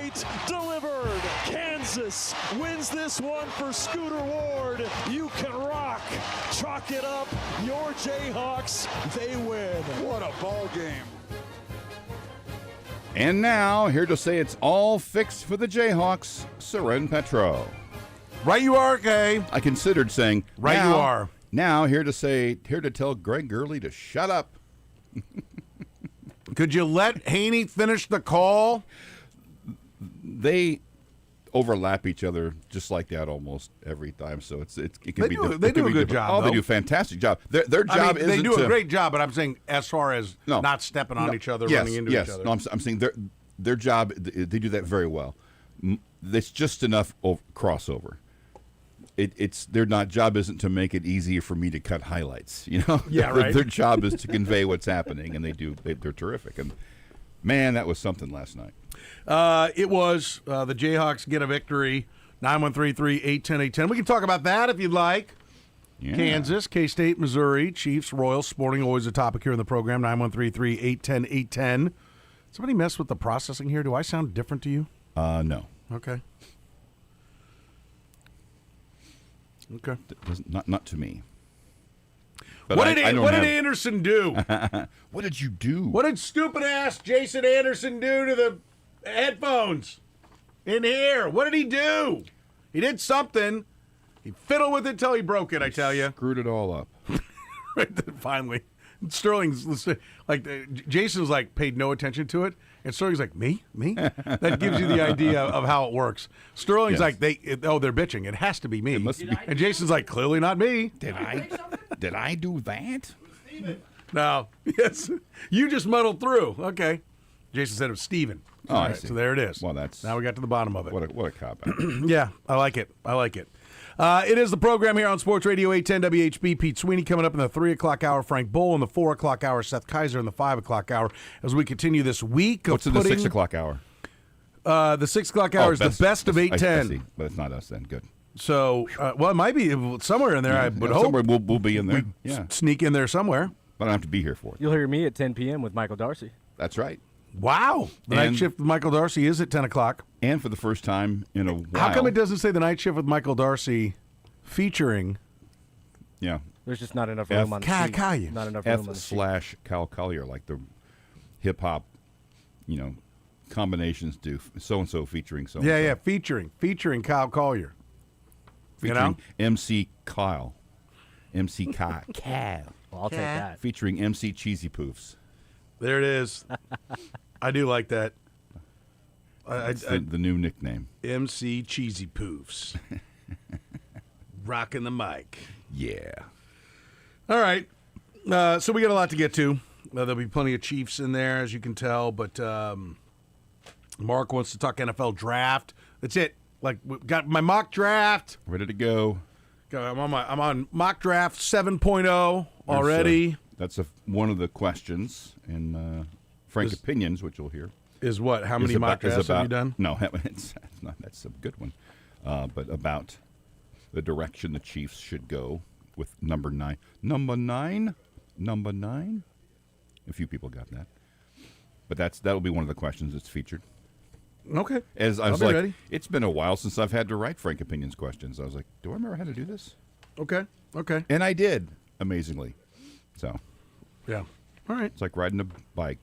State delivered. Kansas wins this one for Scooter Ward. You can rock. Chalk it up. Your Jayhawks, they win. What a ball game. And now, here to say it's all fixed for the Jayhawks, Soren Petro. Right you are, Kay. I considered saying, Right now, you are. Now, here to tell Greg Gurley to shut up. Could you let Haney finish the call? They overlap each other just like that almost every time, so it can be. They do a good job. Oh, though. they do a fantastic job. Their job is they do a great job, but I'm saying as far as not stepping on each other, running into each other. No, I'm saying their job. They do that very well. It's just enough crossover. Their job isn't to make it easier for me to cut highlights. You know, yeah, right. Their job is to convey what's happening, and they're terrific. And man, that was something last night. It was. The Jayhawks get a victory. 913-3810810. We can talk about that if you'd like. Yeah. Kansas, K-State, Missouri, Chiefs, Royals, Sporting, always a topic here in the program. 913-3810810. Somebody mess with the processing here. Do I sound different to you? No. Okay. Okay. Not to me. But what did Anderson do? What did you do? What did stupid ass Jason Anderson do to the headphones in here? What did he do? He did something. He fiddled with it till he broke it, I tell you. Screwed it all up. Right then, finally. Sterling's like, Jason's like paid no attention to it, and Sterling's like, me? That gives you the idea of how it works. Sterling's like, they're bitching. It has to be me. It must be. And Jason's like, clearly not me. Did I do that? No. Yes. You just muddled through. Okay. Jason said it was Steven. Oh, I see. So there it is. Well, that's now we got to the bottom of it. What a cop-out. Yeah, I like it. It is the program here on Sports Radio 810 WHB. Pete Sweeney coming up in the 3 o'clock hour. Frank Bull in the 4 o'clock hour. Seth Kaiser in the 5 o'clock hour as we continue this week of What's in the 6 o'clock hour? The 6 o'clock hour is the best of 810. I see, but it's not us then. Good. So, it might be somewhere in there. I would hope. Somewhere we'll be in there. Yeah. Sneak in there somewhere. But I don't have to be here for it. You'll hear me at 10 p.m. with Michael Darcy. That's right. Wow. The night shift with Michael Darcy is at 10 o'clock. And for the first time in a while. How come it doesn't say the night shift with Michael Darcy featuring? Yeah. There's just not enough room on the sheet. Not enough room on the sheet. Cal Collier, like the hip-hop, combinations do. So-and-so featuring so-and-so. Yeah, featuring Kyle Collier. Featuring MC Kyle. MC Kyle. Well, I'll take that. Featuring MC Cheesy Poofs. There it is. I do like that. The new nickname. MC Cheesy Poofs. Rocking the mic. Yeah. All right. So we got a lot to get to. There'll be plenty of Chiefs in there, as you can tell. But Mark wants to talk NFL draft. That's it. Like, we've got my mock draft. Ready to go. I'm on mock draft 7.0 already. That's one of the questions in Frank Opinions, which you'll hear. Is what? How many mock drafts have you done? No, it's not. That's a good one. But about the direction the Chiefs should go with number 9. Number 9? A few people got that. But that'll be one of the questions that's featured. Okay. As I was like, ready. It's been a while since I've had to write Frank Opinions questions. I was like, do I remember how to do this? Okay. And I did, amazingly. So. Yeah. All right. It's like riding a bike.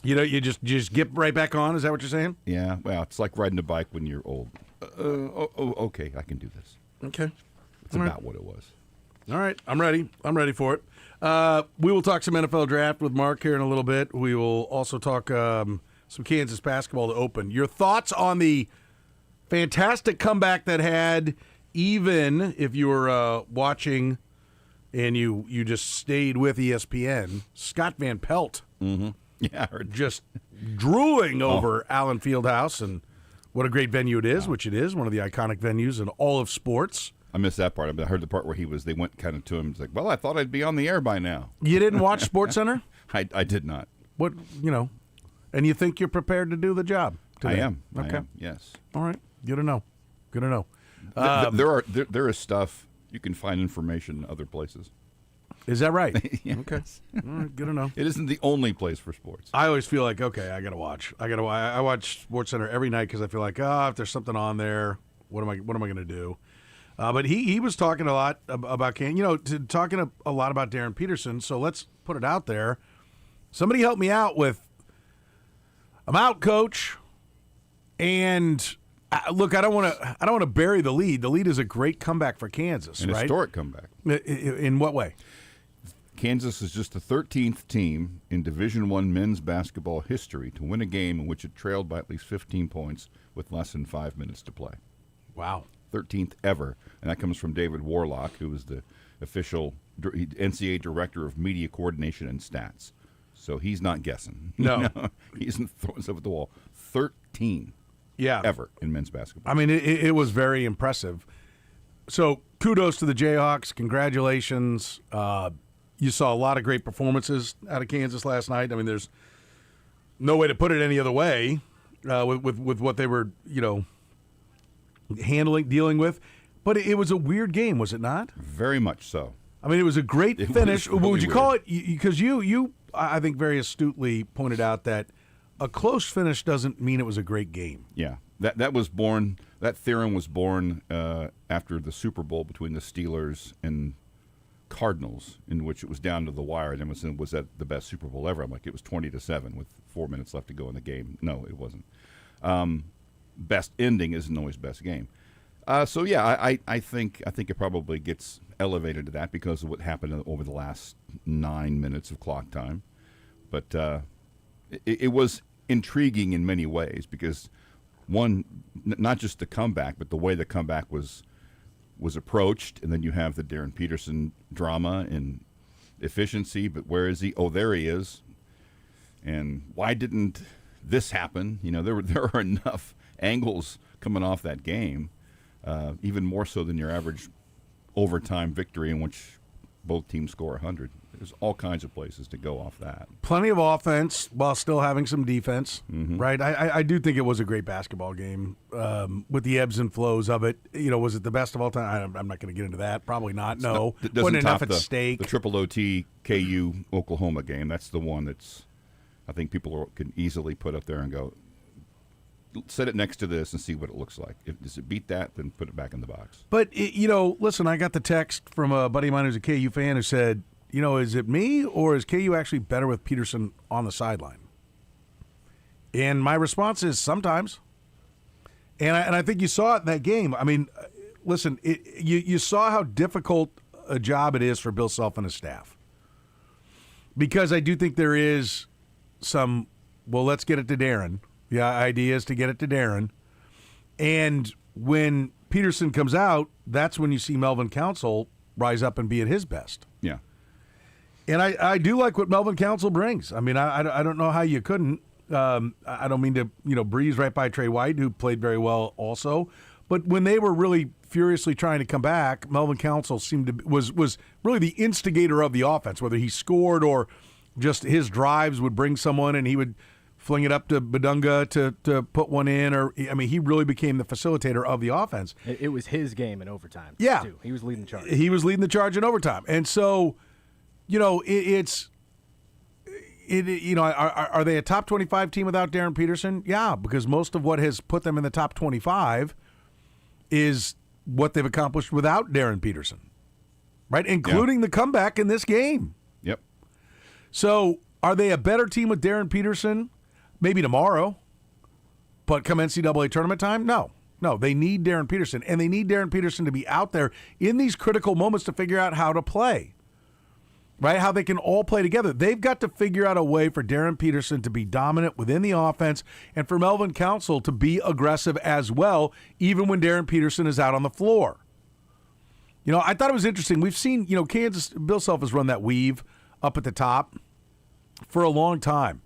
You just get right back on? Is that what you're saying? Yeah. Well, it's like riding a bike when you're old. Okay, I can do this. Okay. It's about what it was. All right. I'm ready for it. We will talk some NFL draft with Mark here in a little bit. We will also talk some Kansas basketball to open. Your thoughts on the fantastic comeback that had, even if you were watching and you just stayed with ESPN, Scott Van Pelt. Mm-hmm. Yeah, just drooling over Allen Fieldhouse and what a great venue it is, which it is, one of the iconic venues in all of sports. I missed that part. I heard the part where they went kind of to him. It's like, well, I thought I'd be on the air by now. You didn't watch SportsCenter? I did not. What, and you think you're prepared to do the job today? I am. Okay. I am, yes. All right. Good to know. There is stuff, you can find information in other places. Is that right? Yes. Okay. All right, good to know. It isn't the only place for sports. I always feel like, okay, I got to watch. I watch SportsCenter every night because I feel like, if there's something on there, what am I going to do? But he was talking a lot about talking a lot about Darren Peterson. So let's put it out there. Somebody help me out with. I'm out, coach. And look, I don't want to bury the lead. The lead is a great comeback for Kansas, An right? historic comeback. In what way? Kansas is just the 13th team in Division I men's basketball history to win a game in which it trailed by at least 15 points with less than 5 minutes to play. Wow. 13th ever. And that comes from David Warlock, who was the official NCAA director of media coordination and stats. So he's not guessing. No. He isn't throwing stuff at the wall. 13 ever in men's basketball. I mean, it was very impressive. So kudos to the Jayhawks. Congratulations. You saw a lot of great performances out of Kansas last night. I mean, there's no way to put it any other way with what they were, dealing with. But it was a weird game, was it not? Very much so. I mean, it was a great finish. Really would you weird. call it? Because you, I think, very astutely pointed out that a close finish doesn't mean it was a great game. Yeah, that was born. That theorem was born after the Super Bowl between the Steelers and Cardinals, in which it was down to the wire. And was that the best Super Bowl ever? I'm like, it was 20-7 with 4 minutes left to go in the game. No, it wasn't. Best ending isn't always best game. So yeah, I think it probably gets elevated to that because of what happened over the last 9 minutes of clock time. But it was intriguing in many ways because one, not just the comeback, but the way the comeback was approached, and then you have the Darren Peterson drama and efficiency. But where is he? Oh, there he is. And why didn't this happen? There are enough angles coming off that game, even more so than your average overtime victory in which both teams score 100. There's all kinds of places to go off that. Plenty of offense while still having some defense, right? I do think it was a great basketball game with the ebbs and flows of it. Was it the best of all time? I'm not going to get into that. Probably not. No. It doesn't wasn't enough top at stake. The triple OT KU Oklahoma game. That's the one that's I think people can easily put up there and go, set it next to this and see what it looks like. Does it beat that, then put it back in the box. But, listen, I got the text from a buddy of mine who's a KU fan who said, is it me or is KU actually better with Peterson on the sideline? And my response is sometimes. And I think you saw it in that game. I mean, listen, you saw how difficult a job it is for Bill Self and his staff. Because I do think there is some, let's get it to Darren. The idea is to get it to Darren. And when Peterson comes out, that's when you see Melvin Council rise up and be at his best. Yeah. And I do like what Melvin Council brings. I mean, I don't know how you couldn't. I don't mean to breeze right by Trey White, who played very well also. But when they were really furiously trying to come back, Melvin Council was really the instigator of the offense, whether he scored or just his drives would bring someone and he would fling it up to Badunga to put one in. He really became the facilitator of the offense. It was his game in overtime. Yeah. Too. He was leading the charge. He was leading the charge in overtime. And so, are they a top 25 team without Darren Peterson? Yeah, because most of what has put them in the top 25 is what they've accomplished without Darren Peterson, right? Including the comeback in this game. Yep. So are they a better team with Darren Peterson? Maybe tomorrow, but come NCAA tournament time, no. They need Darren Peterson, and they need Darren Peterson to be out there in these critical moments to figure out how to play, right? How they can all play together. They've got to figure out a way for Darren Peterson to be dominant within the offense and for Melvin Council to be aggressive as well, even when Darren Peterson is out on the floor. I thought it was interesting. We've seen, Kansas, Bill Self has run that weave up at the top for a long time.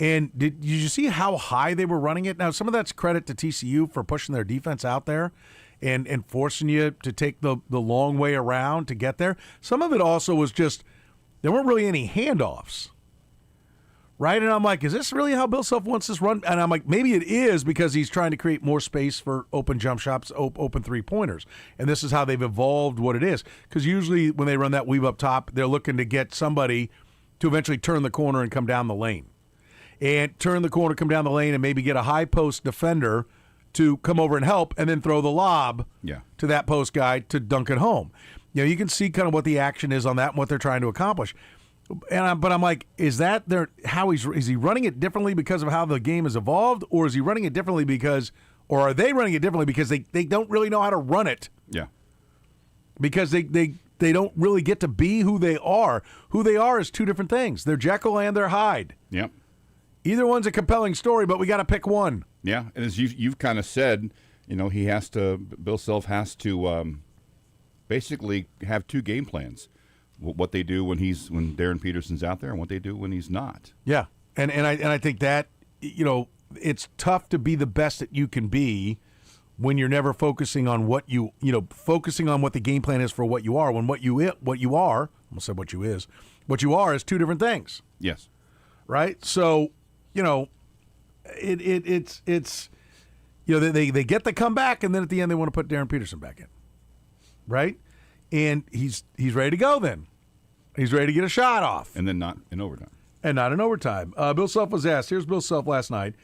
And did you see how high they were running it? Now, some of that's credit to TCU for pushing their defense out there and forcing you to take the long way around to get there. Some of it also was just there weren't really any handoffs, right? And I'm like, is this really how Bill Self wants this run? And I'm like, maybe it is because he's trying to create more space for open jump shots, open three-pointers. And this is how they've evolved what it is. Because usually when they run that weave up top, they're looking to get somebody to eventually turn the corner and come down the lane. And turn the corner, come down the lane, and maybe get a high-post defender to come over and help, and then throw the lob to that post guy to dunk it home. You can see kind of what the action is on that and what they're trying to accomplish. But I'm like, is that is he running it differently because of how the game has evolved, or is he running it differently or are they running it differently because they don't really know how to run it? Yeah. Because they don't really get to be who they are. Who they are is two different things. They're Jekyll and they're Hyde. Yep. Either one's a compelling story, but we got to pick one. Yeah, and as you've kind of said, Bill Self has to basically have two game plans. What they do when Darren Peterson's out there and what they do when he's not. Yeah, and I think that, it's tough to be the best that you can be when you're never focusing on what focusing on what the game plan is for what you are. When what you are, I almost said what you are is two different things. Yes. Right? So, it's they get the comeback, and then at the end they want to put Darren Peterson back in. Right? And he's ready to go then. He's ready to get a shot off. And then not in overtime. Bill Self was asked. Here's Bill Self last night.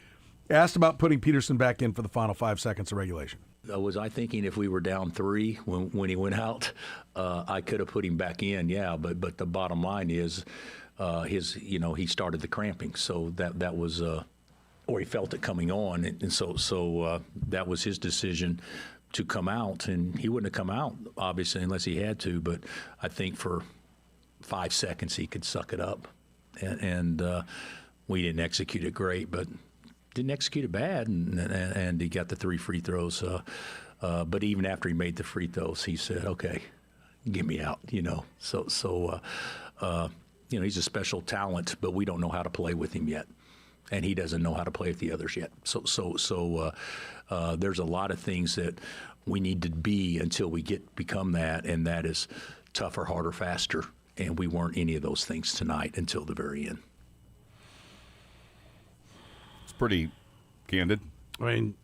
Asked about putting Peterson back in for the final 5 seconds of regulation. Was I thinking if we were down 3 when he went out, I could have put him back in, but the bottom line is he started the cramping, so that was or he felt it coming on, and so that was his decision to come out, and he wouldn't have come out obviously unless he had to, but I think for 5 seconds he could suck it up, and we didn't execute it great, but didn't execute it bad, and he got the 3 free throws, but even after he made the free throws, he said, okay, get me out, so he's a special talent, but we don't know how to play with him yet. And he doesn't know how to play with the others yet. So there's a lot of things that we need to be until we become that, and that is tougher, harder, faster. And we weren't any of those things tonight until the very end. It's pretty candid. I mean,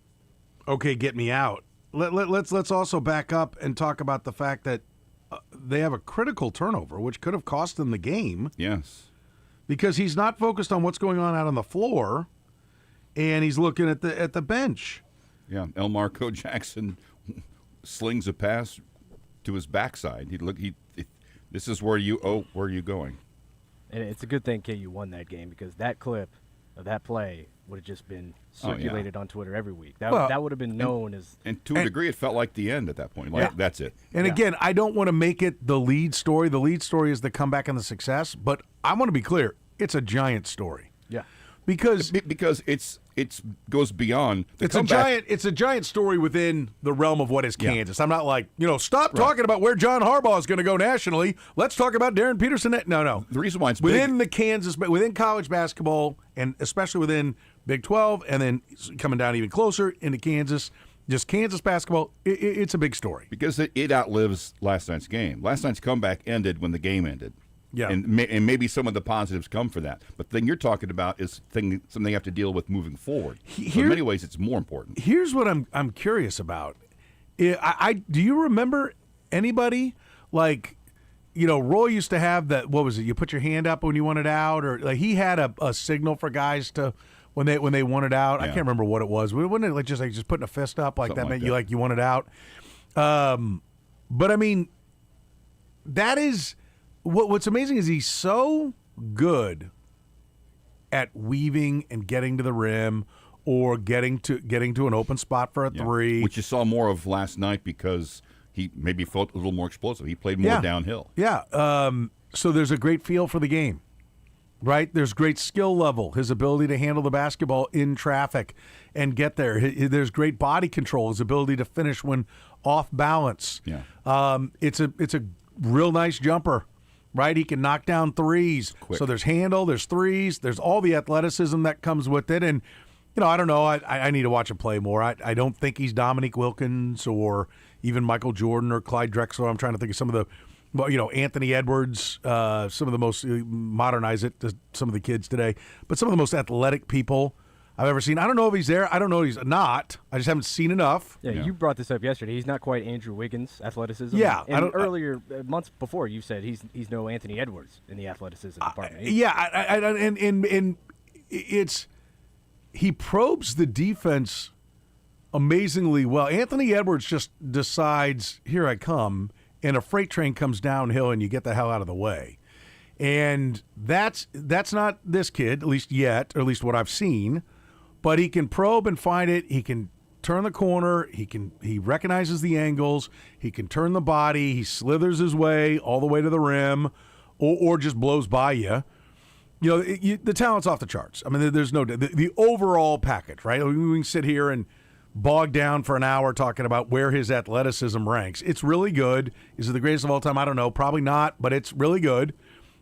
okay, get me out. Let's also back up and talk about the fact that they have a critical turnover, which could have cost them the game. Yes. Because he's not focused on what's going on out on the floor, and he's looking at the bench. Yeah, Elmarco Jackson slings a pass to his backside. This is where are you going? And it's a good thing KU won that game, because that clip of that play would have just been circulated on Twitter every week. That would have been known as. And to a degree, it felt like the end at that point. That's it. And again, I don't want to make it the lead story. The lead story is the comeback and the success. But I want to be clear. It's a giant story. Yeah. Because it's goes beyond the comeback. It's a giant story within the realm of what is Kansas. I'm not like, stop talking about where John Harbaugh is going to go nationally. Let's talk about Darren Peterson. No. The reason why it's within within college basketball, and especially within Big 12, and then coming down even closer into Kansas, just Kansas basketball, it's a big story. Because it outlives last night's game. Last night's comeback ended when the game ended. Yeah, and maybe some of the positives come for that. But the thing you're talking about is something they have to deal with moving forward. So in many ways, it's more important. Here's what I'm curious about. Do you remember anybody like, Roy used to have that? What was it? You put your hand up when you wanted out, or like he had a signal for guys to when they wanted out. Yeah. I can't remember what it was. Wasn't it just putting a fist up like something that meant you wanted out? But I mean, that is. What's amazing is he's so good at weaving and getting to the rim, or getting to an open spot for a three, which you saw more of last night because he maybe felt a little more explosive. He played more downhill. Yeah. So there's a great feel for the game, right? There's great skill level, his ability to handle the basketball in traffic and get there. There's great body control, his ability to finish when off balance. Yeah. It's a real nice jumper. Right, he can knock down threes. Quick. So there's handle, there's threes, there's all the athleticism that comes with it. And, I don't know. I need to watch him play more. I don't think he's Dominique Wilkins or even Michael Jordan or Clyde Drexler. I'm trying to think of some of Well, Anthony Edwards, some of the most, modernize it to some of the kids today, but some of the most athletic people I've ever seen. I don't know if he's there. I don't know if he's not. I just haven't seen enough. Yeah, you brought this up yesterday. He's not quite Andrew Wiggins' athleticism. Yeah. And earlier, months before, you said he's no Anthony Edwards in the athleticism department. And it's he probes the defense amazingly well. Anthony Edwards just decides, here I come, and a freight train comes downhill and you get the hell out of the way. And that's not this kid, at least yet, or at least what I've seen. But he can probe and find it. He can turn the corner. He recognizes the angles. He can turn the body. He slithers his way all the way to the rim, or just blows by you. The talent's off the charts. I mean, there's no the overall package, right? We can sit here and bog down for an hour talking about where his athleticism ranks. It's really good. Is it the greatest of all time? I don't know. Probably not, but it's really good.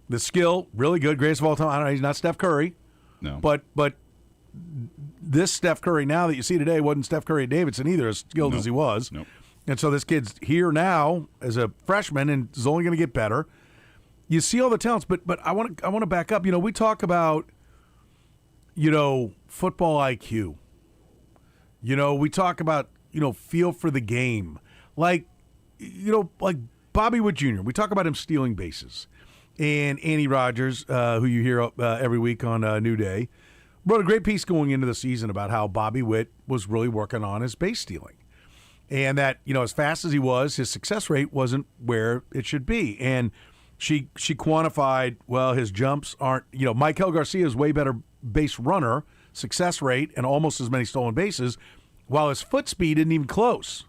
The skill, really good. Greatest of all time. I don't know. He's not Steph Curry. No. But this Steph Curry now that you see today wasn't Steph Curry at Davidson either, as skilled as he was. Nope. And so this kid's here now as a freshman and is only going to get better. You see all the talents, but I want to back up. We talk about football IQ. We talk about feel for the game, like Bobby Wood Jr. We talk about him stealing bases, and Annie Rogers, who you hear every week on New Day, wrote a great piece going into the season about how Bobby Witt was really working on his base stealing. And that, as fast as he was, his success rate wasn't where it should be. And she quantified, his jumps aren't, Michael Garcia is way better base runner, success rate, and almost as many stolen bases, while his foot speed isn't even close.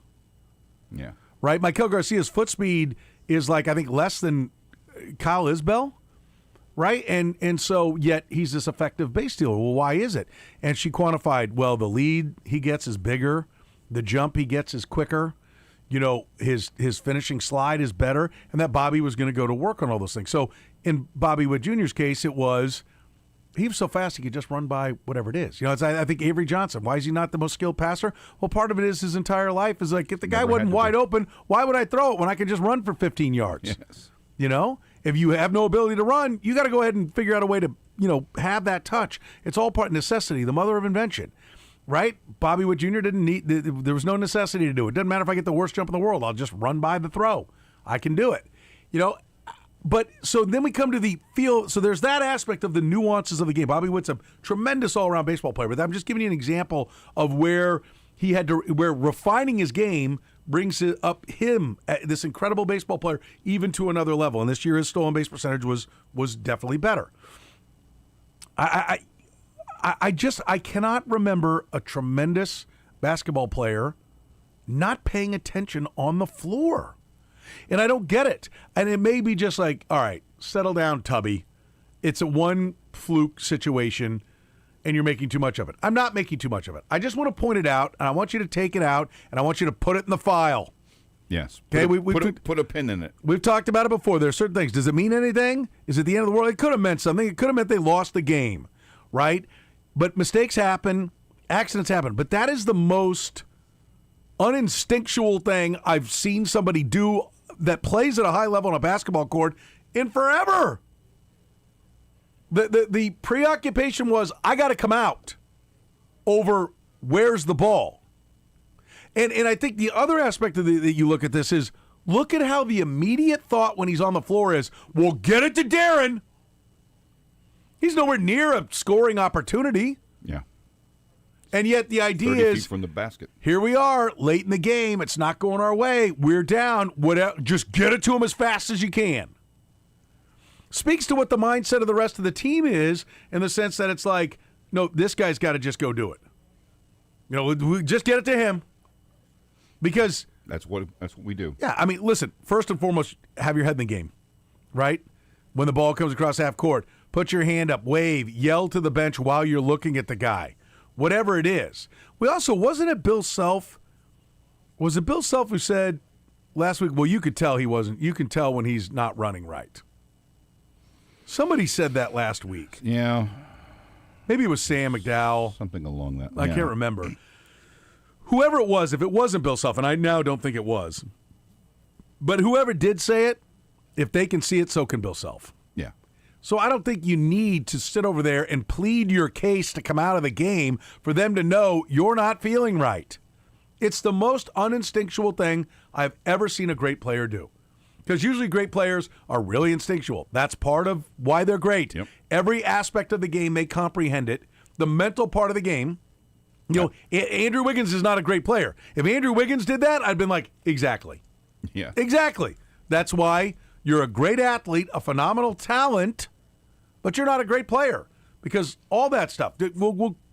Yeah. Right? Michael Garcia's foot speed is I think less than Kyle Isbell. Right? And so yet he's this effective base stealer. Well, why is it? And she quantified, the lead he gets is bigger. The jump he gets is quicker. His finishing slide is better. And that Bobby was going to go to work on all those things. So in Bobby Wood Jr.'s case, it was he was so fast he could just run by whatever it is. I think Avery Johnson, why is he not the most skilled passer? Well, part of it is his entire life is if the guy wasn't wide open, why would I throw it when I could just run for 15 yards? Yes. If you have no ability to run, you got to go ahead and figure out a way to, have that touch. It's all part of necessity, the mother of invention, right? Bobby Wood Jr. didn't need, there was no necessity to do it. Doesn't matter if I get the worst jump in the world. I'll just run by the throw. I can do it, But so then we come to the feel. So there's that aspect of the nuances of the game. Bobby Witt's a tremendous all-around baseball player, but I'm just giving you an example of where where refining his game brings it up him, this incredible baseball player, even to another level. And this year his stolen base percentage was definitely better. I cannot remember a tremendous basketball player not paying attention on the floor. And I don't get it. And it may be just all right, settle down, Tubby. It's a one fluke situation, and you're making too much of it. I'm not making too much of it. I just want to point it out, and I want you to take it out, and I want you to put it in the file. Yes. Okay. Put a pin in it. We've talked about it before. There are certain things. Does it mean anything? Is it the end of the world? It could have meant something. It could have meant they lost the game, right? But mistakes happen. Accidents happen. But that is the most uninstinctual thing I've seen somebody do that plays at a high level on a basketball court in forever. The preoccupation was, I got to come out over where's the ball. And I think the other aspect of that you look at this is, look at how the immediate thought when he's on the floor is, well, get it to Darren. He's nowhere near a scoring opportunity. Yeah. And yet the idea 30 is, feet from the basket. Here we are, late in the game. It's not going our way. We're down. Whatever, just get it to him as fast as you can. Speaks to what the mindset of the rest of the team is, in the sense that it's no, this guy's got to just go do it. We just get it to him. Because that's what we do. Yeah, I mean, listen, first and foremost, have your head in the game, right? When the ball comes across half court, put your hand up, wave, yell to the bench while you're looking at the guy. Whatever it is. We also, wasn't it Bill Self? Was it Bill Self who said last week, well, you can tell when he's not running right. Somebody said that last week. Yeah. Maybe it was Sam McDowell. Something along that. I can't remember. Whoever it was, if it wasn't Bill Self, and I now don't think it was, but whoever did say it, If they can see it, so can Bill Self. Yeah. So I don't think you need to sit over there and plead your case to come out of the game for them to know you're not feeling right. It's the most uninstinctual thing I've ever seen a great player do. Because usually great players are really instinctual. That's part of why they're great. Yep. Every aspect of the game, they comprehend it. The mental part of the game, you know, Andrew Wiggins is not a great player. If Andrew Wiggins did that, I'd been like, exactly. Yeah. Exactly. That's why you're a great athlete, a phenomenal talent, but you're not a great player because all that stuff.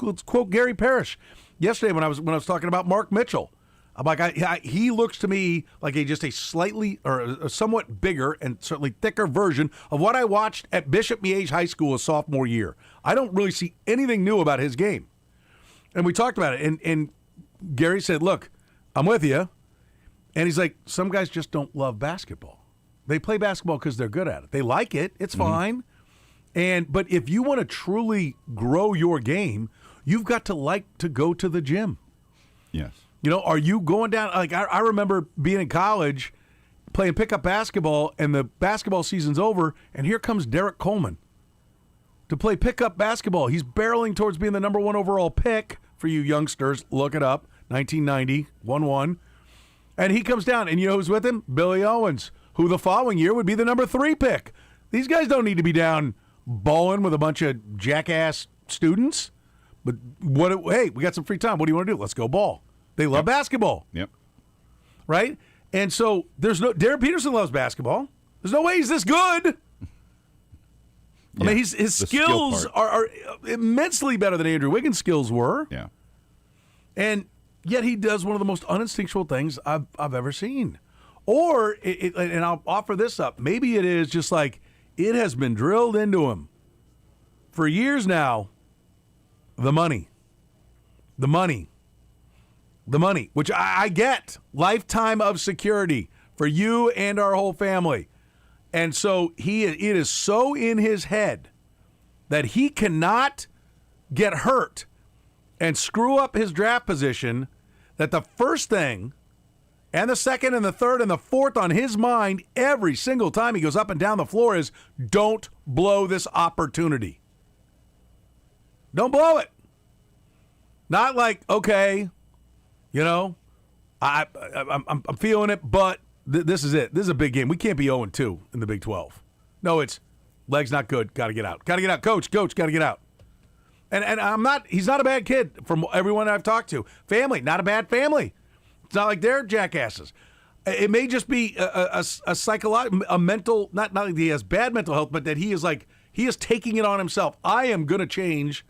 Let's quote Gary Parrish yesterday when I was talking about Mark Mitchell. I'm like, he looks to me like just a slightly or a somewhat bigger and certainly thicker version of what I watched at Bishop Miege High School his sophomore year. I don't really see anything new about his game. And we talked about it, and Gary said, look, I'm with you. And he's like, some guys just don't love basketball. They play basketball because they're good at it. They like it. It's fine. But if you want to truly grow your game, you've got to like to go to the gym. Yes. You know, are you going down? Like I remember being in college, playing pickup basketball, and the basketball season's over, and here comes Derek Coleman to play pickup basketball. He's barreling towards being the number 1 overall pick for you youngsters. Look it up, 1990, 1-1. And he comes down, and you know who's with him? Billy Owens, who the following year would be the number 3 pick. These guys don't need to be down balling with a bunch of jackass students. But hey, we got some free time. What do you want to do? Let's go ball. They love basketball. Yep. Right? And so Darren Peterson loves basketball. There's no way he's this good. I mean, his skills are immensely better than Andrew Wiggins' skills were. Yeah. And yet he does one of the most uninstinctual things I've ever seen. Or, and I'll offer this up, maybe it is just like it has been drilled into him for years now, the money, which I get, lifetime of security for you and our whole family. And so it is so in his head that he cannot get hurt and screw up his draft position that the first thing and the second and the third and the fourth on his mind every single time he goes up and down the floor is don't blow this opportunity. Don't blow it. Not like, okay, you know, I'm feeling it, but this is it. This is a big game. We can't be 0-2 in the Big 12. No, it's legs not good. Got to get out. Got to get out. Coach, got to get out. And he's not a bad kid from everyone I've talked to. Family, not a bad family. It's not like they're jackasses. It may just be a psychological, a mental, not that he has bad mental health, but that he is taking it on himself. I am going to change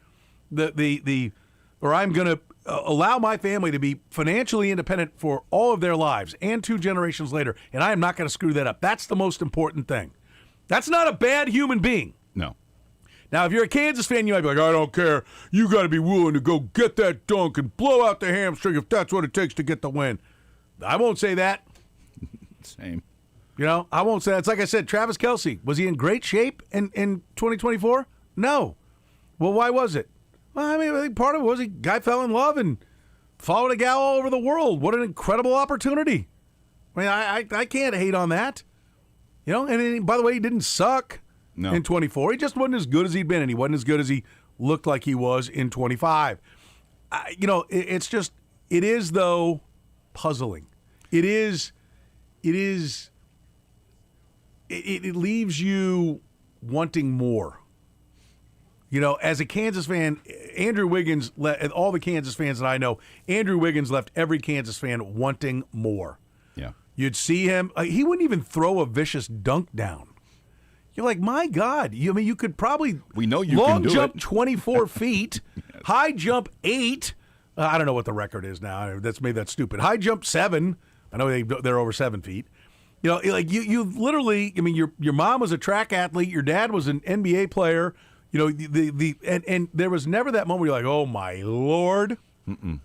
or I'm going to allow my family to be financially independent for all of their lives and 2 generations later, and I am not going to screw that up. That's the most important thing. That's not a bad human being. No. Now, if you're a Kansas fan, you might be like, I don't care. You got to be willing to go get that dunk and blow out the hamstring if that's what it takes to get the win. I won't say that. Same. You know, I won't say that. It's like I said, Travis Kelce, was he in great shape in 2024? No. Well, why was it? Well, I mean, I think part of it was guy fell in love and followed a gal all over the world. What an incredible opportunity. I mean, I can't hate on that. You know, and by the way, he didn't suck in 24. He just wasn't as good as he'd been, and he wasn't as good as he looked like he was in 25. You know, it is, though, puzzling. It leaves you wanting more. You know, as a Kansas fan, Andrew Wiggins, all the Kansas fans that I know, Andrew Wiggins left every Kansas fan wanting more. Yeah. You'd see him, he wouldn't even throw a vicious dunk down. You're like, my God. You could probably we know you long can do jump it. 24 feet, yes. High jump 8. I don't know what the record is now. That's made that stupid. High jump 7. I know they're over 7 feet. You know, like you literally. I mean, your mom was a track athlete. Your dad was an NBA player. You know, and there was never that moment where you're like, oh my Lord. Mm-mm.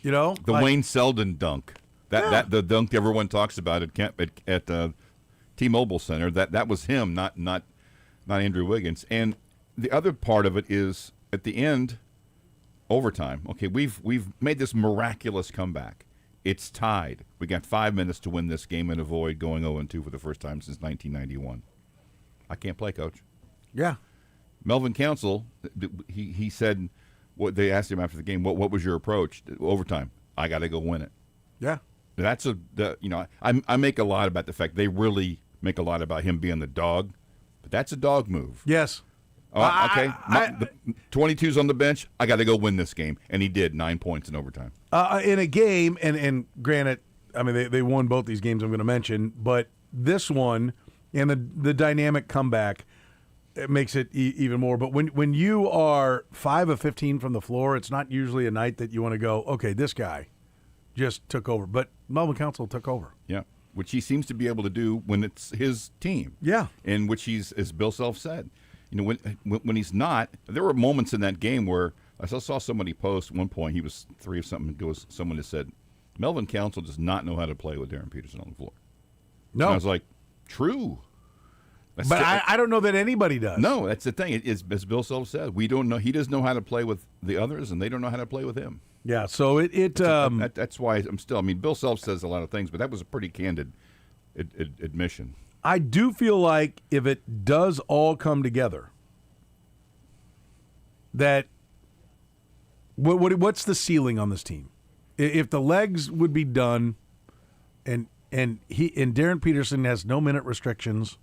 You know, the Wayne Selden dunk. That the dunk everyone talks about at T-Mobile Center. That was him, not Andrew Wiggins. And the other part of it is at the end, overtime. Okay, we've made this miraculous comeback. It's tied. We got 5 minutes to win this game and avoid going 0-2 for the first time since 1991. I can't play, Coach. Yeah. Melvin Council, he said, what they asked him after the game, what was your approach? Overtime. I got to go win it. Yeah. That's I make a lot about the fact they really make a lot about him being the dog, but that's a dog move. Yes. Oh, okay. 22's on the bench. I got to go win this game, and he did 9 points in overtime. In a game, and granted, I mean they won both these games I'm going to mention, but this one and the dynamic comeback, it makes it even more. But when you are 5 of 15 from the floor, it's not usually a night that you want to go, okay, this guy just took over. But Melvin Council took over. Yeah, which he seems to be able to do when it's his team. Yeah, in which he's, as Bill Self said, when he's not. There were moments in that game where I saw somebody post at one point. He was 3 of something. Someone has said, Melvin Council does not know how to play with Darren Peterson on the floor. No, and I was like, true. But I don't know that anybody does. No, that's the thing. As Bill Self said, we don't know. He doesn't know how to play with the others, and they don't know how to play with him. Yeah, so that's why I'm still. I mean, Bill Self says a lot of things, but that was a pretty candid admission. I do feel like if it does all come together, that what's the ceiling on this team? If the legs would be done, and Darren Peterson has no minute restrictions,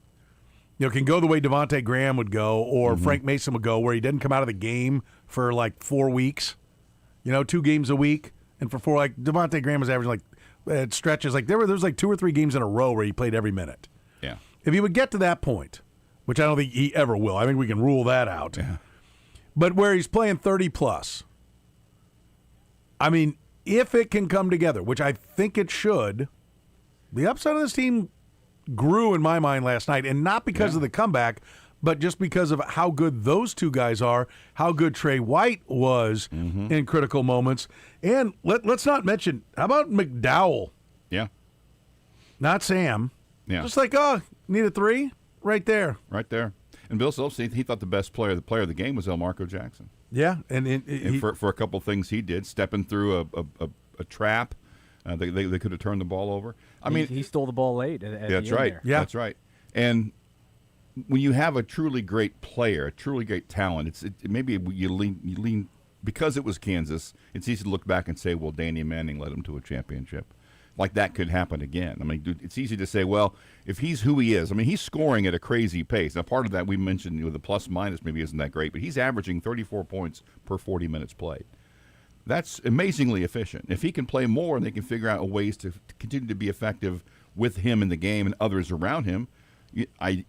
can go the way Devontae Graham would go, or Frank Mason would go, where he didn't come out of the game for like 4 weeks, 2 games a week, and for 4, like Devontae Graham was averaging like stretches like there was like 2 or 3 games in a row where he played every minute. Yeah. If he would get to that point, which I don't think he ever will, I think we can rule that out. Yeah. But where he's playing 30+, I mean, if it can come together, which I think it should, the upside of this team grew in my mind last night, and not because of the comeback, but just because of how good those 2 guys are, how good Trey White was in critical moments. And let's not mention, how about McDowell? Yeah. Not Sam. Yeah. Just like, need a 3? Right there. Right there. And Bill Self, he thought the best player of the game was Elmarco Jackson. Yeah. And for a couple of things he did, stepping through a trap, they could have turned the ball over. I mean, he stole the ball late. That's right. There. Yeah, that's right. And when you have a truly great player, a truly great talent, maybe you lean because it was Kansas. It's easy to look back and say, well, Danny Manning led him to a championship. Like that could happen again. I mean, dude, it's easy to say, well, if he's who he is, I mean, he's scoring at a crazy pace. Now, part of that we mentioned, the plus minus maybe isn't that great, but he's averaging 34 points per 40 minutes played. That's amazingly efficient. If he can play more and they can figure out ways to continue to be effective with him in the game and others around him, I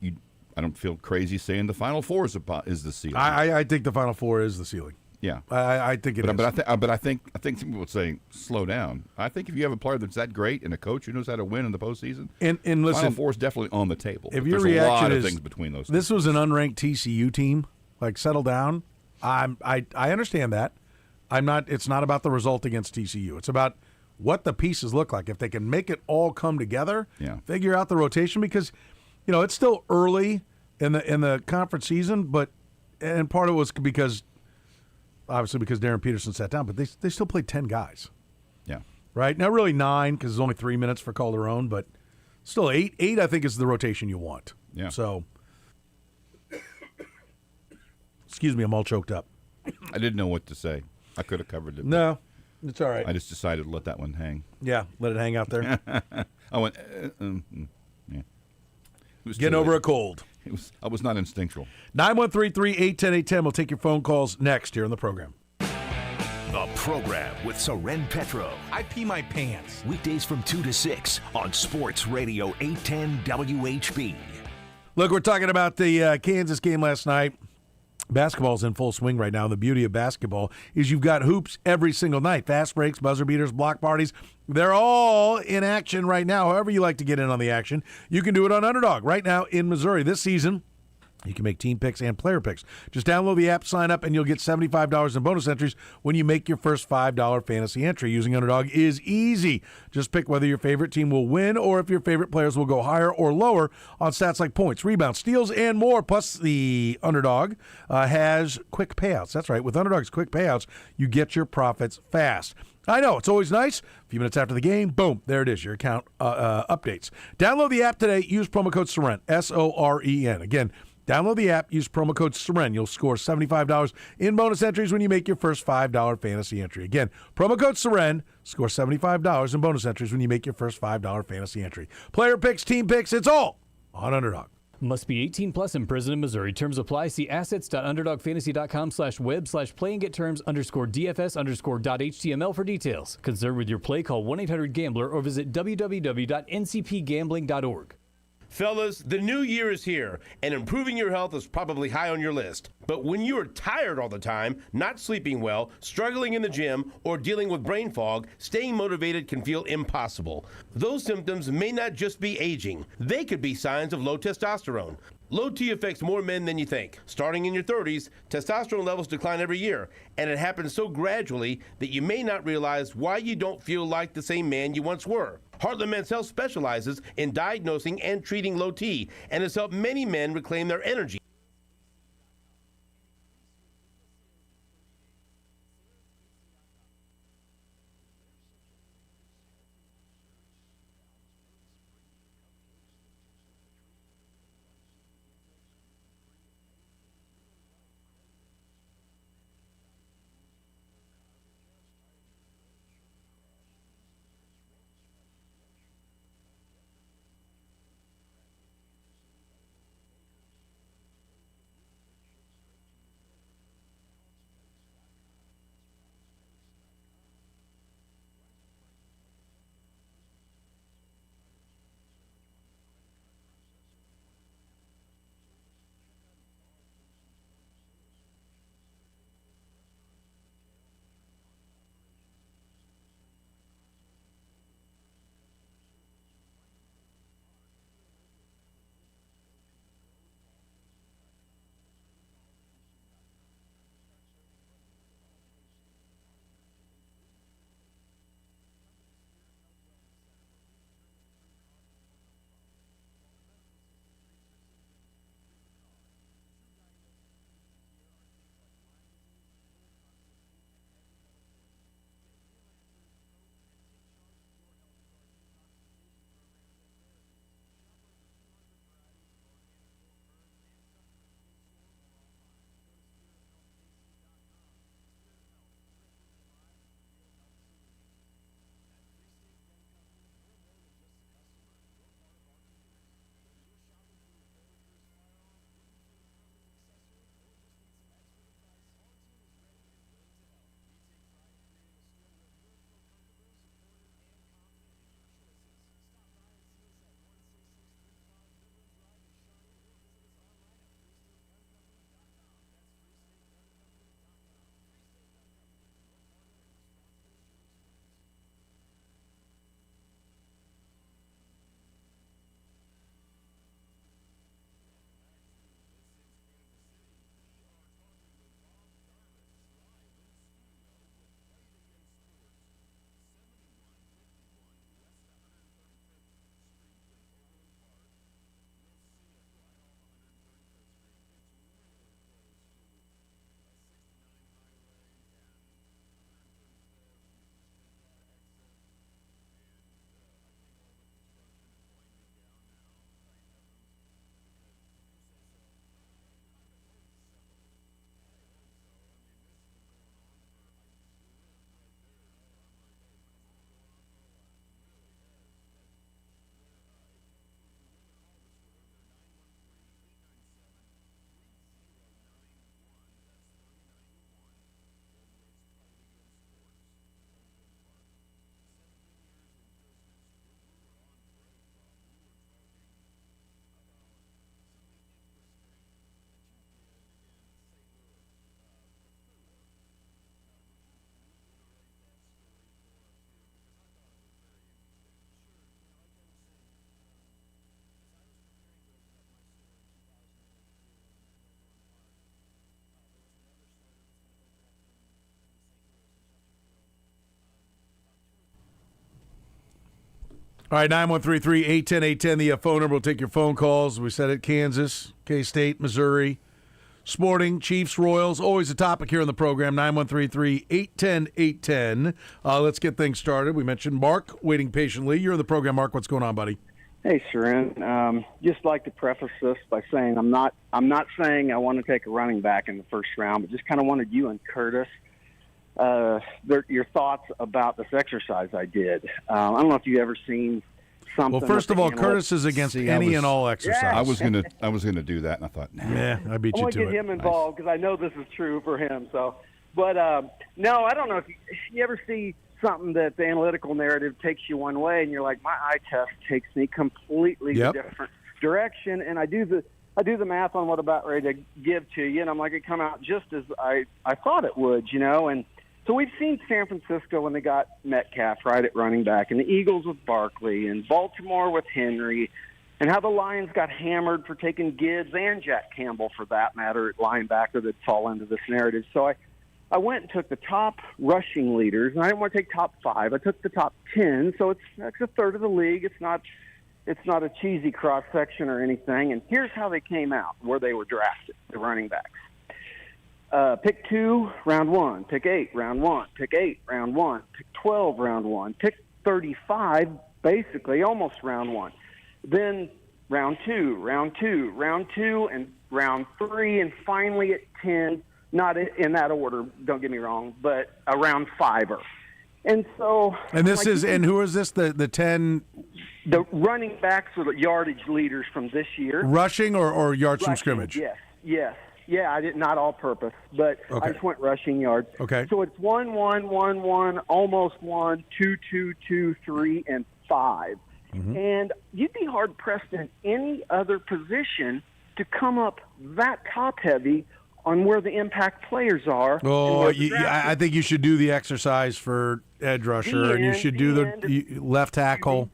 don't feel crazy saying the Final Four is the ceiling. I think the Final Four is the ceiling. Yeah, I think it is. But I think some people would say slow down. I think if you have a player that's that great and a coach who knows how to win in the postseason, and listen, Final Four is definitely on the table. If your there's reaction a lot is of things between those. This was an unranked TCU team, like settle down. I understand that. I'm not. It's not about the result against TCU. It's about what the pieces look like. If they can make it all come together, figure out the rotation, because it's still early in the conference season, and part of it was because Darren Peterson sat down, but they still played 10 guys. Yeah. Right? Now really 9 because there's only 3 minutes for Calderon, but still 8. 8 I think is the rotation you want. Yeah. So excuse me, I'm all choked up. I didn't know what to say. I could have covered it. No, it's all right. I just decided to let that one hang. Yeah, let it hang out there. I went. Yeah. Getting over a cold. I was not instinctual. 913-3810810. We'll take your phone calls next here on the program. The program with Soren Petro. I pee my pants. Weekdays from 2 to 6 on Sports Radio 810 WHB. Look, we're talking about the Kansas game last night. Basketball's in full swing right now. The beauty of basketball is you've got hoops every single night. Fast breaks, buzzer beaters, block parties. They're all in action right now. However you like to get in on the action, you can do it on Underdog right now in Missouri. This season, You can make team picks and player picks. Just download the app, sign up, and you'll get $75 in bonus entries when you make your first $5 fantasy entry. Using Underdog is easy. Just pick whether your favorite team will win or if your favorite players will go higher or lower on stats like points, rebounds, steals, and more. Plus, the Underdog has quick payouts. That's right. With Underdog's quick payouts, you get your profits fast. I know, it's always nice. A few minutes after the game, boom, there it is, your account updates. Download the app today. Use promo code SOREN, S-O-R-E-N. Again, download the app, use promo code SOREN. You'll score $75 in bonus entries when you make your first $5 fantasy entry. Again, promo code SOREN, score $75 in bonus entries when you make your first $5 fantasy entry. Player picks, team picks, it's all on Underdog. Must be 18 plus and present in Missouri. Terms apply. See assets.underdogfantasy.com/web/play and get terms _DFS_.html for details. Concerned with your play, call 1-800-GAMBLER or visit www.ncpgambling.org. Fellas, the new year is here, and improving your health is probably high on your list. But when you are tired all the time, not sleeping well, struggling in the gym, or dealing with brain fog, staying motivated can feel impossible. Those symptoms may not just be aging. They could be signs of low testosterone. Low T affects more men than you think. Starting in your 30s, testosterone levels decline every year, and it happens so gradually that you may not realize why you don't feel like the same man you once were. Heartland Men's Health specializes in diagnosing and treating low T and has helped many men reclaim their energy. All right, 913-810-810, the phone number. We'll take your phone calls. We said it, Kansas, K-State, Missouri, Sporting, Chiefs, Royals, always a topic here on the program, 913-810-810. Let's get things started. We mentioned Mark waiting patiently. You're in the program, Mark. What's going on, buddy? Hey, Soren. Just like to preface this by saying I'm not saying I want to take a running back in the first round, but just kind of wanted you and Kurtis your thoughts about this exercise I did. I don't know if you've ever seen something. Well, first of all, Kurtis is against any and all exercise. I was gonna do that, and I thought, nah. Yeah, I beat you to it. I want to get him involved because I know this is true for him. So, but no, I don't know if you ever see something that the analytical narrative takes you one way, and you're like, my eye test takes me completely a different direction, and I do the math on what I'm about ready to give to you, and I'm like, it come out just as I thought it would, and. So we've seen San Francisco when they got Metcalf right at running back, and the Eagles with Barkley, and Baltimore with Henry, and how the Lions got hammered for taking Gibbs and Jack Campbell, for that matter, at linebacker that fall into this narrative. So I went and took the top rushing leaders, and I didn't want to take top 5. I took the top 10, so it's a third of the league. It's not a cheesy cross-section or anything. And here's how they came out, where they were drafted, the running backs. Pick 2, round 1. Pick 8, round 1. Pick 8, round 1. Pick 12, round 1. Pick 35, basically almost round 1. Then round 2, round 2, round 2, and round 3, and finally at 10, not in that order, don't get me wrong, but a round 5er. And so... And this is, and who is this, the 10... The running backs are the yardage leaders from this year. Rushing or yards from scrimmage? Yes. Yeah, I did not all purpose, but okay. I just went rushing yards. Okay. So it's 1, 1, 1, 1, almost 1, 2, 2, 2, 3, and 5. Mm-hmm. And you'd be hard-pressed in any other position to come up that top-heavy on where the impact players are. Oh, I think you should do the exercise for edge rusher, and you should do the left tackle.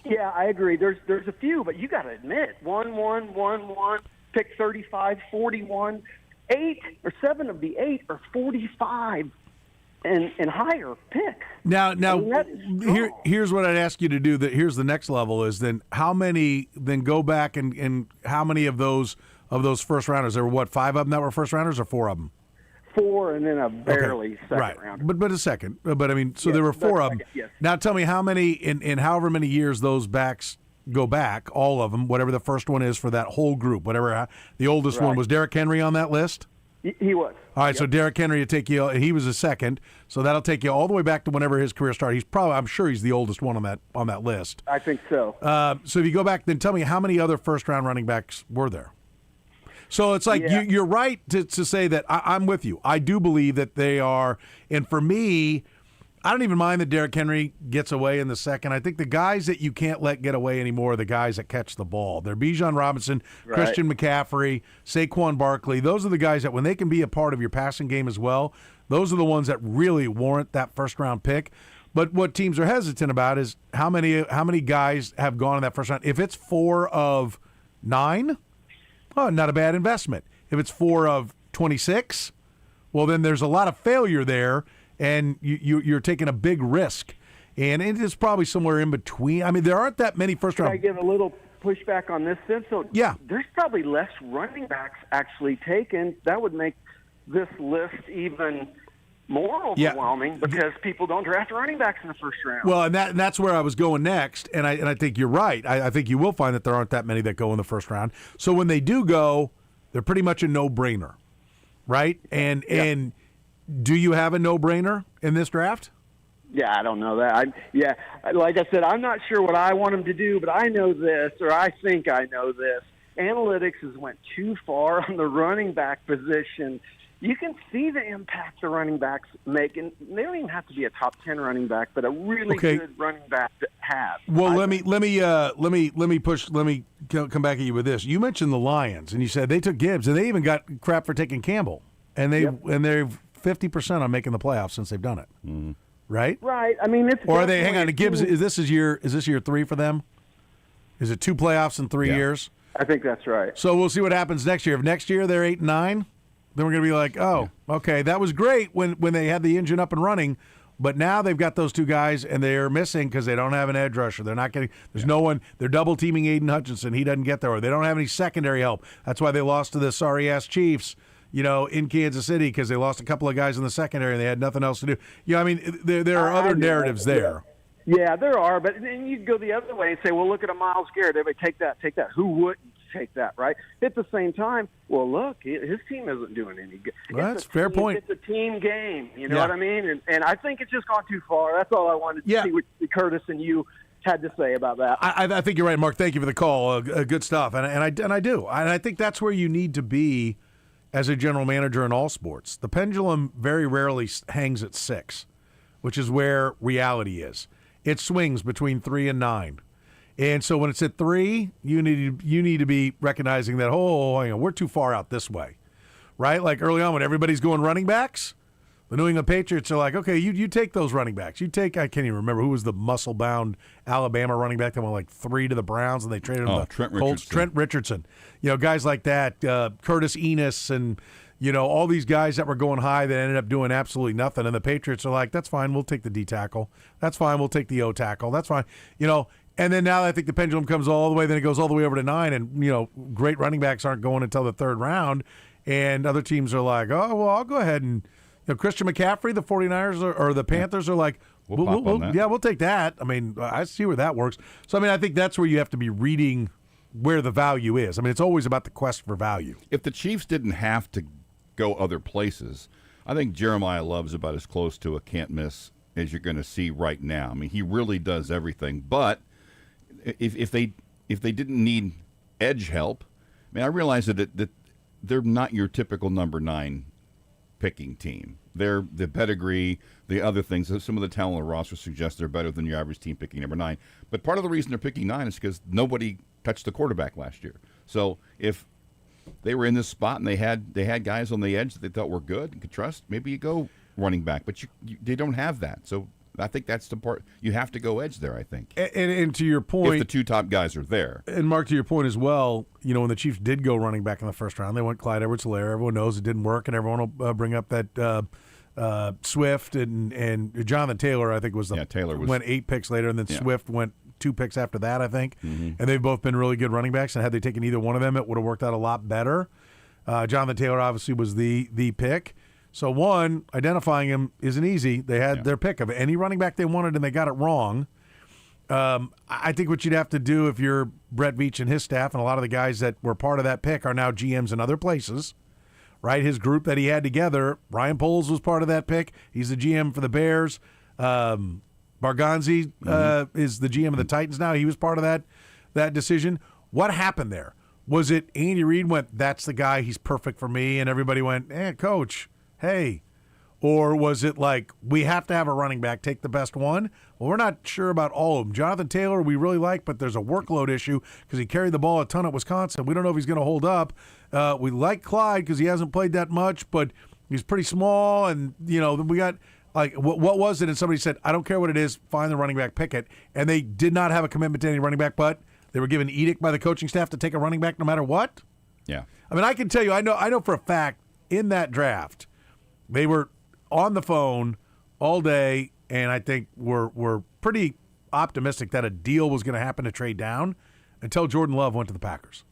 Yeah, I agree. There's a few, but you got to admit, 1, 1, 1, 1. Pick 35, 41, 8 or 7 of the 8 are 45 and higher picks. Now, here's what I'd ask you to do. Here's the next level is then how many? Then go back and how many of those first rounders? There were 5 of them that were first rounders, or 4 of them? 4 and then a barely second rounder. But a second. But I mean, so there were 4 of them. Yes. Now tell me how many in however many years those backs go back, all of them, whatever the first one is for that whole group, whatever the oldest one was. Derrick Henry on that list? He was. All right, so Derrick Henry will take you. He was a second, so that'll take you all the way back to whenever his career started. I'm sure he's the oldest one on that list. I think so. So if you go back, then tell me how many other first round running backs were there? So it's like you're right to say that. I'm with you. I do believe that they are, and for me, I don't even mind that Derrick Henry gets away in the second. I think the guys that you can't let get away anymore are the guys that catch the ball. They're Bijan Robinson, Christian McCaffrey, Saquon Barkley. Those are the guys that when they can be a part of your passing game as well, those are the ones that really warrant that first-round pick. But what teams are hesitant about is how many guys have gone in that first round. If it's 4 of 9, not a bad investment. If it's 4 of 26, well, then there's a lot of failure there, and you're taking a big risk. And it is probably somewhere in between. I mean, there aren't that many first-round. Can I give a little pushback on this then? So there's probably less running backs actually taken. That would make this list even more overwhelming because people don't draft running backs in the first round. Well, and that's where I was going next, and I think you're right. I think you will find that there aren't that many that go in the first round. So when they do go, they're pretty much a no-brainer, right? And do you have a no-brainer in this draft? Yeah, I don't know that. Like I said, I'm not sure what I want them to do, but I know this, or I think I know this. Analytics has went too far on the running back position. You can see the impact the running backs make, and they don't even have to be a top 10 running back, but a really good running back to have. Well, let me come back at you with this. You mentioned the Lions, and you said they took Gibbs, and they even got crap for taking Campbell, and they've 50% on making the playoffs since they've done it. Mm-hmm. Right. I mean, it's. Or are they? Hang on, Gibbs. Is this year 3 for them? Is it 2 playoffs in 3 years? I think that's right. So we'll see what happens next year. If next year they're 8 and 9. Then we're going to be like, okay, that was great when they had the engine up and running. But now they've got those two guys, and they're missing because they don't have an edge rusher. They're not getting – there's no one – they're double-teaming Aiden Hutchinson. He doesn't get there. Or they don't have any secondary help. That's why they lost to the sorry-ass Chiefs, in Kansas City, because they lost a couple of guys in the secondary and they had nothing else to do. I mean, there are other narratives there. Yeah, there are. But then you'd go the other way and say, well, look at a Myles Garrett. Everybody take that. Who wouldn't take that, right? At the same time, well, look, his team isn't doing any good. Well, that's a fair point. It's a team game. You know what I mean? And I think it's just gone too far. That's all I wanted to see what Kurtis and you had to say about that. I think you're right, Mark. Thank you for the call. Good stuff. And I do. And I think that's where you need to be as a general manager in all sports. The pendulum very rarely hangs at 6, which is where reality is. It swings between 3 and 9. And so when it's at 3, you need to be recognizing that, hang on, we're too far out this way, right? Like early on when everybody's going running backs, the New England Patriots are like, okay, you take those running backs. I can't even remember who was the muscle-bound Alabama running back that went like 3 to the Browns and they traded him to the Colts. Trent Richardson. Guys like that, Curtis Enos and, all these guys that were going high that ended up doing absolutely nothing. And the Patriots are like, that's fine, we'll take the D tackle. That's fine, we'll take the O tackle. That's fine. And then now I think the pendulum comes all the way, then it goes all the way over to 9, and, great running backs aren't going until the 3rd round. And other teams are like, oh, well, I'll go ahead and, Christian McCaffrey, the 49ers or the Panthers are like, we'll take that. I mean, I see where that works. So, I mean, I think that's where you have to be reading where the value is. I mean, it's always about the quest for value. If the Chiefs didn't have to go other places, I think Jeremiah Love's about as close to a can't miss as you're going to see right now. I mean, he really does everything. But if they didn't need edge help, I mean, I realize that they're not your typical number 9 picking team. They're the pedigree, the other things. Some of the talent on the roster suggests they're better than your average team picking number 9. But part of the reason they're picking 9 is because nobody touched the quarterback last year. So if they were in this spot and they had guys on the edge that they thought were good and could trust, maybe you go running back. But they don't have that. So I think that's the part. You have to go edge there, I think. And to your point, if the 2 top guys are there. And Mark, to your point as well, when the Chiefs did go running back in the first round, they went Clyde Edwards-Helaire. Everyone knows it didn't work, and everyone will bring up that Swift and Jonathan Taylor, I think, went 8 picks later, and then Swift went 2 picks after that, I think. Mm-hmm. And they've both been really good running backs, and had they taken either one of them, it would have worked out a lot better. Jonathan Taylor obviously was the pick. So, one, identifying him isn't easy. They had their pick of any running back they wanted, and they got it wrong. I think what you'd have to do if you're Brett Veach and his staff, and a lot of the guys that were part of that pick are now GMs in other places, right? His group that he had together, Ryan Poles was part of that pick. He's the GM for the Bears. Barganzi is the GM of the Titans now. He was part of that decision. What happened there? Was it Andy Reid went, that's the guy, he's perfect for me, and everybody went, coach, hey, or was it like, we have to have a running back, take the best one? Well, we're not sure about all of them. Jonathan Taylor we really like, but there's a workload issue because he carried the ball a ton at Wisconsin. We don't know if he's going to hold up. We like Clyde because he hasn't played that much, but he's pretty small. And, then we got, like, what was it? And somebody said, I don't care what it is, find the running back, pick it. And they did not have a commitment to any running back, but they were given an edict by the coaching staff to take a running back no matter what. Yeah. I mean, I can tell you, I know for a fact in that draft, they were on the phone all day, and I think were pretty optimistic that a deal was going to happen to trade down until Jordan Love went to the Packers.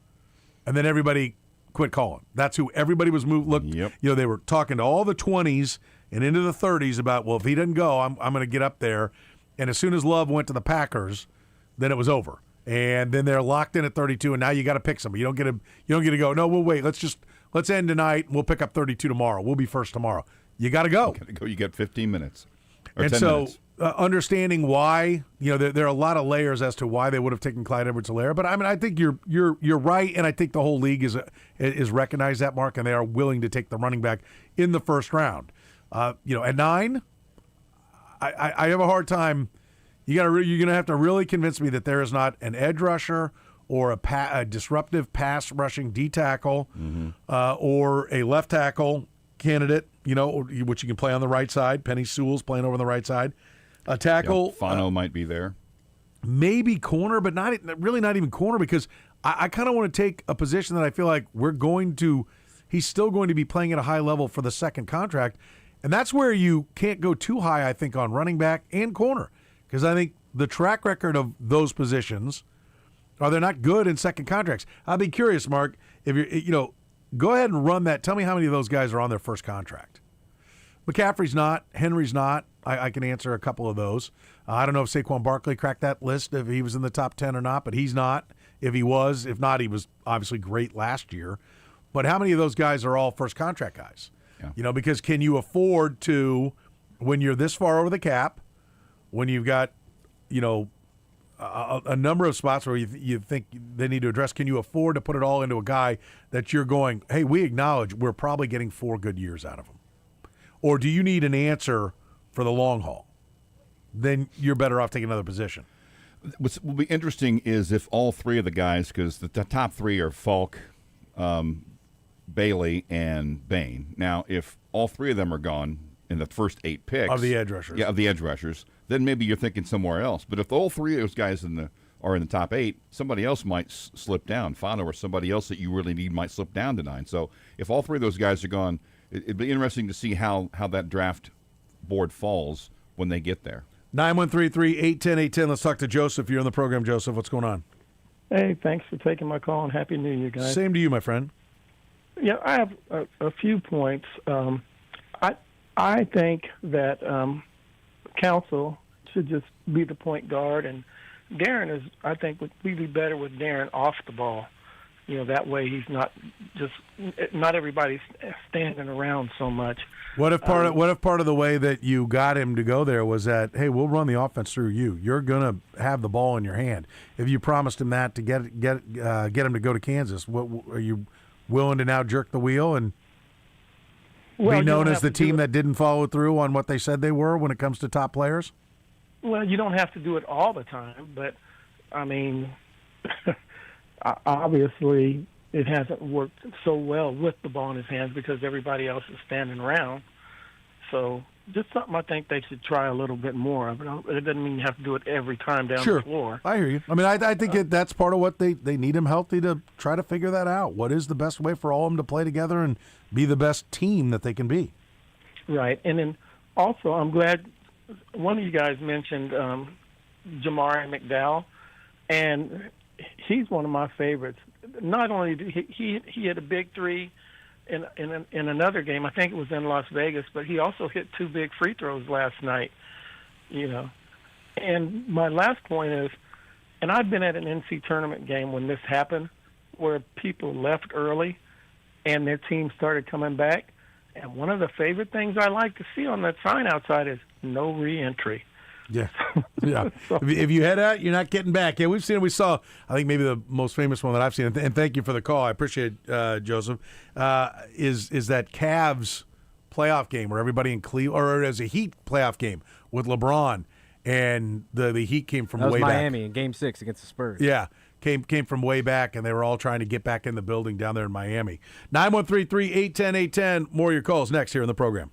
And then everybody quit calling. That's who everybody was moving. Look, they were talking to all the 20s and into the 30s about, well, if he doesn't go, I'm going to get up there. And as soon as Love went to the Packers, then it was over. And then they're locked in at 32, and now you got to pick somebody. You don't get to go, no, we'll wait. Let's end tonight, and we'll pick up 32 tomorrow. We'll be first tomorrow. You got to go. You got 15 minutes. Or and 10 so minutes. Understanding why, there are a lot of layers as to why they would have taken Clyde Edwards-Helaire. But I mean, I think you're right, and I think the whole league is recognized that, Mark, and they are willing to take the running back in the first round. At 9, I have a hard time. You're going to have to really convince me that there is not an edge rusher or a disruptive pass rushing D tackle or a left tackle candidate, which you can play on the right side. Penny Sewell's playing over on the right side. A tackle. Fano might be there. Maybe corner, but not even corner, because I kind of want to take a position that I feel like he's still going to be playing at a high level for the second contract. And that's where you can't go too high, I think, on running back and corner, because I think the track record of those positions are they're not good in second contracts. I'd be curious, Mark, if you're, go ahead and run that. Tell me how many of those guys are on their first contract. McCaffrey's not. Henry's not. I can answer a couple of those. I don't know if Saquon Barkley cracked that list, if he was in the top 10 or not, but he's not. If he was, if not, he was obviously great last year. But how many of those guys are all first contract guys? Yeah. Because can you afford to, when you're this far over the cap, when you've got, a number of spots where you think they need to address, can you afford to put it all into a guy that you're going, hey, we acknowledge we're probably getting 4 good years out of him? Or do you need an answer for the long haul? Then you're better off taking another position. What will be interesting is if all 3 of the guys, because the top 3 are Falk, Bailey, and Bain. Now, if all 3 of them are gone in the first 8 picks of the edge rushers, of the edge rushers, then maybe you're thinking somewhere else. But if all 3 of those guys are in the top 8, somebody else might slip down. Fano or somebody else that you really need might slip down to 9. So if all 3 of those guys are gone, it'd be interesting to see how that draft board falls when they get there. 913-810-810. Let's talk to Joseph. You're on the program, Joseph. What's going on? Hey, thanks for taking my call, and Happy New Year, guys. Same to you, my friend. Yeah, I have a few points. I think that Council should just be the point guard, and Darren I think would be better with Darren off the ball. That way he's not everybody's standing around so much. What if part of the way that you got him to go there was that, hey, we'll run the offense through you. You're gonna have the ball in your hand. If you promised him that to get him to go to Kansas, what are you willing to now jerk the wheel and be known as the team that didn't follow through on what they said they were when it comes to top players? Well, you don't have to do it all the time, but I mean, obviously it hasn't worked so well with the ball in his hands because everybody else is standing around. So just something I think they should try a little bit more of. It doesn't mean you have to do it every time down the floor. I hear you. I mean, I think that's part of what they need him healthy to try to figure that out. What is the best way for all of them to play together and be the best team that they can be? Right. And then also I'm glad one of you guys mentioned Jamari McDowell, and he's one of my favorites. Not only did he had a big 3 in another game, I think it was in Las Vegas, but he also hit 2 big free throws last night. And my last point is, and I've been at an NC tournament game when this happened, where people left early and their team started coming back. And one of the favorite things I like to see on that sign outside is no re-entry. Yeah, yeah. If you head out, you're not getting back. Yeah, we've seen it. We saw, I think maybe the most famous one that I've seen, and thank you for the call. I appreciate it, Joseph, is that Cavs playoff game where everybody in Cleveland, or as a Heat playoff game with LeBron, and the Heat came from way back. Miami in Game 6 against the Spurs. Yeah. Came from way back, and they were all trying to get back in the building down there in Miami. 913-381-810-810. More of your calls next here in the program.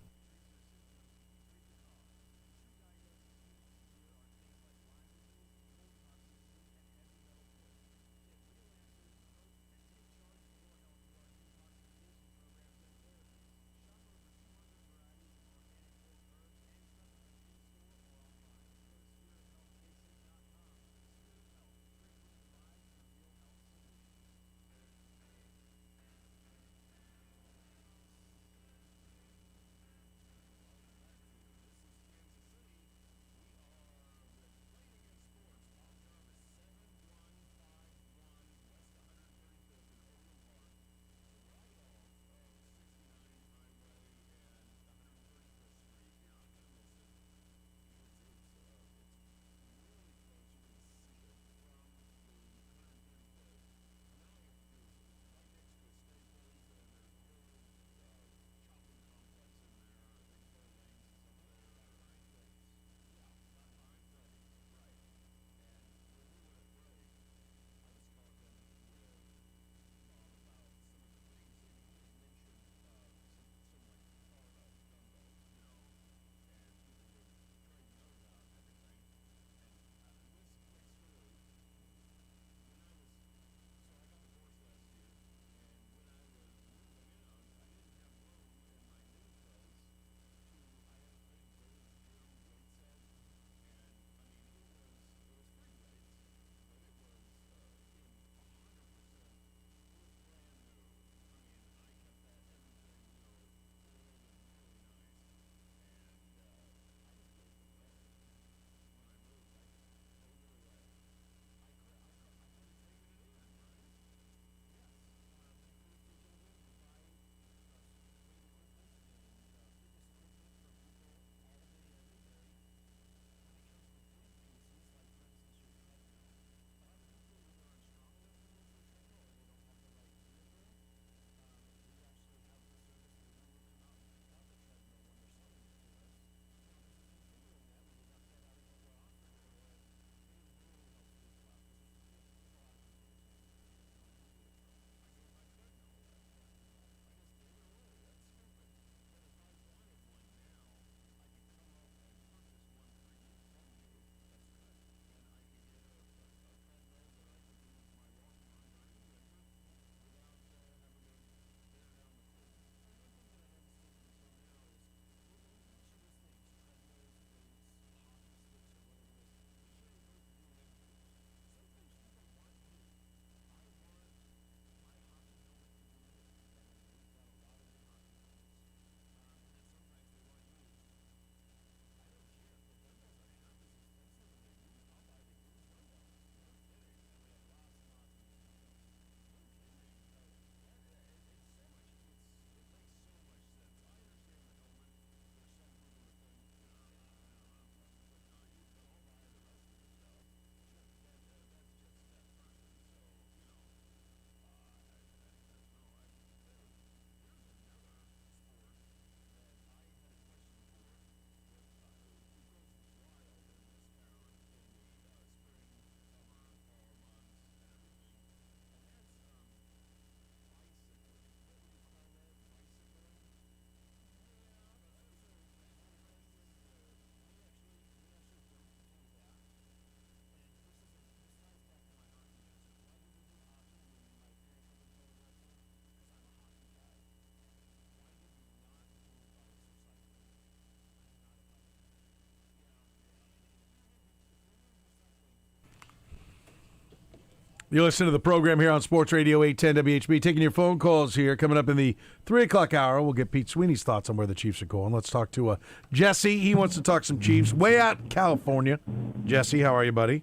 You listen to the program here on Sports Radio 810 WHB. Taking your phone calls here. Coming up in the 3 o'clock hour, we'll get Pete Sweeney's thoughts on where the Chiefs are going. Let's talk to Jesse. He wants to talk some Chiefs way out in California. Jesse, how are you, buddy?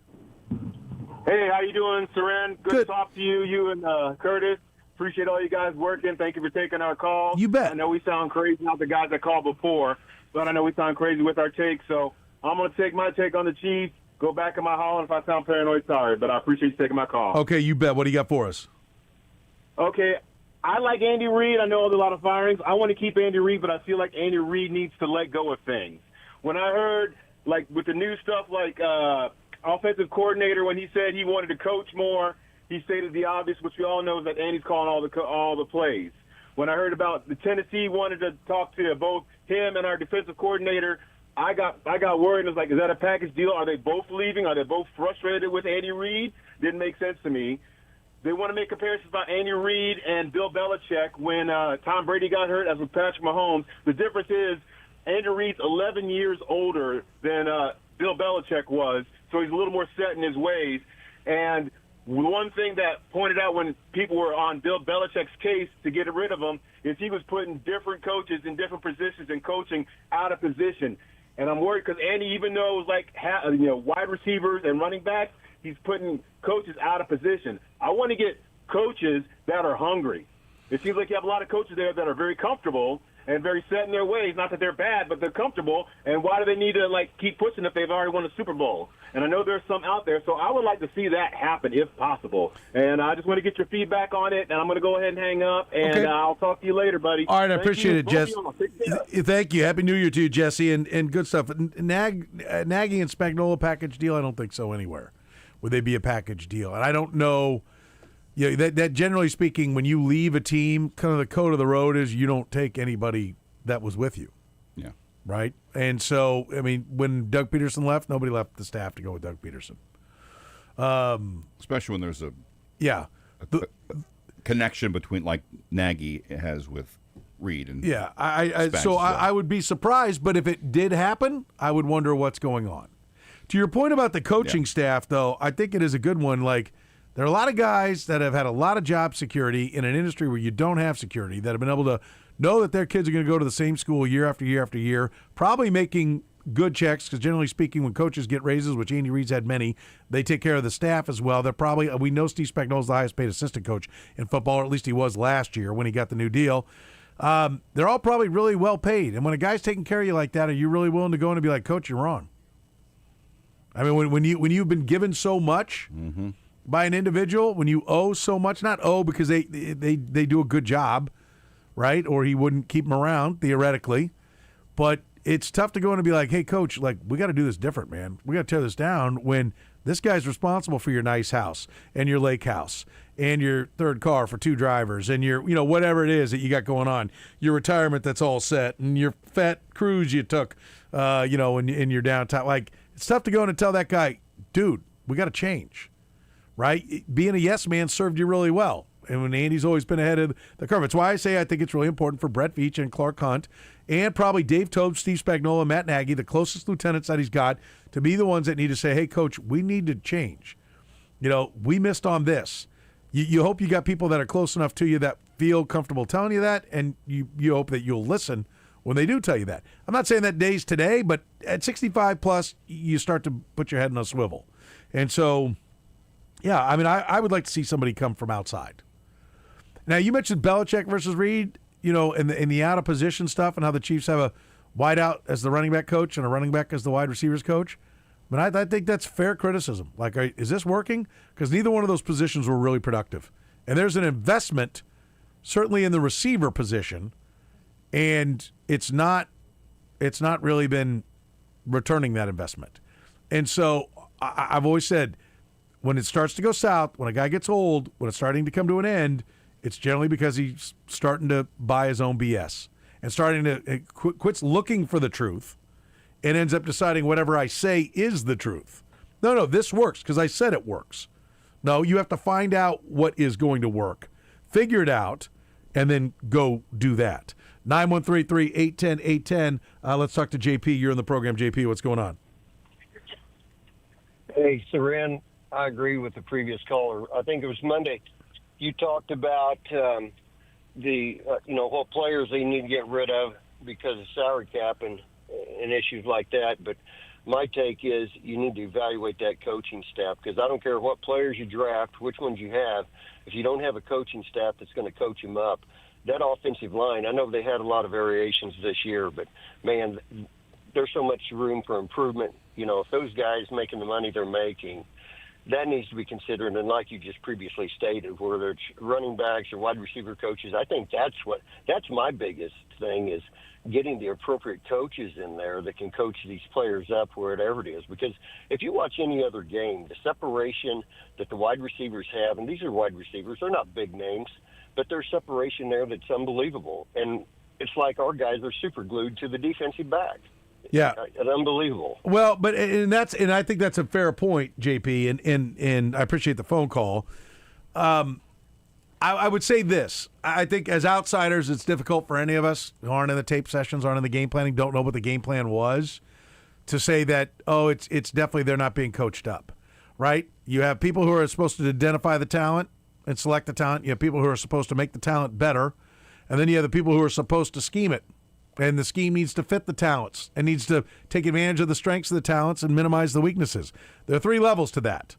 Hey, how you doing, Soren? Good to talk to you, you and Kurtis. Appreciate all you guys working. Thank you for taking our call. You bet. I know we sound crazy, not the guys that called before, but I know we sound crazy with our takes, so I'm going to take my take on the Chiefs. Go back in my hall, and if I sound paranoid, sorry, but I appreciate you taking my call. Okay, you bet. What do you got for us? Okay, I like Andy Reid. I know there's a lot of firings. I want to keep Andy Reid, but I feel like Andy Reid needs to let go of things. When I heard, like, with the new stuff, like offensive coordinator, when he said he wanted to coach more, he stated the obvious, which we all know, is that Andy's calling all the plays. When I heard about the Tennessee wanted to talk to both him and our defensive coordinator, I got worried. It was like, is that a package deal? Are they both leaving? Are they both frustrated with Andy Reid? Didn't make sense to me. They want to make comparisons about Andy Reid and Bill Belichick when Tom Brady got hurt, as with Patrick Mahomes. The difference is Andy Reid's 11 years older than Bill Belichick was, so he's a little more set in his ways. And one thing that pointed out when people were on Bill Belichick's case to get rid of him is he was putting different coaches in different positions and coaching out of position. And I'm worried because Andy, even though it was like wide receivers and running backs, he's putting coaches out of position. I want to get coaches that are hungry. It seems like you have a lot of coaches there that are very comfortable and very set in their ways. Not that they're bad, but they're comfortable. And why do they need to keep pushing if they've already won a Super Bowl? And I know there's some out there, so I would like to see that happen if possible. And I just want to get your feedback on it, and I'm going to go ahead and hang up, and I'll talk to you later, buddy. All right, I appreciate it, Jesse. Thank you. Happy New Year to you, Jesse, and good stuff. Nagy and Spagnuolo package deal? I don't think so anywhere. Would they be a package deal? And I don't know. That generally speaking, when you leave a team, kind of the code of the road is you don't take anybody that was with you. Yeah. Right? And so, I mean, when Doug Peterson left, nobody left the staff to go with Doug Peterson. Especially when there's a connection between, like Nagy has with Reid. And I would be surprised, but if it did happen, I would wonder what's going on. To your point about the coaching staff, though, I think it is a good one. Like, there are a lot of guys that have had a lot of job security in an industry where you don't have security that have been able to know that their kids are going to go to the same school year after year after year, probably making good checks because generally speaking, when coaches get raises, which Andy Reid's had many, they take care of the staff as well. They're probably, we know Steve Spagnuolo's the highest paid assistant coach in football, or at least he was last year when he got the new deal. They're all probably really well paid. And when a guy's taking care of you like that, are you really willing to go in and be like, Coach, you're wrong? I mean, when you've been given so much by an individual, when you owe so much, not owe because they do a good job, right? Or he wouldn't keep them around, theoretically. But it's tough to go in and be like, hey, Coach, like, we got to do this different, man. We got to tear this down when this guy's responsible for your nice house and your lake house and your third car for 2 drivers and your, whatever it is that you got going on, your retirement that's all set and your fat cruise you took, in your downtime. Like, it's tough to go in and tell that guy, dude, we got to change. Right? Being a yes man served you really well. And when Andy's always been ahead of the curve. It's why I say I think it's really important for Brett Veach and Clark Hunt and probably Dave Tobe, Steve Spagnuolo, and Matt Nagy, the closest lieutenants that he's got, to be the ones that need to say, hey, Coach, we need to change. We missed on this. You hope you got people that are close enough to you that feel comfortable telling you that, and you hope that you'll listen when they do tell you that. I'm not saying that day's today, but at 65 plus, you start to put your head in a swivel. And so, yeah, I mean, I would like to see somebody come from outside. Now, you mentioned Belichick versus Reid, in the out of position stuff and how the Chiefs have a wide out as the running back coach and a running back as the wide receivers coach. But I think that's fair criticism. Like, is this working? Because neither one of those positions were really productive. And there's an investment, certainly in the receiver position, and it's not really been returning that investment. And so I've always said, when it starts to go south, when a guy gets old, when it's starting to come to an end, it's generally because he's starting to buy his own BS and starting to quits looking for the truth and ends up deciding whatever I say is the truth. No, this works because I said it works. No, you have to find out what is going to work, figure it out, and then go do that. 913-810-810. Let's talk to JP. You're in the program, JP. What's going on? Hey, Soren. I agree with the previous caller. I think it was Monday. You talked about what players they need to get rid of because of salary cap and issues like that. But my take is you need to evaluate that coaching staff, because I don't care what players you draft, which ones you have. If you don't have a coaching staff that's going to coach them up, that offensive line, I know they had a lot of variations this year, but, man, there's so much room for improvement. If those guys making the money they're making, that needs to be considered. And like you just previously stated, whether it's running backs or wide receiver coaches, I think that's my biggest thing, is getting the appropriate coaches in there that can coach these players up wherever it is. Because if you watch any other game, the separation that the wide receivers have, and these are wide receivers, they're not big names, but there's separation there that's unbelievable. And it's like our guys are super glued to the defensive back. Yeah, it's unbelievable. Well, but and I think that's a fair point, JP, and I appreciate the phone call. I would say this. I think as outsiders, it's difficult for any of us who aren't in the tape sessions, aren't in the game planning, don't know what the game plan was, to say that, it's definitely they're not being coached up, right? You have people who are supposed to identify the talent and select the talent. You have people who are supposed to make the talent better, and then you have the people who are supposed to scheme it. And the scheme needs to fit the talents and needs to take advantage of the strengths of the talents and minimize the weaknesses. There are 3 levels to that,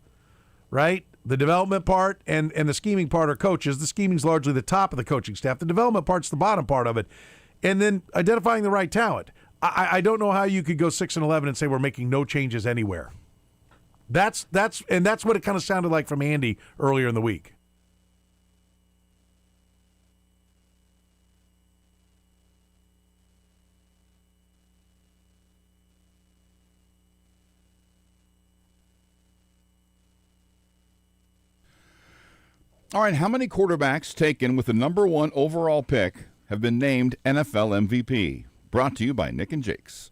right? The development part and the scheming part are coaches. The scheming's largely the top of the coaching staff. The development part's the bottom part of it. And then identifying the right talent. I don't know how you could go 6-11 and say we're making no changes anywhere. That's what it kind of sounded like from Andy earlier in the week. All right, how many quarterbacks taken with the number 1 overall pick have been named NFL MVP? Brought to you by Nick and Jake's.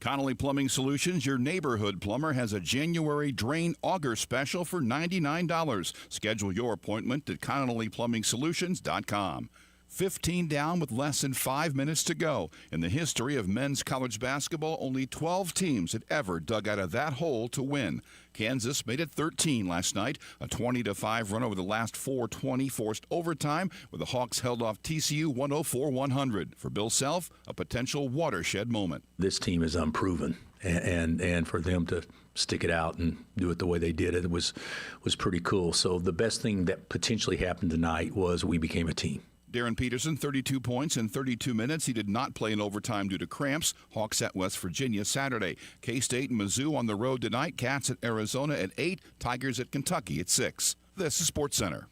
Connolly Plumbing Solutions, your neighborhood plumber, has a January drain auger special for $99. Schedule your appointment at ConnollyPlumbingSolutions.com. 15 down with less than 5 minutes to go. In the history of men's college basketball, only 12 teams had ever dug out of that hole to win. Kansas made it 13 last night. A 20-5 run over the last 4:20 forced overtime, where the Hawks held off TCU 104-100. For Bill Self, a potential watershed moment. This team is unproven, and for them to stick it out and do it the way they did it was pretty cool. So the best thing that potentially happened tonight was we became a team. Darren Peterson, 32 points in 32 minutes. He did not play in overtime due to cramps. Hawks at West Virginia Saturday. K-State and Mizzou on the road tonight. Cats at Arizona at 8. Tigers at Kentucky at 6. This is SportsCenter.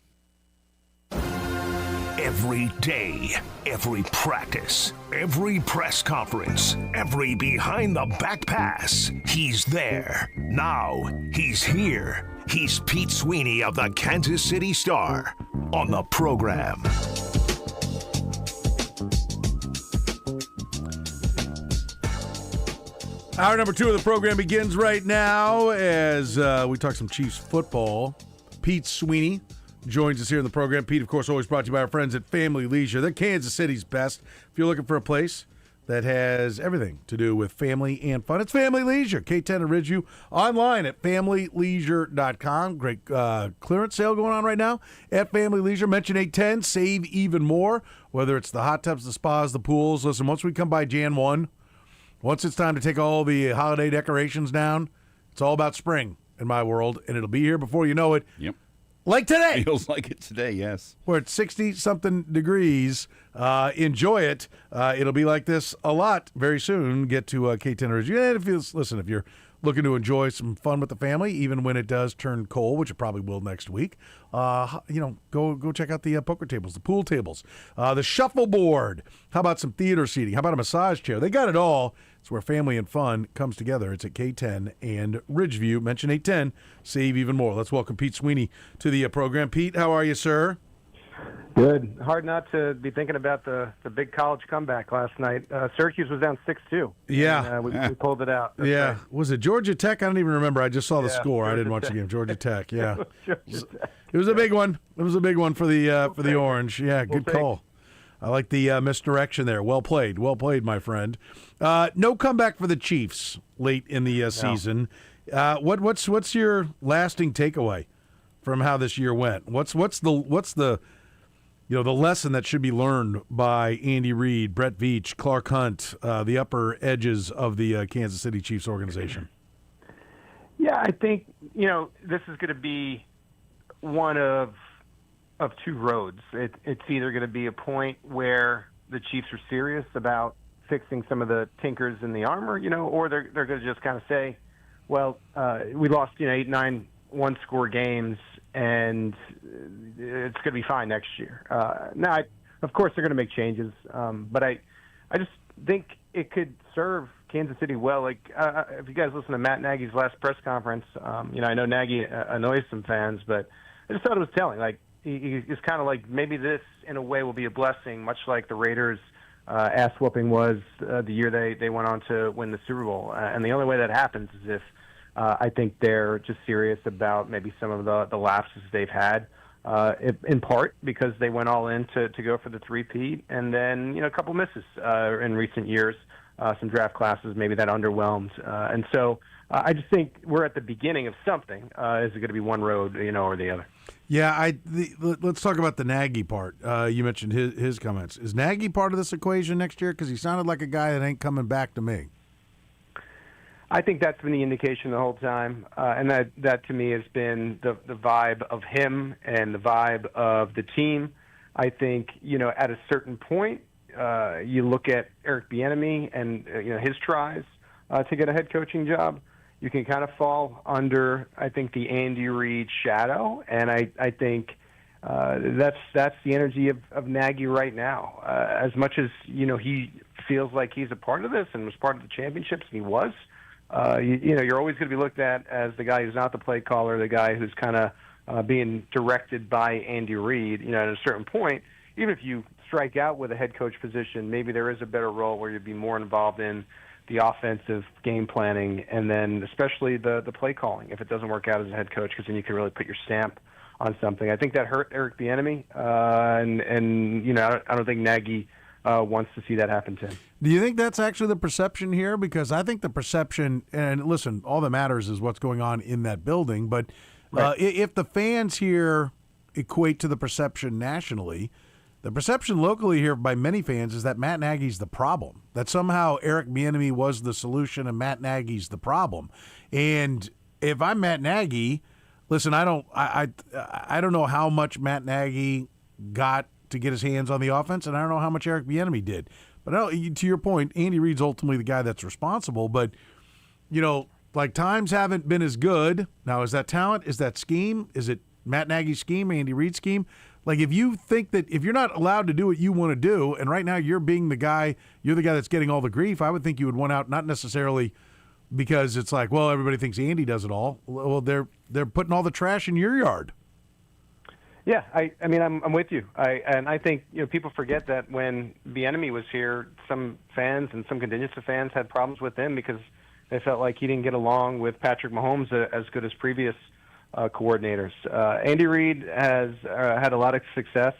Every day, every practice, every press conference, every behind-the-back pass, he's there. Now, he's here. He's Pete Sweeney of the Kansas City Star on the program. Hour number 2 of the program begins right now as we talk some Chiefs football. Pete Sweeney joins us here in the program. Pete, of course, always brought to you by our friends at Family Leisure. They're Kansas City's best. If you're looking for a place that has everything to do with family and fun, it's Family Leisure. K10 and Ridgeview, online at familyleisure.com. Great clearance sale going on right now at Family Leisure. Mention 810, save even more, whether it's the hot tubs, the spas, the pools. Listen, once we come by Jan 1, once it's time to take all the holiday decorations down, it's all about spring in my world, and it'll be here before you know it. Yep. Like today. Feels like it today, yes. We're at 60-something degrees. Enjoy it. It'll be like this a lot very soon. Get to K10 Ridgeview. And if you're looking to enjoy some fun with the family, even when it does turn cold, which it probably will next week, go check out the poker tables, the pool tables, the shuffleboard. How about some theater seating? How about a massage chair? They got it all. It's where family and fun comes together. It's at K10 and Ridgeview. Mention 810, save even more. Let's welcome Pete Sweeney to the program. Pete, how are you, sir? Good. Hard not to be thinking about the big college comeback last night. Syracuse was down 6-2. Yeah. And, we pulled it out. That's yeah. right. Was it Georgia Tech? I don't even remember. I just saw the score. I didn't watch the game. Georgia Tech. Yeah. It was a big one. It was a big one for the Orange. Yeah, good call. I like the misdirection there. Well played. Well played, my friend. No comeback for the Chiefs late in the season. What's your lasting takeaway from how this year went? What's the the lesson that should be learned by Andy Reid, Brett Veach, Clark Hunt, the upper edges of the Kansas City Chiefs organization? Yeah, I think this is going to be one of two roads. It's either going to be a point where the Chiefs are serious about fixing some of the tinkers in the armor, or they're going to just kind of say, well, we lost 8, 9 one-score games, and it's going to be fine next year. Now, of course, they're going to make changes, but I just think it could serve Kansas City well. Like if you guys listen to Matt Nagy's last press conference, I know Nagy annoys some fans, but I just thought it was telling. Like he's kind of like, maybe this in a way will be a blessing, much like the Raiders' ass whooping was the year they went on to win the Super Bowl. And the only way that happens is if I think they're just serious about maybe some of the lapses they've had, in part because they went all in to go for the three-peat, and then a couple misses in recent years, some draft classes maybe that underwhelmed, and so I just think we're at the beginning of something. Is it going to be one road, or the other? Yeah, let's talk about the Nagy part. You mentioned his comments. Is Nagy part of this equation next year? Because he sounded like a guy that ain't coming back to me. I think that's been the indication the whole time, and that to me has been the vibe of him and the vibe of the team. I think at a certain point, you look at Eric Bieniemy and his tries to get a head coaching job. You can kind of fall under, I think, the Andy Reid shadow, and I think that's the energy of Nagy right now. As much as he feels like he's a part of this and was part of the championships, and he was. You're always going to be looked at as the guy who's not the play caller, the guy who's kind of being directed by Andy Reid. At a certain point, even if you strike out with a head coach position, maybe there is a better role where you'd be more involved in the offensive game planning, and then especially the play calling if it doesn't work out as a head coach, because then you can really put your stamp on something. I think that hurt Eric Bieniemy, and you know, I don't think Nagy wants to see that happen to him. Do you think that's actually the perception here? Because I think the perception, and listen, all that matters is what's going on in that building, but if the fans here equate to the perception nationally, the perception locally here by many fans is that Matt Nagy's the problem, that somehow Eric Bieniemy was the solution and Matt Nagy's the problem. And if I'm Matt Nagy, listen, I don't know how much Matt Nagy got to get his hands on the offense, and I don't know how much Eric Bieniemy did. But to your point, Andy Reid's ultimately the guy that's responsible. But, you know, like, times haven't been as good. Now, is that talent? Is that scheme? Is it Matt Nagy's scheme, Andy Reid's scheme? Like, if you think that if you're not allowed to do what you want to do, and right now you're being the guy, you're the guy that's getting all the grief, I would think you would want out, not necessarily because it's like, well, everybody thinks Andy does it all. Well, they're putting all the trash in your yard. Yeah, I mean, I'm with you. I think, you know, people forget that when Bieniemy was here, some fans and some contingents of fans had problems with him because they felt like he didn't get along with Patrick Mahomes as good as previous coordinators. Andy Reid has had a lot of success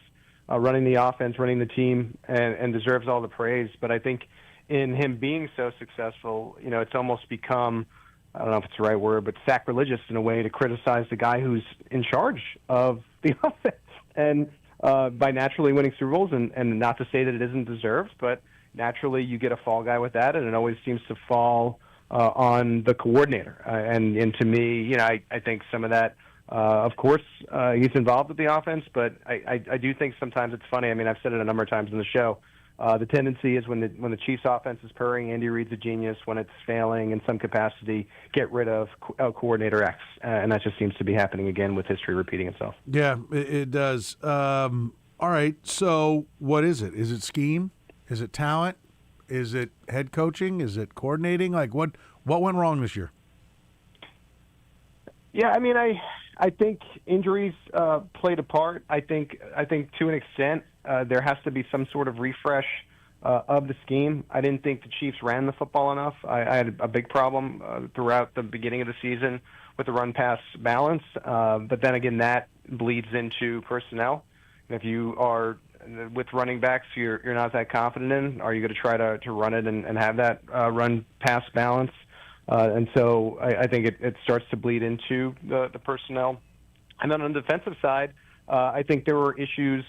running the offense, running the team, and deserves all the praise. But I think in him being so successful, you know, it's almost become, I don't know if it's the right word, but sacrilegious in a way to criticize the guy who's in charge of the offense. And by naturally winning Super Bowls, and not to say that it isn't deserved, but naturally you get a fall guy with that, and it always seems to fall on the coordinator. And to me, you know, I think some of that, of course, he's involved with the offense, but I do think sometimes it's funny. I mean, I've said it a number of times in the show. The tendency is when the Chiefs' offense is purring, Andy Reid's a genius. When it's failing in some capacity, get rid of coordinator X, and that just seems to be happening again with history repeating itself. Yeah, it does. All right, so what is it? Is it scheme? Is it talent? Is it head coaching? Is it coordinating? Like, what went wrong this year? Yeah, I mean, I think injuries played a part. I think to an extent there has to be some sort of refresh of the scheme. I didn't think the Chiefs ran the football enough. I had a big problem throughout the beginning of the season with the run-pass balance. But then again, that bleeds into personnel. And if you are with running backs you're not that confident in, are you going to try to run it and have that run-pass balance? And so I think it starts to bleed into the personnel. And then on the defensive side, I think there were issues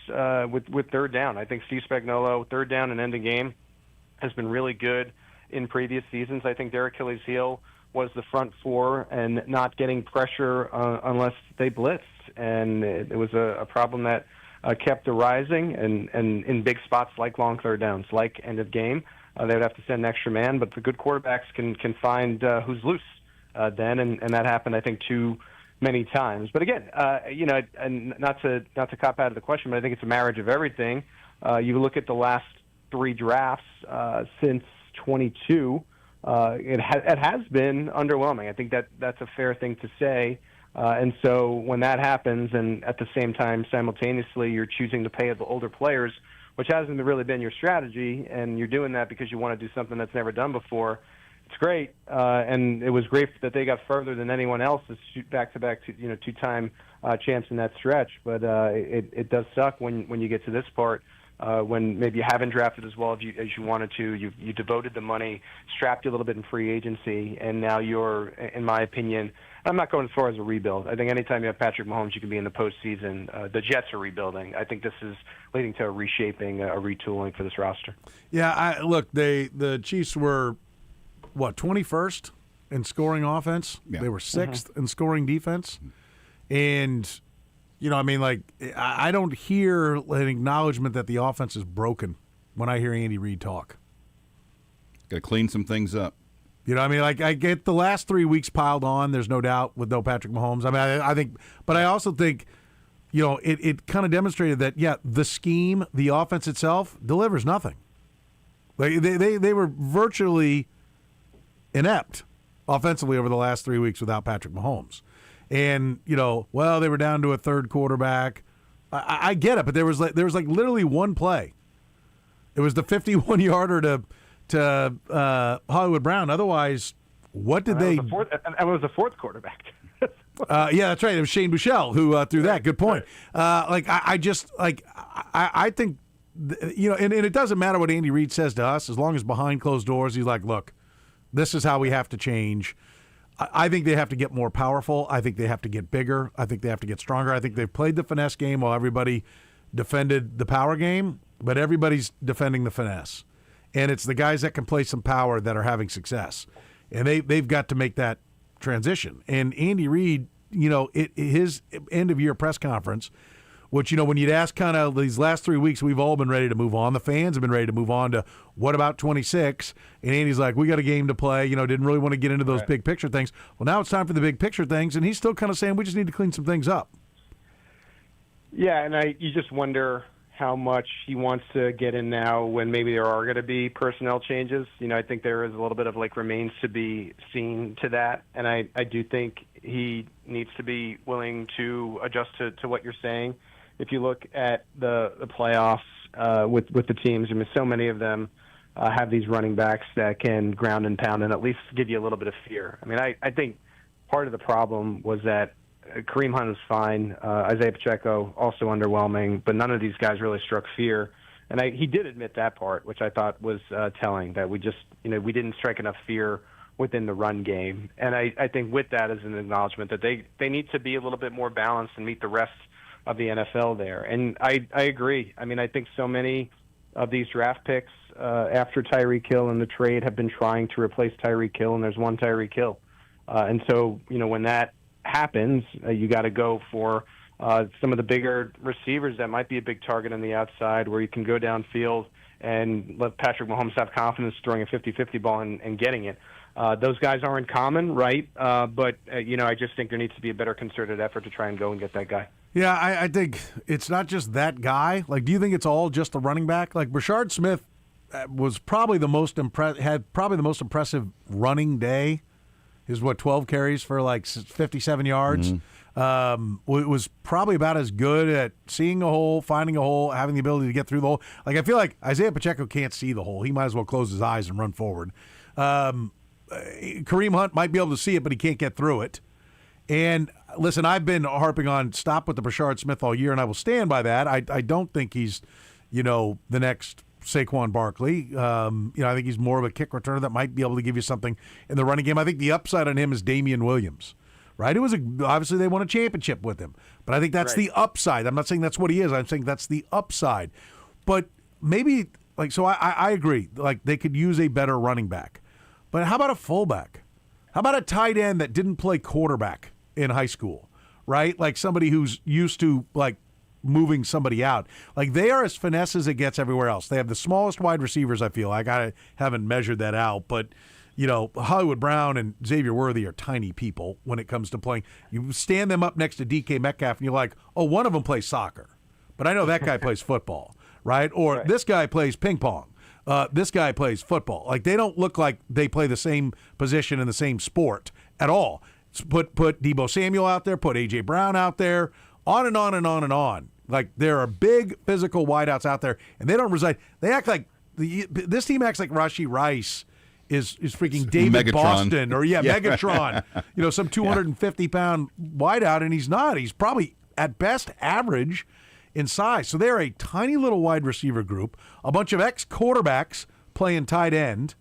with third down. I think Steve Spagnuolo, third down and end of game, has been really good in previous seasons. I think their Achilles heel was the front four and not getting pressure unless they blitzed. And it was a problem that kept arising, and in big spots like long third downs, like end of game. They would have to send an extra man, but the good quarterbacks can find who's loose then, and that happened, I think, too many times. But again, you know, and not to cop out of the question, but I think it's a marriage of everything. You look at the last three drafts since 22, it has been underwhelming. I think that's a fair thing to say. And so when that happens, and at the same time, simultaneously, you're choosing to pay the older players, which hasn't really been your strategy, and you're doing that because you want to do something that's never done before, it's great. And it was great that they got further than anyone else to shoot back-to-back, two-time champs in that stretch. But it does suck when you get to this part, when maybe you haven't drafted as well as you wanted to. You devoted the money, strapped you a little bit in free agency, and now you're, in my opinion, I'm not going as far as a rebuild. I think anytime you have Patrick Mahomes, you can be in the postseason. The Jets are rebuilding. I think this is leading to a reshaping, a retooling for this roster. Yeah, look, the Chiefs were, 21st in scoring offense? Yeah. They were 6th in scoring defense. And, I mean, like, I don't hear an acknowledgement that the offense is broken when I hear Andy Reid talk. Got to clean some things up. You know what I mean? Like, I get the last 3 weeks piled on, there's no doubt, with no Patrick Mahomes. I mean, I think, but I also think, it kind of demonstrated that, yeah, the scheme, the offense itself, delivers nothing. Like, they were virtually inept offensively over the last 3 weeks without Patrick Mahomes. And, they were down to a third quarterback. I get it, but there was like literally one play. It was the 51-yarder to Hollywood Brown. Otherwise, what did they? It was the fourth quarterback. Yeah, that's right. It was Shane Buechele who threw that. Good point. I think, and it doesn't matter what Andy Reid says to us, as long as behind closed doors, he's like, look, this is how we have to change. I think they have to get more powerful. I think they have to get bigger. I think they have to get stronger. I think they've played the finesse game while everybody defended the power game, but everybody's defending the finesse. And it's the guys that can play some power that are having success. And they've got to make that transition. And Andy Reid, his end-of-year press conference, which, when you'd ask kind of these last 3 weeks, we've all been ready to move on. The fans have been ready to move on to what about 26? And Andy's like, we got a game to play. Didn't really want to get into those big picture things. Well, now it's time for the big picture things, and he's still kind of saying we just need to clean some things up. Yeah, and you just wonder how much he wants to get in now when maybe there are going to be personnel changes. I think there is a little bit of remains to be seen to that, and I do think he needs to be willing to adjust to what you're saying. If you look at the playoffs with the teams, so many of them have these running backs that can ground and pound and at least give you a little bit of fear. I think part of the problem was that Kareem Hunt was fine, Isaiah Pacheco also underwhelming, but none of these guys really struck fear. And he did admit that part, which I thought was telling, that we just, we didn't strike enough fear within the run game. And I think with that is an acknowledgement that they need to be a little bit more balanced and meet the rest of the NFL there. And I agree. I think so many of these draft picks after Tyreek Hill and the trade have been trying to replace Tyreek Hill, and there's one Tyreek Hill. And so, when that happens, you got to go for some of the bigger receivers that might be a big target on the outside, where you can go downfield and let Patrick Mahomes have confidence throwing a 50-50 ball and getting it. Those guys aren't common, right? But I just think there needs to be a better concerted effort to try and go and get that guy. Yeah, I think it's not just that guy. Do you think it's all just the running back? Brashard Smith was probably the most impressive running day. His 12 carries for 57 yards. Mm-hmm. Was probably about as good at seeing a hole, finding a hole, having the ability to get through the hole. I feel like Isaiah Pacheco can't see the hole. He might as well close his eyes and run forward. Kareem Hunt might be able to see it, but he can't get through it. And listen, I've been harping on stop with the Brashard Smith all year, and I will stand by that. I don't think he's, the next Saquon Barkley. I think he's more of a kick returner that might be able to give you something in the running game. I think the upside on him is Damian Williams, right? Obviously they won a championship with him, but I think that's the upside. I'm not saying that's what he is. I'm saying that's the upside. But maybe so I agree. They could use a better running back. But how about a fullback? How about a tight end that didn't play quarterback in high school, right? Somebody who's used to moving somebody out. They are as finesse as it gets everywhere else. They have the smallest wide receivers, I feel like. I haven't measured that out, but Hollywood Brown and Xavier Worthy are tiny people when it comes to playing. You stand them up next to DK Metcalf and you're like, oh, one of them plays soccer, but I know that guy plays football, right? Or this guy plays ping pong. This guy plays football. They don't look like they play the same position in the same sport at all. Put Deebo Samuel out there, put A.J. Brown out there, on and on and on and on. There are big physical wideouts out there, and they don't reside. They act like this team acts like Rashee Rice is freaking David Megatron. Boston or Megatron. Some 250-pound wideout, and he's not. He's probably at best average in size. So they're a tiny little wide receiver group, a bunch of ex-quarterbacks playing tight end,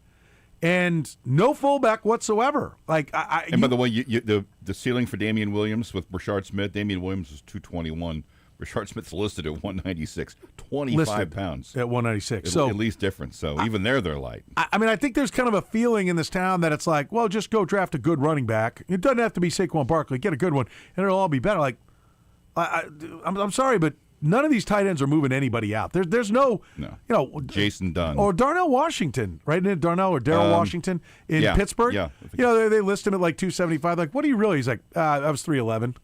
and no fullback whatsoever. By the way, the ceiling for Damian Williams with Brashard Smith, Damian Williams is 221. Brashard Smith's listed at 196, 25 pounds. At 196. At least difference. So even they're light. I think there's kind of a feeling in this town that it's just go draft a good running back. It doesn't have to be Saquon Barkley. Get a good one, and it'll all be better. I'm sorry, but none of these tight ends are moving anybody out. There's no. Jason Dunn. Or Darnell Washington, right? Darnell or Darryl Washington in Pittsburgh. Yeah. They list him at 275. What are you really? He's I was 311.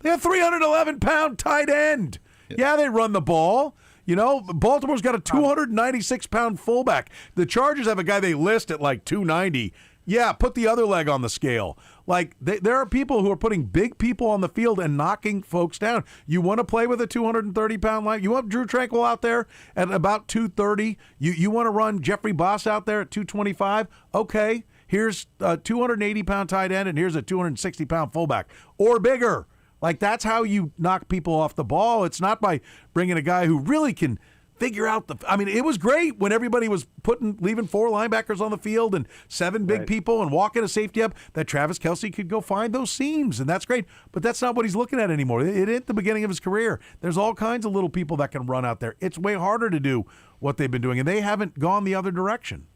They have 311-pound tight end. Yeah, they run the ball. Baltimore's got a 296-pound fullback. The Chargers have a guy they list at 290. Yeah, put the other leg on the scale. Like, there are people who are putting big people on the field and knocking folks down. You want to play with a 230-pound line? You want Drew Tranquill out there at about 230? You want to run Jeffrey Boss out there at 225? Okay, here's a 280-pound tight end, and here's a 260-pound fullback. Or bigger. Like, that's how you knock people off the ball. It's not by bringing a guy who really can figure out it was great when everybody was leaving 4 linebackers on the field and 7 big people and walking a safety up, that Travis Kelce could go find those seams, and that's great. But that's not what he's looking at anymore. It ain't the beginning of his career. There's all kinds of little people that can run out there. It's way harder to do what they've been doing, and they haven't gone the other direction.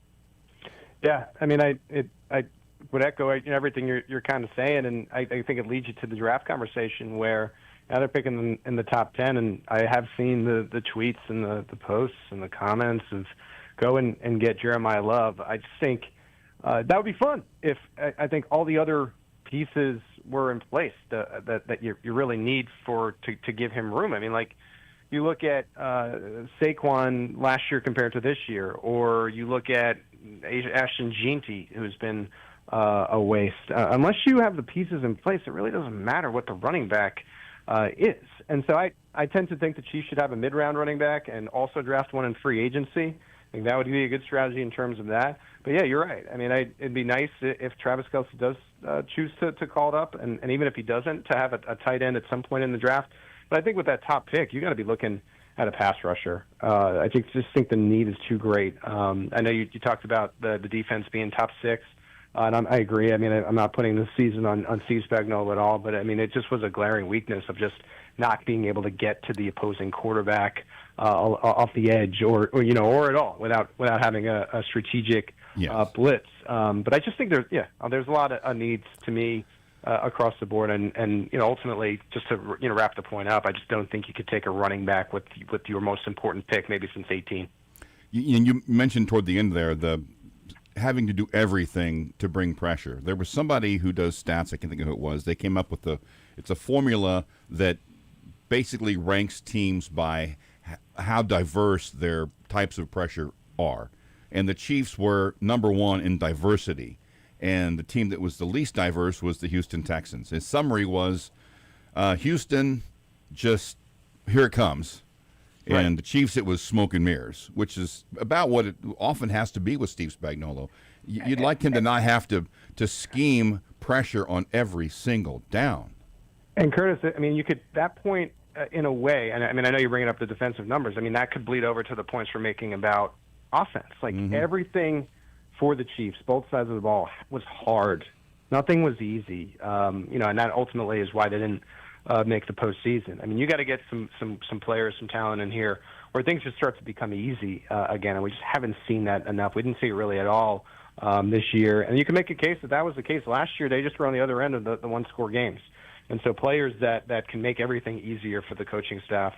Yeah, I mean, I would echo everything you're kind of saying, and I think it leads you to the draft conversation where now they're picking them in the top 10, and I have seen the tweets and the posts and the comments of go and get Jeremiah Love. I just think that would be fun if I think all the other pieces were in place that you really need to give him room. I mean, like, you look at Saquon last year compared to this year, or you look at Ashton Jeanty, who's been a waste. Unless you have the pieces in place, it really doesn't matter what the running back is. And so I tend to think the Chiefs should have a mid-round running back and also draft one in free agency. I think that would be a good strategy in terms of that. But, yeah, you're right. I mean, it'd be nice if Travis Kelce does choose to call it up, and even if he doesn't, to have a tight end at some point in the draft. But I think with that top pick, you got to be looking at a pass rusher. I just think the need is too great. I know you talked about the defense being top 6. And I agree. I mean, I'm not putting this season on Steve Spagnuolo at all, but I mean, it just was a glaring weakness of just not being able to get to the opposing quarterback off the edge, or at all without having a strategic blitz. But I just think there's a lot of needs to me across the board, and ultimately, just to wrap the point up, I just don't think you could take a running back with your most important pick maybe since 18. You mentioned toward the end there having to do everything to bring pressure. There was somebody who does stats, I can't think of who it was. They came up with it's a formula that basically ranks teams by how diverse their types of pressure are. And the Chiefs were number 1 in diversity. And the team that was the least diverse was the Houston Texans. His summary was, Houston, just here it comes. Right. And the Chiefs, it was smoke and mirrors, which is about what it often has to be with Steve Spagnuolo. You'd like him to not have to scheme pressure on every single down. And Curtis, I mean, you could, that point, in a way, and I mean, I know you're bringing up the defensive numbers. I mean, that could bleed over to the points we're making about offense. Like, everything for the Chiefs, both sides of the ball, was hard. Nothing was easy. And that ultimately is why they didn't make the postseason. I mean, you got to get some players, some talent in here where things just start to become easy again, and we just haven't seen that enough. We didn't see it really at all this year. And you can make a case that was the case last year. They just were on the other end of the one-score games. And so players that can make everything easier for the coaching staff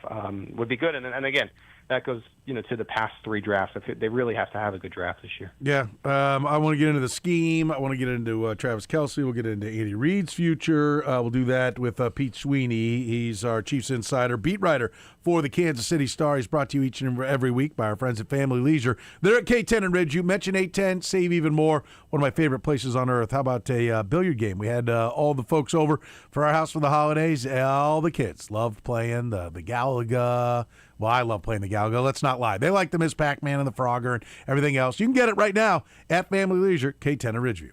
would be good. And again, that goes to the past 3 drafts. They really have to have a good draft this year. Yeah, I want to get into the scheme. I want to get into Travis Kelce. We'll get into Andy Reid's future. We'll do that with Pete Sweeney. He's our Chiefs insider, beat writer for the Kansas City Star. He's brought to you each and every week by our friends at Family Leisure. They're at K10 and Ridgeview. Mention 810, save even more. One of my favorite places on earth. How about a billiard game? We had all the folks over for our house for the holidays. All the kids loved playing the Galaga. Well, I love playing the Galaga. Let's not lie. They like the Miss Pac-Man and the Frogger and everything else. You can get it right now at Family Leisure, K10 and Ridgeview.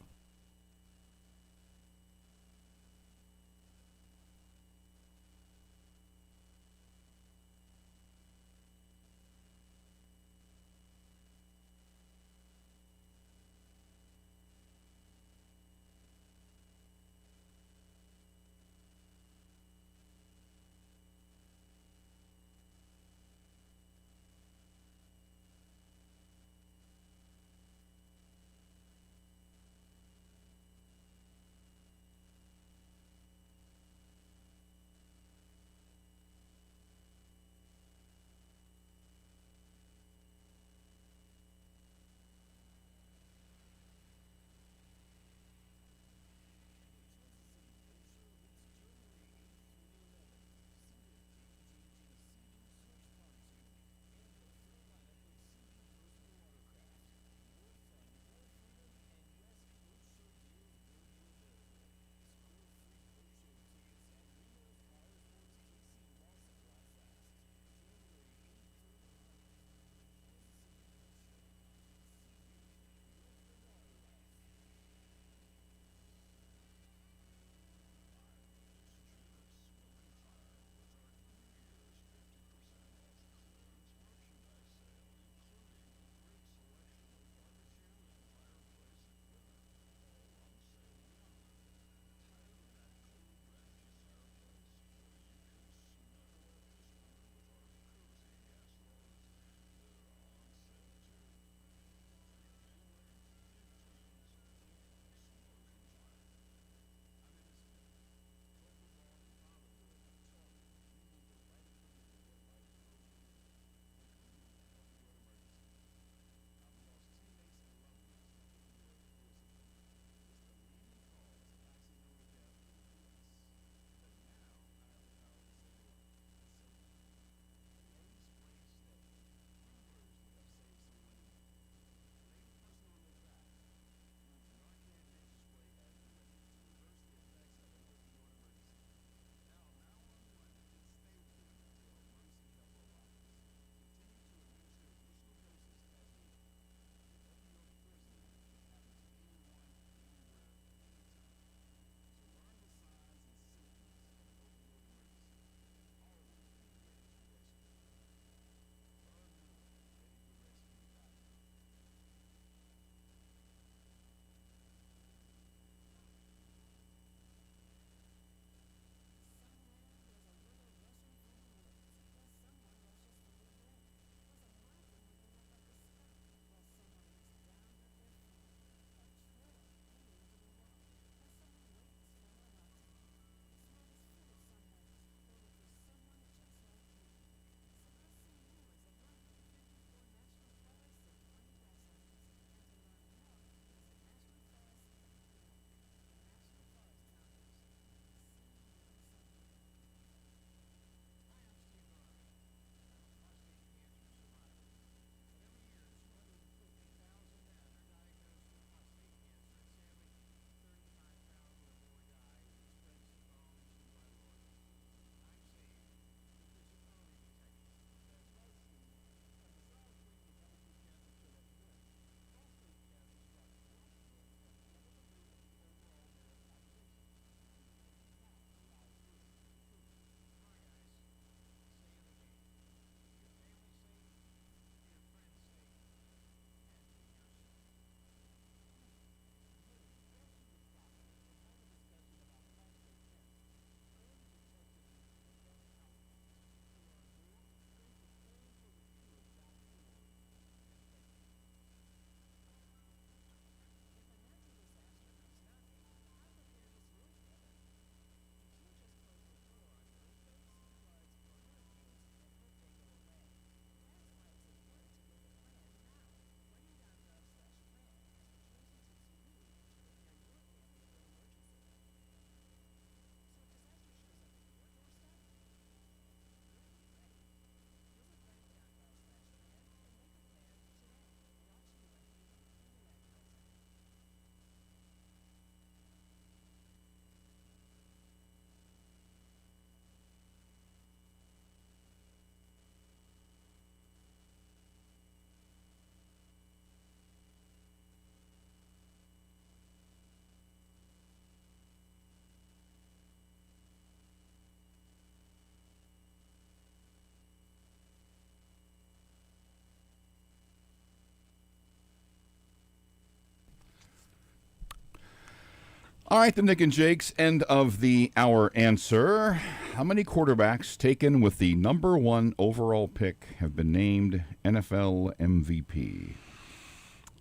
All right, the Nick and Jake's end of the hour answer. How many quarterbacks taken with the number 1 overall pick have been named NFL MVP?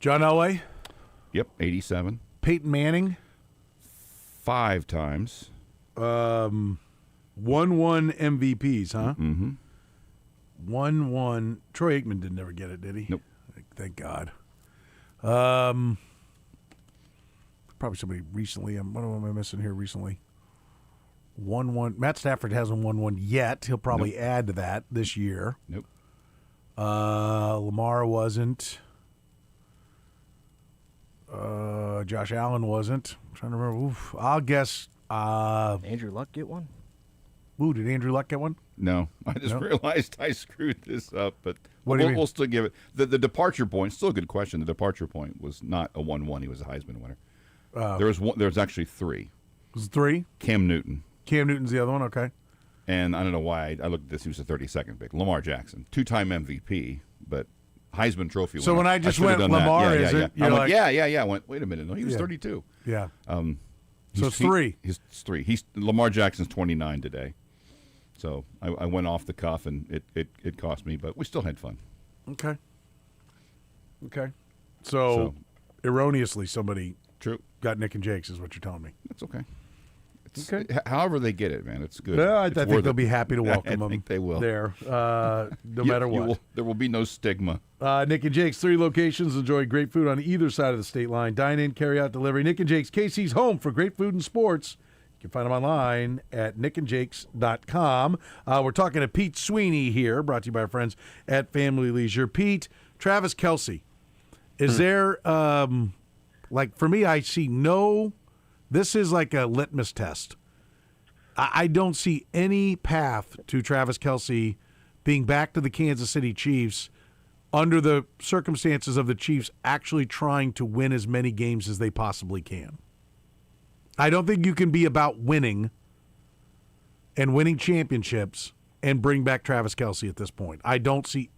John Elway? Yep, 87. Peyton Manning? 5 times. 1-1 MVPs, huh? Mm-hmm. 1-1. Troy Aikman didn't ever get it, did he? Nope. Thank God. Probably somebody recently. What am I missing here recently? 1-1. Matt Stafford hasn't won one yet. He'll probably add to that this year. Nope. Lamar wasn't. Josh Allen wasn't. I'm trying to remember. Oof. I'll guess. Andrew Luck get one? Ooh, did Andrew Luck get one? No. I just realized I screwed this up, but What do you mean? we'll still give it. The departure point, still a good question. The departure point was not a 1-1. He was a Heisman winner. There was actually 3. Was it 3? Cam Newton. Cam Newton's the other one, okay. And I don't know why I looked at this. He was the 32nd pick. Lamar Jackson, 2-time MVP, but Heisman Trophy winner. So when I just should've went done that. Lamar, yeah, is yeah, it? Yeah. You're I like, went, yeah. I went, wait a minute. No, he was Yeah. 32. Yeah. So it's He- 3. It's 3. Lamar Jackson's 29 today. So I went off the cuff, and it cost me, but we still had fun. Okay. So erroneously, somebody got Nick and Jake's, is what you're telling me. That's okay. Okay. However they get it, man, it's good. Yeah, I It's think worth they'll it. be happy to welcome I them. think they will. There, no matter what. There will be no stigma. Nick and Jake's 3 locations. Enjoy great food on either side of the state line. Dine in, carry out, delivery. Nick and Jake's, KC's home for great food and sports. You can find them online at nickandjakes.com. We're talking to Pete Sweeney here, brought to you by our friends at Family Leisure. Pete, Travis Kelce, is there, for me, I see this is like a litmus test. I don't see any path to Travis Kelce being back to the Kansas City Chiefs under the circumstances of the Chiefs actually trying to win as many games as they possibly can. I don't think you can be about winning and winning championships and bring back Travis Kelce at this point. I don't see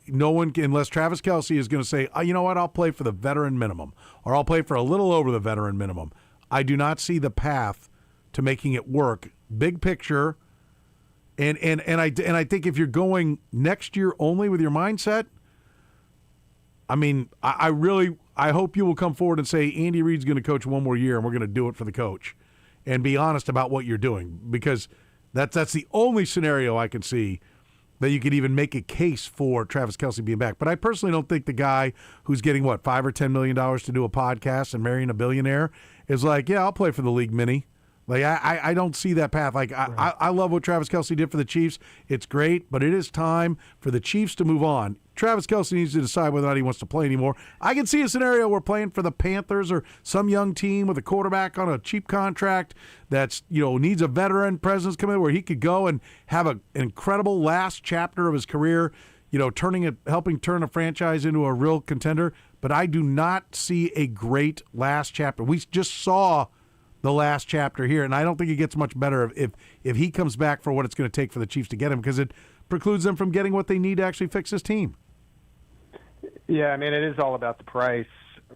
no one, unless Travis Kelce is going to say, you know what, I'll play for the veteran minimum, or I'll play for a little over the veteran minimum. I do not see the path to making it work. Big picture, and I think if you're going next year only with your mindset, I mean, I hope you will come forward and say Andy Reid's going to coach one more year, and we're going to do it for the coach, and be honest about what you're doing, because that's the only scenario I can see that you could even make a case for Travis Kelce being back. But I personally don't think the guy who's getting, $5 or $10 million to do a podcast and marrying a billionaire is like, yeah, I'll play for the league mini. Like, I don't see that path. Like, I love what Travis Kelce did for the Chiefs. It's great, but it is time for the Chiefs to move on. Travis Kelce needs to decide whether or not he wants to play anymore. I can see a scenario where playing for the Panthers or some young team with a quarterback on a cheap contract that's, needs a veteran presence come in where he could go and have an incredible last chapter of his career, helping turn a franchise into a real contender. But I do not see a great last chapter. We just saw the last chapter here, and I don't think it gets much better if he comes back for what it's going to take for the Chiefs to get him, because it precludes them from getting what they need to actually fix this team. Yeah, I mean, it is all about the price,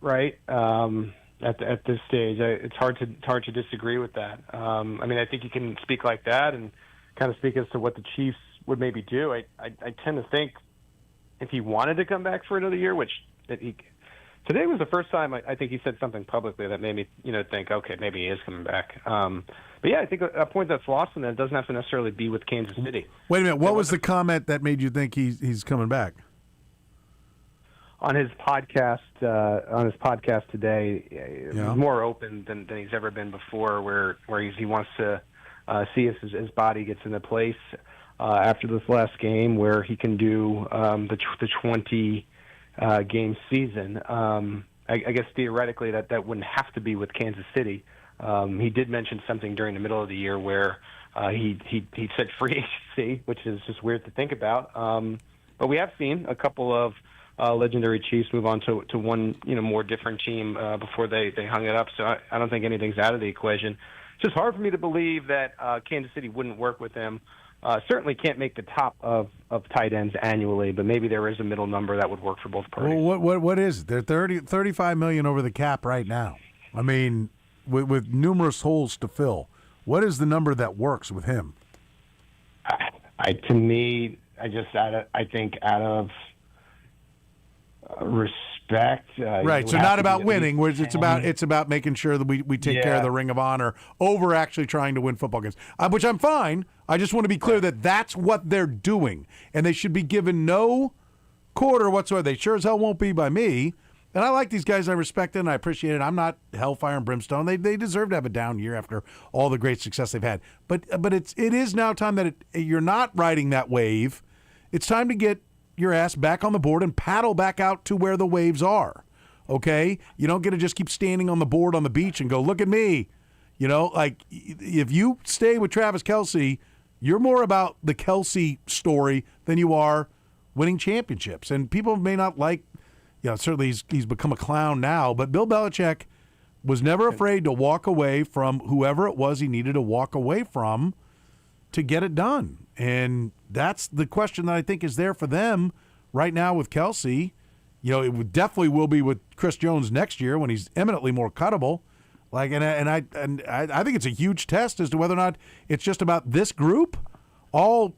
right? At this stage, it's hard to disagree with that. I mean, I think you can speak like that and kind of speak as to what the Chiefs would maybe do. I tend to think if he wanted to come back for another year, today was the first time I think he said something publicly that made me think, okay, maybe he is coming back. But yeah, I think a point that's lost in that doesn't have to necessarily be with Kansas City. Wait a minute, what was the comment that made you think he's coming back? On his podcast today, he's more open than he's ever been before, where he wants to see if his body gets into place after this last game, where he can do the 20 game season. I guess theoretically that wouldn't have to be with Kansas City. He did mention something during the middle of the year where he said free agency, which is just weird to think about. But we have seen a couple of legendary Chiefs move on to one more different team before they hung it up. So I don't think anything's out of the equation. It's just hard for me to believe that Kansas City wouldn't work with him. Certainly can't make the top of tight ends annually, but maybe there is a middle number that would work for both parties. Well, what is it? They're $35 million over the cap right now. I mean, with numerous holes to fill. What is the number that works with him? To me, I think out of respect. Right. So not about winning. It's about making sure that we take care of the Ring of Honor over actually trying to win football games, which I'm fine. I just want to be clear that that's what they're doing, and they should be given no quarter whatsoever. They sure as hell won't be by me. And I like these guys. I respect it, and I appreciate it. I'm not hellfire and brimstone. They deserve to have a down year after all the great success they've had. But it is now time that you're not riding that wave. It's time to get your ass back on the board and paddle back out to where the waves are. Okay? You don't get to just keep standing on the board on the beach and go, look at me. You know, like if you stay with Travis Kelce, you're more about the Kelce story than you are winning championships. And people may not like, certainly he's become a clown now, but Bill Belichick was never afraid to walk away from whoever it was he needed to walk away from to get it done. And that's the question that I think is there for them right now with Kelce. It definitely will be with Chris Jones next year when he's eminently more cuttable. And I think it's a huge test as to whether or not it's just about this group all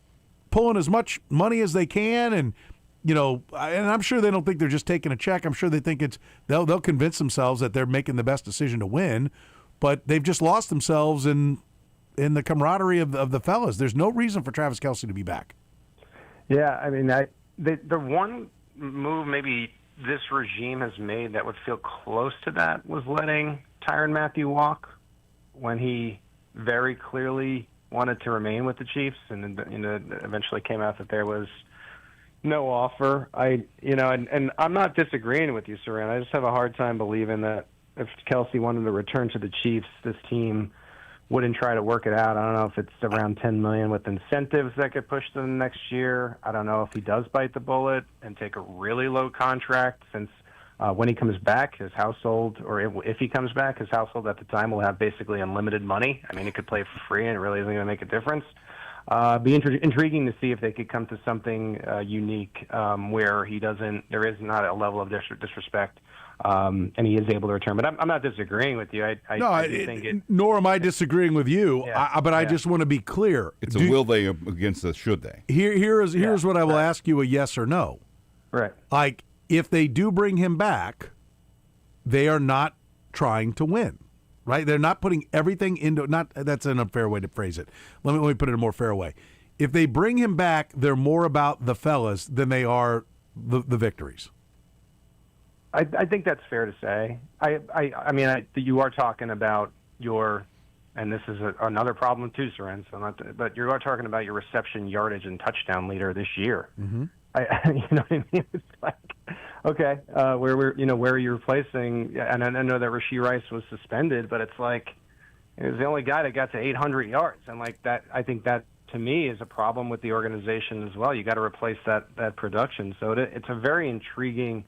pulling as much money as they can, and I'm sure they don't think they're just taking a check. I'm sure they think they'll convince themselves that they're making the best decision to win, but they've just lost themselves in the camaraderie of the fellas. There's no reason for Travis Kelce to be back. Yeah, I mean, the one move maybe this regime has made that would feel close to that was letting Tyrann Mathieu walk when he very clearly wanted to remain with the Chiefs, and eventually came out that there was no offer. And I'm not disagreeing with you, Soren. I just have a hard time believing that if Kelce wanted to return to the Chiefs, this team wouldn't try to work it out. I don't know if it's around $10 million with incentives that could push them next year. I don't know if he does bite the bullet and take a really low contract, since when he comes back, his household, or if he comes back, his household at the time will have basically unlimited money. I mean, he could play for free, and it really isn't going to make a difference. Be intriguing to see if they could come to something unique where there is not a level of disrespect, and he is able to return. But I'm not disagreeing with you. Nor am I disagreeing with you. I just want to be clear. It's a will they against a should they. Here's what I will ask you: a yes or no. Right. Like, if they do bring him back, they are not trying to win. Right? They're not putting everything into that's an unfair way to phrase it. Let me put it in a more fair way. If they bring him back, they're more about the fellas than they are the victories. I think that's fair to say. I mean, you are talking about and this is another problem too, Soren. But you are talking about your reception, yardage, and touchdown leader this year. Mm-hmm. You know what I mean? It's like, okay, where are you replacing? And I know that Rashee Rice was suspended, but it's like he was the only guy that got to 800 yards, and like that, I think that to me is a problem with the organization as well. You got to replace that production. So it's a very intriguing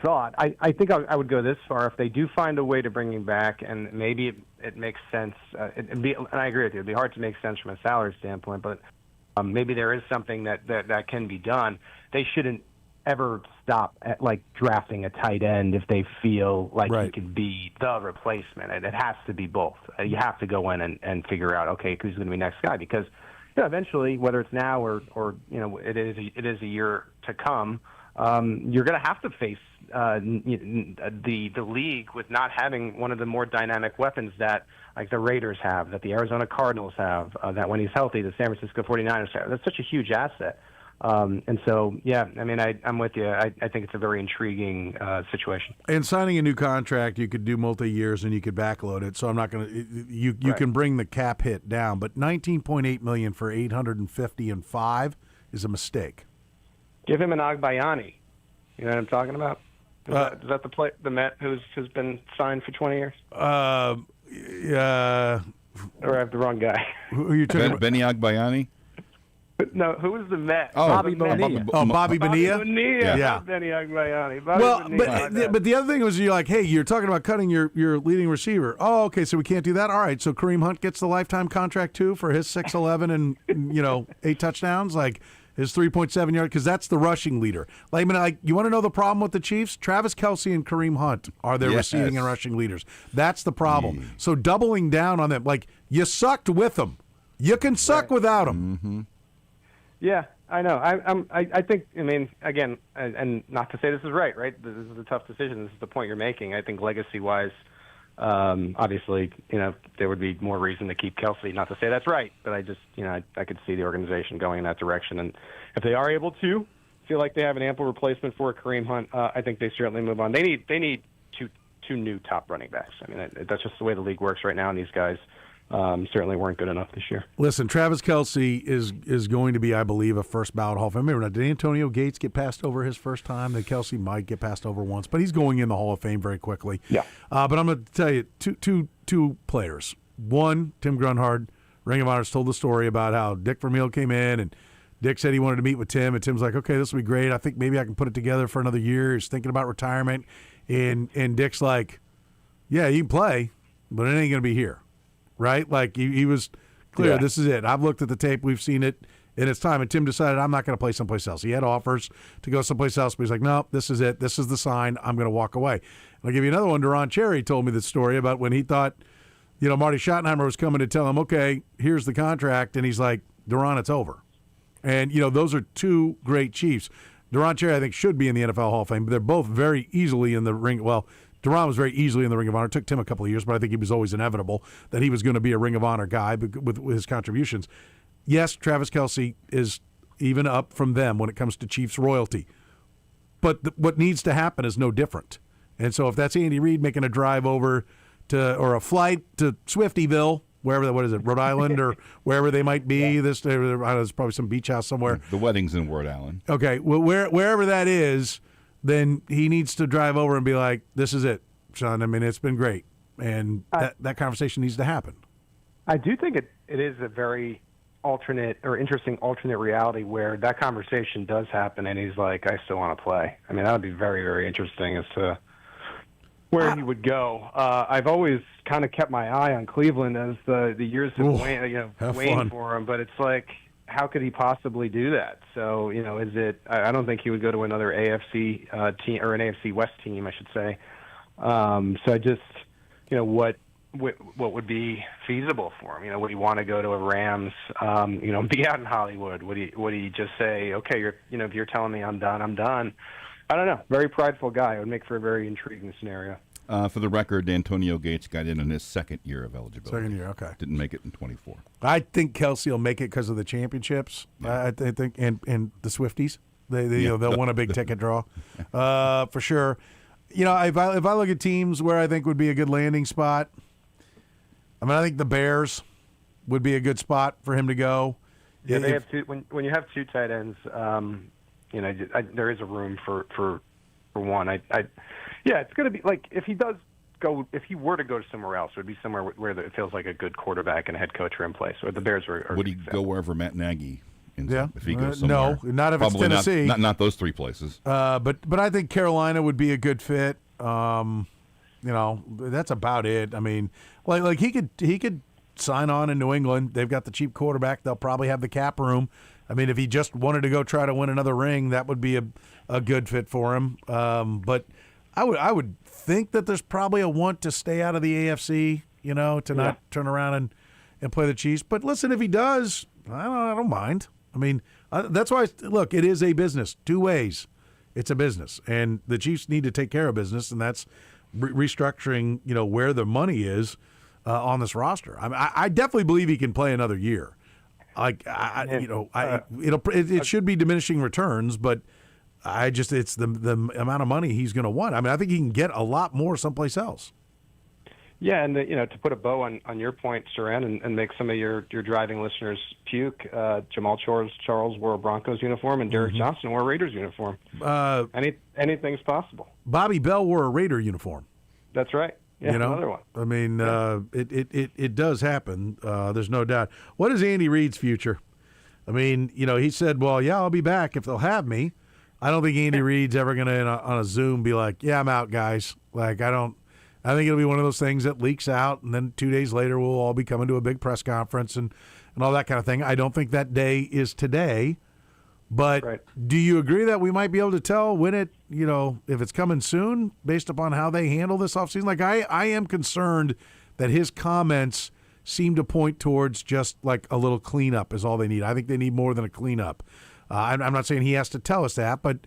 thought. I think I would go this far: if they do find a way to bring him back, and maybe it makes sense. And I agree with you. It'd be hard to make sense from a salary standpoint, but maybe there is something that can be done. They shouldn't ever stop at like drafting a tight end if they feel like he could be the replacement. It has to be both. You have to go in and figure out, okay, who's going to be next guy, because eventually, whether it's now or it is a year to come, you're going to have to face the league with not having one of the more dynamic weapons that like the Raiders have, that the Arizona Cardinals have, that when he's healthy, the San Francisco 49ers have. That's such a huge asset. And so, yeah, I mean, I'm with you. I think it's a very intriguing situation. And signing a new contract, you could do multi-years and you could backload it. So I'm not going to – you can bring the cap hit down. But $19.8 million for $850,000 is a mistake. Give him an Agbayani. You know what I'm talking about? Is that the Met who's been signed for 20 years? Yeah. Or I have the wrong guy. Who are you talking about? Benny Agbayani? No, who was the Met? Bobby Bonilla. Bobby Bonilla? Yeah. Benny Agbayani. But the other thing was you're like, hey, you're talking about cutting your leading receiver. Oh, okay, so we can't do that? All right, so Kareem Hunt gets the lifetime contract too for his 6'11" and 8 touchdowns? Like, his 3.7 yard, because that's the rushing leader. Like, I mean, you want to know the problem with the Chiefs? Travis Kelce and Kareem Hunt are their receiving and rushing leaders. That's the problem. So doubling down on them, like, you sucked with them. You can suck without them. Mm-hmm. Yeah, I know. I think, I mean, again, and not to say this is right? This is a tough decision. This is the point you're making. I think legacy-wise, obviously, there would be more reason to keep Kelce. Not to say that's right, but I just, I could see the organization going in that direction. And if they are able to feel like they have an ample replacement for Kareem Hunt, I think they certainly move on. They need two new top running backs. I mean, that's just the way the league works right now, and these guys certainly weren't good enough this year. Listen, Travis Kelce is going to be, I believe, a first ballot Hall of Fame. Remember, did Antonio Gates get passed over his first time? Then Kelce might get passed over once, but he's going in the Hall of Fame very quickly. Yeah. But I'm going to tell you two players. One, Tim Grunhard, Ring of Honor's told the story about how Dick Vermeil came in and Dick said he wanted to meet with Tim, and Tim's like, okay, this will be great. I think maybe I can put it together for another year. He's thinking about retirement, and Dick's like, yeah, you can play, but it ain't going to be here. Right? Like, he was clear, This is it. I've looked at the tape. We've seen it in its time. And Tim decided, I'm not going to play someplace else. He had offers to go someplace else, but he's like, no, this is it. This is the sign. I'm going to walk away. And I'll give you another one. Duron Cherry told me the story about when he thought, Marty Schottenheimer was coming to tell him, okay, here's the contract. And he's like, Duron, it's over. And, those are two great Chiefs. Duron Cherry, I think, should be in the NFL Hall of Fame, but they're both very easily in the ring. Well, Duron was very easily in the Ring of Honor. It took Tim a couple of years, but I think he was always inevitable that he was going to be a Ring of Honor guy with his contributions. Yes, Travis Kelce is even up from them when it comes to Chiefs royalty. But what needs to happen is no different. And so if that's Andy Reid making a drive over or a flight to Swiftyville, wherever, what is it, Rhode Island or wherever they might be, there's probably some beach house somewhere. The wedding's in Rhode Island. Okay, well, wherever that is, then he needs to drive over and be like, this is it, Sean. I mean, it's been great. And that conversation needs to happen. I do think it is a very interesting alternate reality where that conversation does happen and he's like, I still want to play. I mean, that would be very, very interesting as to where he would go. I've always kind of kept my eye on Cleveland as the years have waned for him, but it's like, how could he possibly do that? So, is it? I don't think he would go to another AFC team or an AFC West team, I should say. So I just, what would be feasible for him? Would he want to go to a Rams? Be out in Hollywood? Would he just say, okay, if you're telling me I'm done, I'm done? I don't know. Very prideful guy. It would make for a very intriguing scenario. For the record, Antonio Gates got in his second year of eligibility. Second year, okay. Didn't make it in 24. I think Kelce will make it because of the championships. Yeah. I think, and the Swifties. They'll win a big ticket draw, for sure. If I look at teams where I think would be a good landing spot, I think the Bears would be a good spot for him to go. Yeah, they have two. When you have two tight ends, there is a room for one. It's going to be like if he were to go somewhere else, it would be somewhere where it feels like a good quarterback and a head coach are in place. Or the Bears are would he go wherever Matt Nagy? If he goes somewhere? No, not if it's Tennessee. Not those three places. But I think Carolina would be a good fit. That's about it. I mean, like he could sign on in New England. They've got the cheap quarterback. They'll probably have the cap room. I mean, if he just wanted to go try to win another ring, that would be a good fit for him. But I would think that there's probably a want to stay out of the AFC, to not turn around and play the Chiefs. But listen, if he does, I don't mind. I mean, that's why, look, it is a business. Two ways. It's a business. And the Chiefs need to take care of business, and that's restructuring, where the money is on this roster. I definitely believe he can play another year. It should be diminishing returns, but it's the amount of money he's going to want. I mean, I think he can get a lot more someplace else. Yeah, and to put a bow on your point, Soren, and make some of your driving listeners puke, Jamal Charles wore a Broncos uniform, and Derek Johnson wore a Raiders uniform. Anything's possible. Bobby Bell wore a Raider uniform. That's right. Yeah, another one. I mean, it does happen. There's no doubt. What is Andy Reid's future? I mean, he said, well, yeah, I'll be back if they'll have me. I don't think Andy Reid's ever going to, on a Zoom, be like, yeah, I'm out, guys. Like, I think it'll be one of those things that leaks out, and then 2 days later we'll all be coming to a big press conference and all that kind of thing. I don't think that day is today, But do you agree that we might be able to tell when it, if it's coming soon based upon how they handle this offseason? Like, I am concerned that his comments seem to point towards just like a little cleanup is all they need. I think they need more than a cleanup. I'm not saying he has to tell us that, but,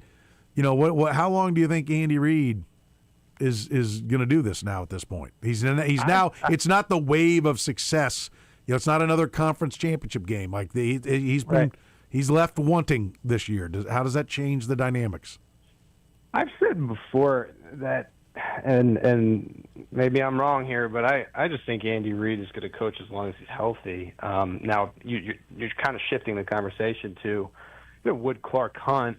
how long do you think Andy Reid is going to do this now at this point? It's not the wave of success. It's not another conference championship game. Like he's left wanting this year. How does that change the dynamics? I've said before that, and maybe I'm wrong here, but I just think Andy Reid is going to coach as long as he's healthy. Now you're kind of shifting the conversation to, would Clark Hunt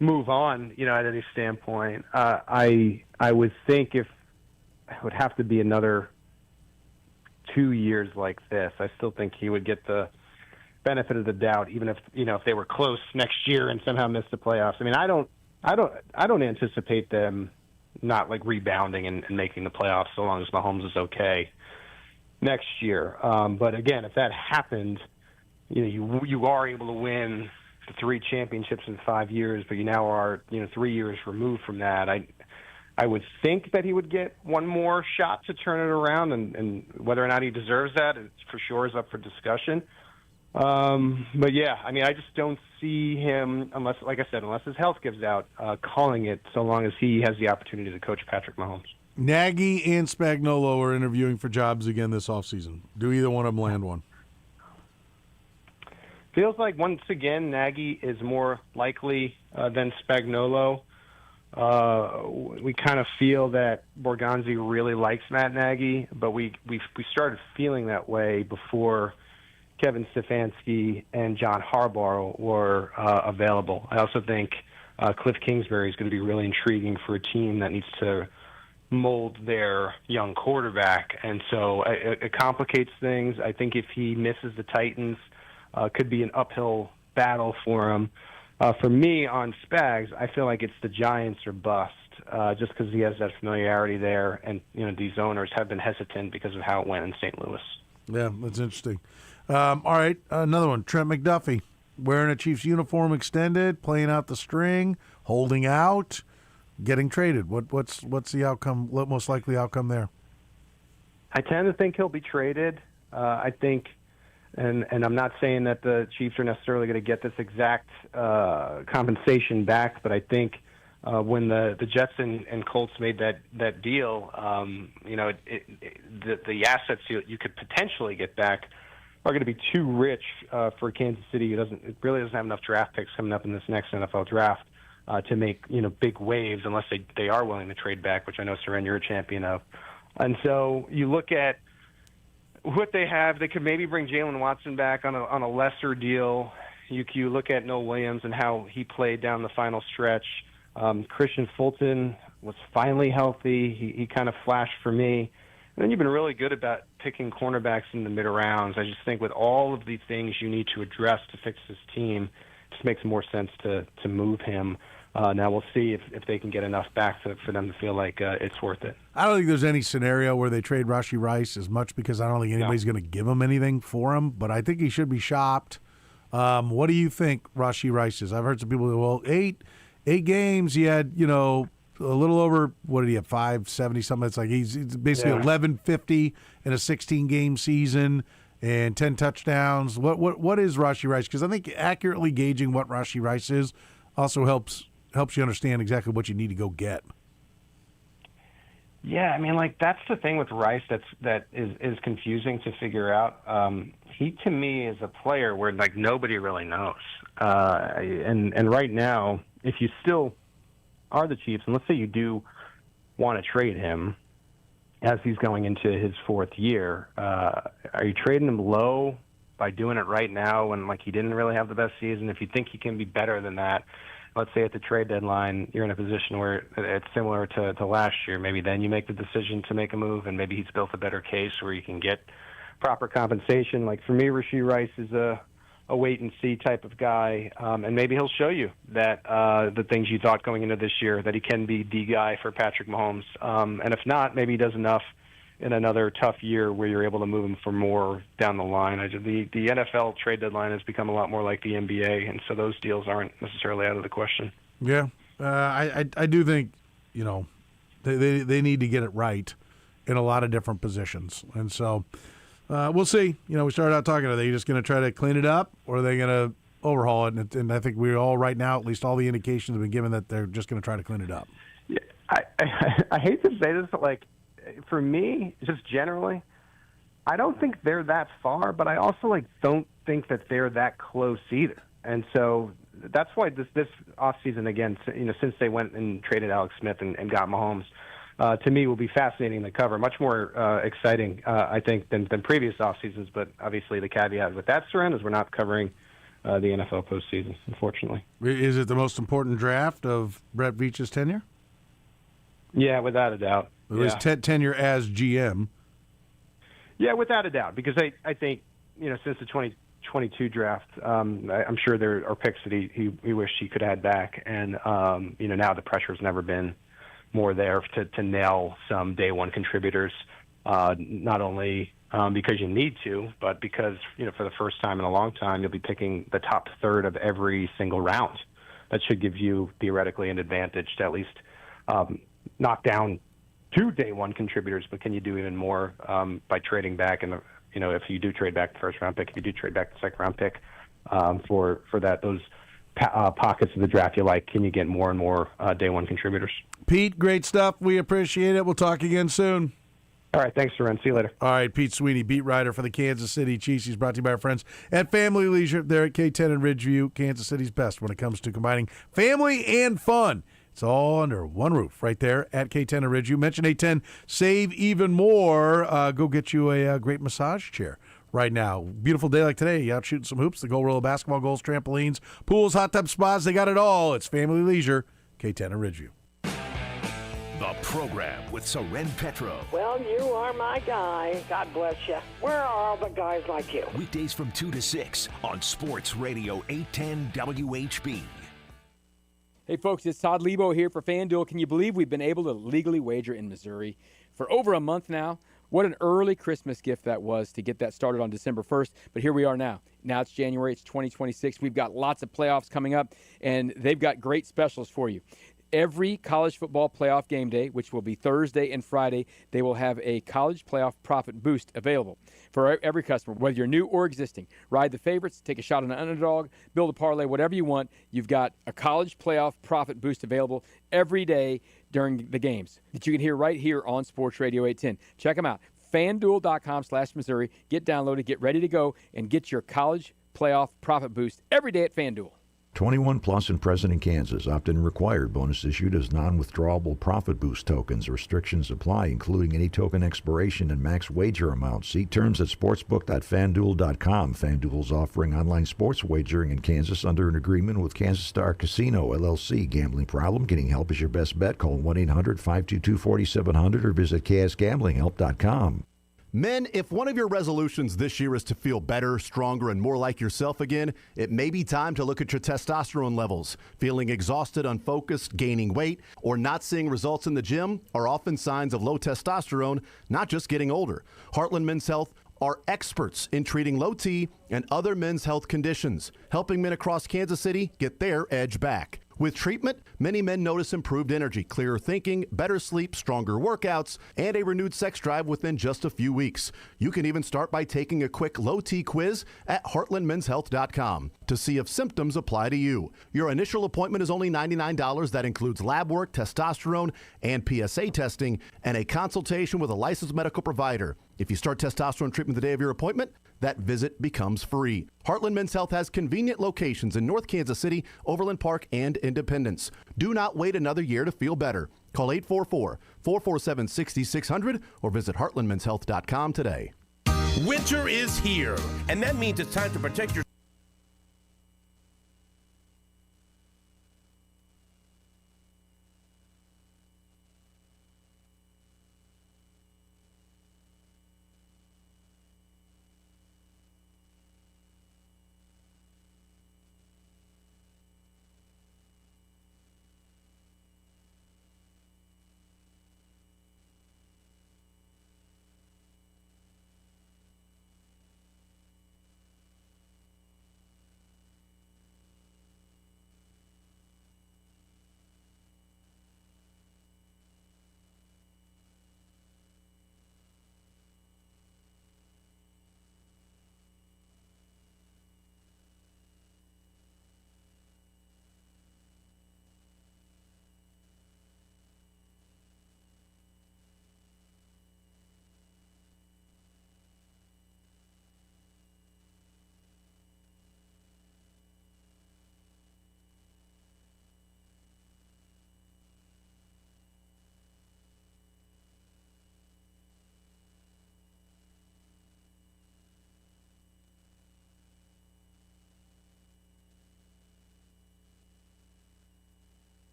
move on? At any standpoint, I would think if it would have to be another 2 years like this, I still think he would get the benefit of the doubt, even if if they were close next year and somehow missed the playoffs. I mean, I don't anticipate them not like rebounding and making the playoffs so long as Mahomes is okay next year. But again, if that happened, you are able to win the 3 championships in 5 years, but you now are 3 years removed from that. I would think that he would get one more shot to turn it around, and whether or not he deserves that, it for sure is up for discussion. But yeah, I mean, I just don't see him, unless his health gives out, calling it so long as he has the opportunity to coach Patrick Mahomes. Nagy and Spagnuolo are interviewing for jobs again this offseason. Do either one of them land one? Feels like once again Nagy is more likely than Spagnuolo. We kind of feel that Borgonzi really likes Matt Nagy, but we started feeling that way before Kevin Stefanski and John Harbaugh were available. I also think Cliff Kingsbury is going to be really intriguing for a team that needs to mold their young quarterback, and so it complicates things. I think if he misses the Titans, could be an uphill battle for him. For me, on Spags, I feel like it's the Giants or bust, just because he has that familiarity there, and these owners have been hesitant because of how it went in St. Louis. Yeah, that's interesting. All right, another one. Trent McDuffie, wearing a Chiefs uniform extended, playing out the string, holding out, getting traded. What's the outcome? Most likely outcome there? I tend to think he'll be traded. I think. And I'm not saying that the Chiefs are necessarily going to get this exact compensation back, but I think when the Jets and Colts made that deal, the assets you could potentially get back are going to be too rich for Kansas City. It really doesn't have enough draft picks coming up in this next NFL draft to make big waves unless they are willing to trade back, which I know, Soren, you're a champion of. And so you look at what they have. They could maybe bring Jalen Watson back on a lesser deal. You look at Noah Williams and how he played down the final stretch. Christian Fulton was finally healthy. He kind of flashed for me. And then you've been really good about picking cornerbacks in the mid-rounds. I just think with all of the things you need to address to fix this team, it just makes more sense to move him. Now we'll see if they can get enough back for them to feel like it's worth it. I don't think there's any scenario where they trade Rashee Rice as much because I don't think anybody's going to give him anything for him, but I think he should be shopped. What do you think Rashee Rice is? I've heard some people say, well, eight games, he had, a little over, what did he have, 570 something? It's like he's basically 1150 in a 16-game season and 10 touchdowns. What is Rashee Rice? Because I think accurately gauging what Rashee Rice is also helps you understand exactly what you need to go get. Yeah, I mean, that's the thing with Rice that is confusing to figure out. He, to me, is a player where, nobody really knows. And right now, if you still are the Chiefs, and let's say you do want to trade him as he's going into his 4th year, are you trading him low by doing it right now when, he didn't really have the best season? If you think he can be better than that, let's say at the trade deadline, you're in a position where it's similar to last year. Maybe then you make the decision to make a move, and maybe he's built a better case where you can get proper compensation. For me, Rashee Rice is a wait-and-see type of guy, and maybe he'll show you that the things you thought going into this year, that he can be the guy for Patrick Mahomes. And if not, maybe he does enough in another tough year where you're able to move him for more down the line. The NFL trade deadline has become a lot more like the NBA, and so those deals aren't necessarily out of the question. Yeah, I do think, they need to get it right in a lot of different positions. And so we'll see. We started out talking, are they just going to try to clean it up, or are they going to overhaul it? And I think we all right now, at least all the indications have been given that they're just going to try to clean it up. Yeah, I hate to say this, but for me, just generally, I don't think they're that far, but I also don't think that they're that close either. And so that's why this offseason, again, since they went and traded Alex Smith and got Mahomes, to me will be fascinating to cover. Much more exciting, I think, than previous off seasons. But obviously, the caveat with that, Soren, is we're not covering the NFL postseason, unfortunately. Is it the most important draft of Brett Veach's tenure? Yeah, without a doubt. At least tenure as GM. Yeah, without a doubt, because I think since the 2022 draft, I'm sure there are picks that he wished he could add back, and now the pressure's never been more there to nail some day one contributors, not only because you need to, but because for the first time in a long time you'll be picking the top third of every single round. That should give you theoretically an advantage to at least knock down 2 day one contributors, but can you do even more by trading back? And if you do trade back the first round pick, if you do trade back the second round pick for those pockets of the draft you like, can you get more and more day one contributors? Pete, great stuff. We appreciate it. We'll talk again soon. All right, thanks, Soren. See you later. All right, Pete Sweeney, beat writer for the Kansas City Chiefs. He's brought to you by our friends at Family Leisure. They're at K10 and Ridgeview, Kansas City's best when it comes to combining family and fun. It's all under one roof right there at K10 and Ridgeview. Mention A10, save even more. Go get you a great massage chair right now. Beautiful day like today. You out shooting some hoops, the goal roller, basketball goals, trampolines, pools, hot tub spas. They got it all. It's Family Leisure, K10 and Ridgeview. The program with Soren Petro. Well, you are my guy. God bless you. Where are all the guys like you? Weekdays from 2 to 6 on Sports Radio 810 WHB. Hey, folks, it's Todd Lebo here for FanDuel. Can you believe we've been able to legally wager in Missouri for over a month now? What an early Christmas gift that was to get that started on December 1st. But here we are now. Now it's January. It's 2026. We've got lots of playoffs coming up, and they've got great specials for you. Every college football playoff game day, which will be Thursday and Friday, they will have a college playoff profit boost available for every customer, whether you're new or existing. Ride the favorites, take a shot on an underdog, build a parlay, whatever you want. You've got a college playoff profit boost available every day during the games that you can hear right here on Sports Radio 810. Check them out. FanDuel.com/Missouri. Get downloaded, get ready to go, and get your college playoff profit boost every day at FanDuel. 21 plus and present in Kansas. Opt-in required. Bonus issued as non-withdrawable profit boost tokens. Restrictions apply, including any token expiration and max wager amount. See terms at sportsbook.fanduel.com. FanDuel's offering online sports wagering in Kansas under an agreement with Kansas Star Casino, LLC. Gambling problem? Getting help is your best bet. Call 1-800-522-4700 or visit ksgamblinghelp.com. Men, if one of your resolutions this year is to feel better, stronger, and more like yourself again, it may be time to look at your testosterone levels. Feeling exhausted, unfocused, gaining weight, or not seeing results in the gym are often signs of low testosterone, not just getting older. Heartland Men's Health are experts in treating low T and other men's health conditions, helping men across Kansas City get their edge back. With treatment, many men notice improved energy, clearer thinking, better sleep, stronger workouts, and a renewed sex drive within just a few weeks. You can even start by taking a quick low-T quiz at heartlandmenshealth.com to see if symptoms apply to you. Your initial appointment is only $99. That includes lab work, testosterone, and PSA testing, and a consultation with a licensed medical provider. If you start testosterone treatment the day of your appointment, that visit becomes free. Heartland Men's Health has convenient locations in North Kansas City, Overland Park, and Independence. Do not wait another year to feel better. Call 844-447-6600 or visit heartlandmenshealth.com today. Winter is here, and that means it's time to protect your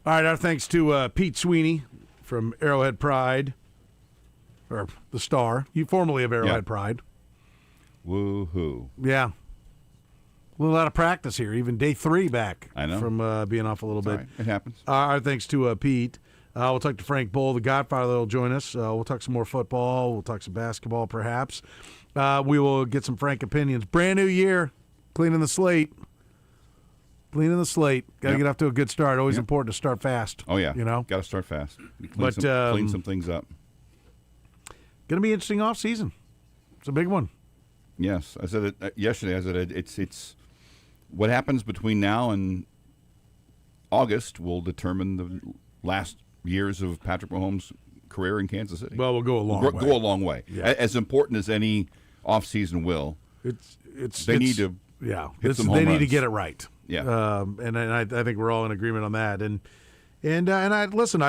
All right, our thanks to Pete Sweeney from Arrowhead Pride, or the Star, you formerly of Arrowhead Pride. Woo-hoo. Yeah. A little out of practice here, even day 3 back. I know. From being off a little bit. Right. It happens. Our thanks to Pete. We'll talk to Frank Bull, the Godfather, that will join us. We'll talk some more football. We'll talk some basketball, perhaps. We will get some Frank opinions. Brand new year, cleaning the slate. Got to get off to a good start. Always important to start fast. Oh, yeah. You know? Got to start fast. Clean some things up. Going to be an interesting off season. It's a big one. Yes. I said it yesterday. I said it's what happens between now and August will determine the last years of Patrick Mahomes' career in Kansas City. Well, we'll go a long way. Go a long way. Yeah. As important as any offseason will. They need to hit some home They need to runs. get it right. Yeah. And I think we're all in agreement on that. And I listen.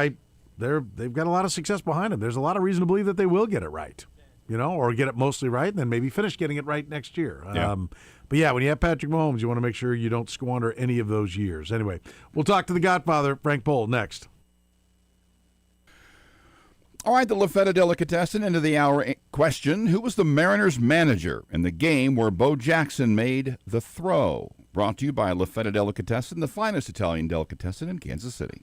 They've got a lot of success behind them. There's a lot of reason to believe that they will get it right, or get it mostly right, and then maybe finish getting it right next year. But yeah, when you have Patrick Mahomes, you want to make sure you don't squander any of those years. Anyway, we'll talk to the Godfather, Frank Bull, next. All right, the LaFetta Delicatessen into the hour question. Who was the Mariners' manager in the game where Bo Jackson made the throw? Brought to you by LaFetta Delicatessen, the finest Italian delicatessen in Kansas City.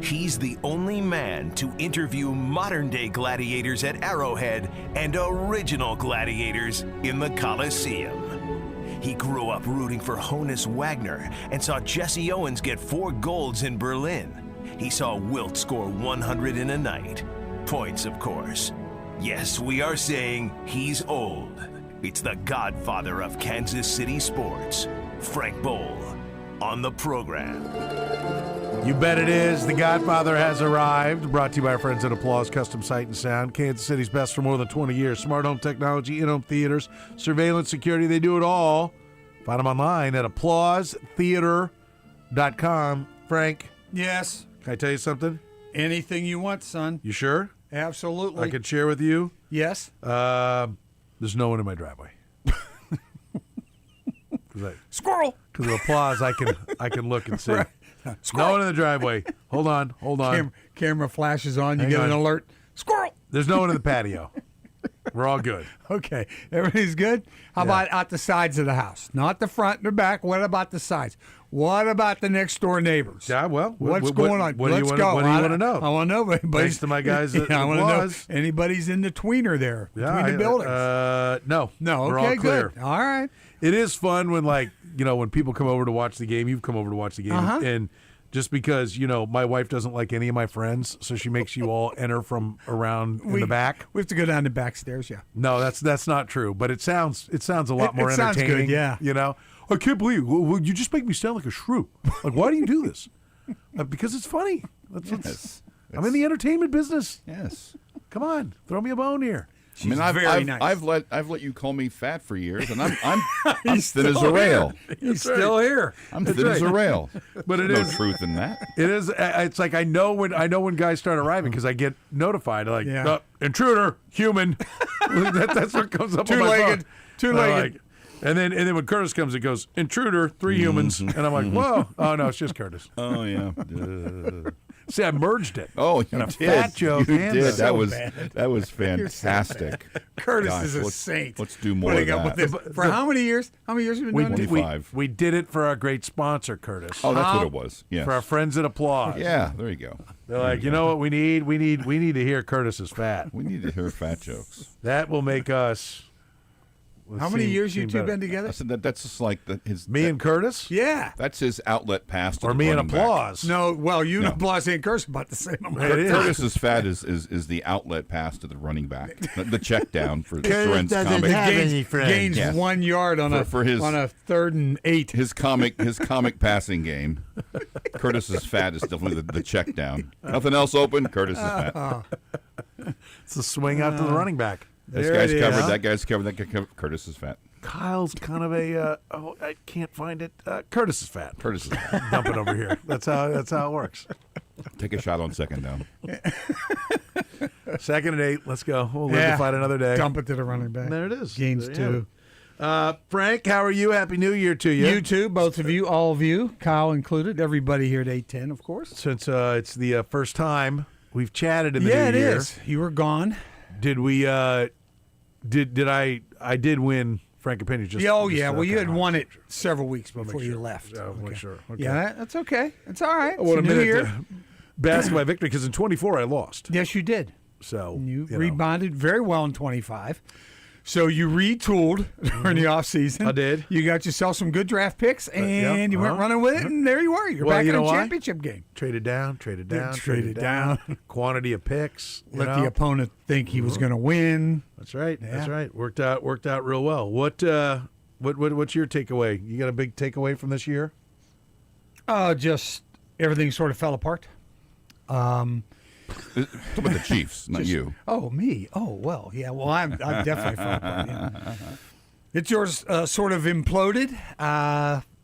He's the only man to interview modern-day gladiators at Arrowhead and original gladiators in the Colosseum. He grew up rooting for Honus Wagner and saw Jesse Owens get 4 golds in Berlin. He saw Wilt score 100 in a night. Points, of course. Yes, we are saying he's old. It's the godfather of Kansas City sports, Frank Bowl, on the program. You bet it is. The Godfather has arrived. Brought to you by our friends at Applause Custom Sight and Sound. Kansas City's best for more than 20 years. Smart home technology, in-home theaters, surveillance security. They do it all. Find them online at applausetheater.com. Frank. Yes. Can I tell you something? Anything you want, son. You sure? Absolutely. I could share with you? Yes. There's no one in my driveway. Squirrel. Because of applause, I can look and see. Right. No one in the driveway. Hold on. Camera flashes on. You Hang get on. an alert. Squirrel. There's no one in the patio. We're all good. Okay. Everybody's good? How about out the sides of the house? Not the front and the back. What about the sides? What about the next door neighbors? Yeah, well, what's going on? Let's go. What do you want to know? I want to know. Thanks to my guys at I want to know Applause. anybody's in the tweener there between the buildings. No. No. We're Okay, all clear. good. All right. It is fun when, when people come over to watch the game. You've come over to watch the game. Uh-huh. And just because, my wife doesn't like any of my friends, so she makes you all enter from around in the back. We have to go down the back stairs, yeah. No, that's not true. But it sounds a lot more it sounds entertaining. good, yeah. I can't believe you just make me sound like a shrew. Like, why do you do this? Because it's funny. I'm in the entertainment business. Yes. Come on, throw me a bone here. I've let you call me fat for years, and I'm thin as a rail. He's still here. I'm thin as a rail. But There's no truth in that. It is. It's like I know when guys start arriving because I get notified. Like intruder, human. That's what comes up on my phone. Two-legged. And then when Curtis comes, it goes intruder, 3 humans, and I'm like, whoa, oh no, it's just Curtis. Oh yeah. See, I merged it. Oh, you and a did. fat joke. You and did. so That was fantastic. Curtis Gosh, is a saint. Let's do more of that. For how many years? How many years have you been doing it? 25. We did it for our great sponsor, Curtis. Oh, that's what it was. Yes. For our friends at Applause. Yeah, there you go. They're like, you know what we need? We need to hear Curtis is fat. We need to hear fat jokes. That will make us. How many years you two been together? I said that's just like me and Curtis. Yeah, that's his outlet pass. To or the me and running back. Applause. No, well, you and Applause and Curtis about the same amount. Curtis's fat is the outlet pass to the running back, the check down for Soren's doesn't comic. have any friends. Gains 1 yard on for his, on a 3rd and 8. His comic passing game. Curtis's fat is definitely the check down. Nothing else open. Curtis is fat. It's a swing out to the running back. This guy's covered. That guy's covered. That guy covered. Curtis is fat. Kyle's kind of a. I can't find it. Curtis is fat. Curtis is fat. Dump it over here. That's how it works. Take a shot on second down. 2nd and 8. Let's go. We'll live to fight another day. Dump it to the running back. There it is. Gains 2. Frank, how are you? Happy New Year to you. You too, both of you, all of you, Kyle included, everybody here at 810, of course. Since it's the first time we've chatted in the new year. Yeah, it is. You were gone. Did we? Did I did win Frank Opinion. Well, you had won it several weeks before you left. Okay. Sure. Okay. Yeah, that's okay. It's all right. I want a minute to bask my victory because in 24 I lost. Yes, you did. So you rebounded very well in 25. So you retooled during the offseason. I did. You got yourself some good draft picks, and you went running with it, and there you were. You're back in the championship game. Traded down. Quantity of picks. Let the opponent think he was going to win. That's right. Yeah. That's right. Worked out real well. What's your takeaway? You got a big takeaway from this year? Just everything sort of fell apart. Talk about the Chiefs, not you. Oh, me. Oh, well, yeah. Well, I'm definitely fell apart. Yeah. It's yours sort of imploded.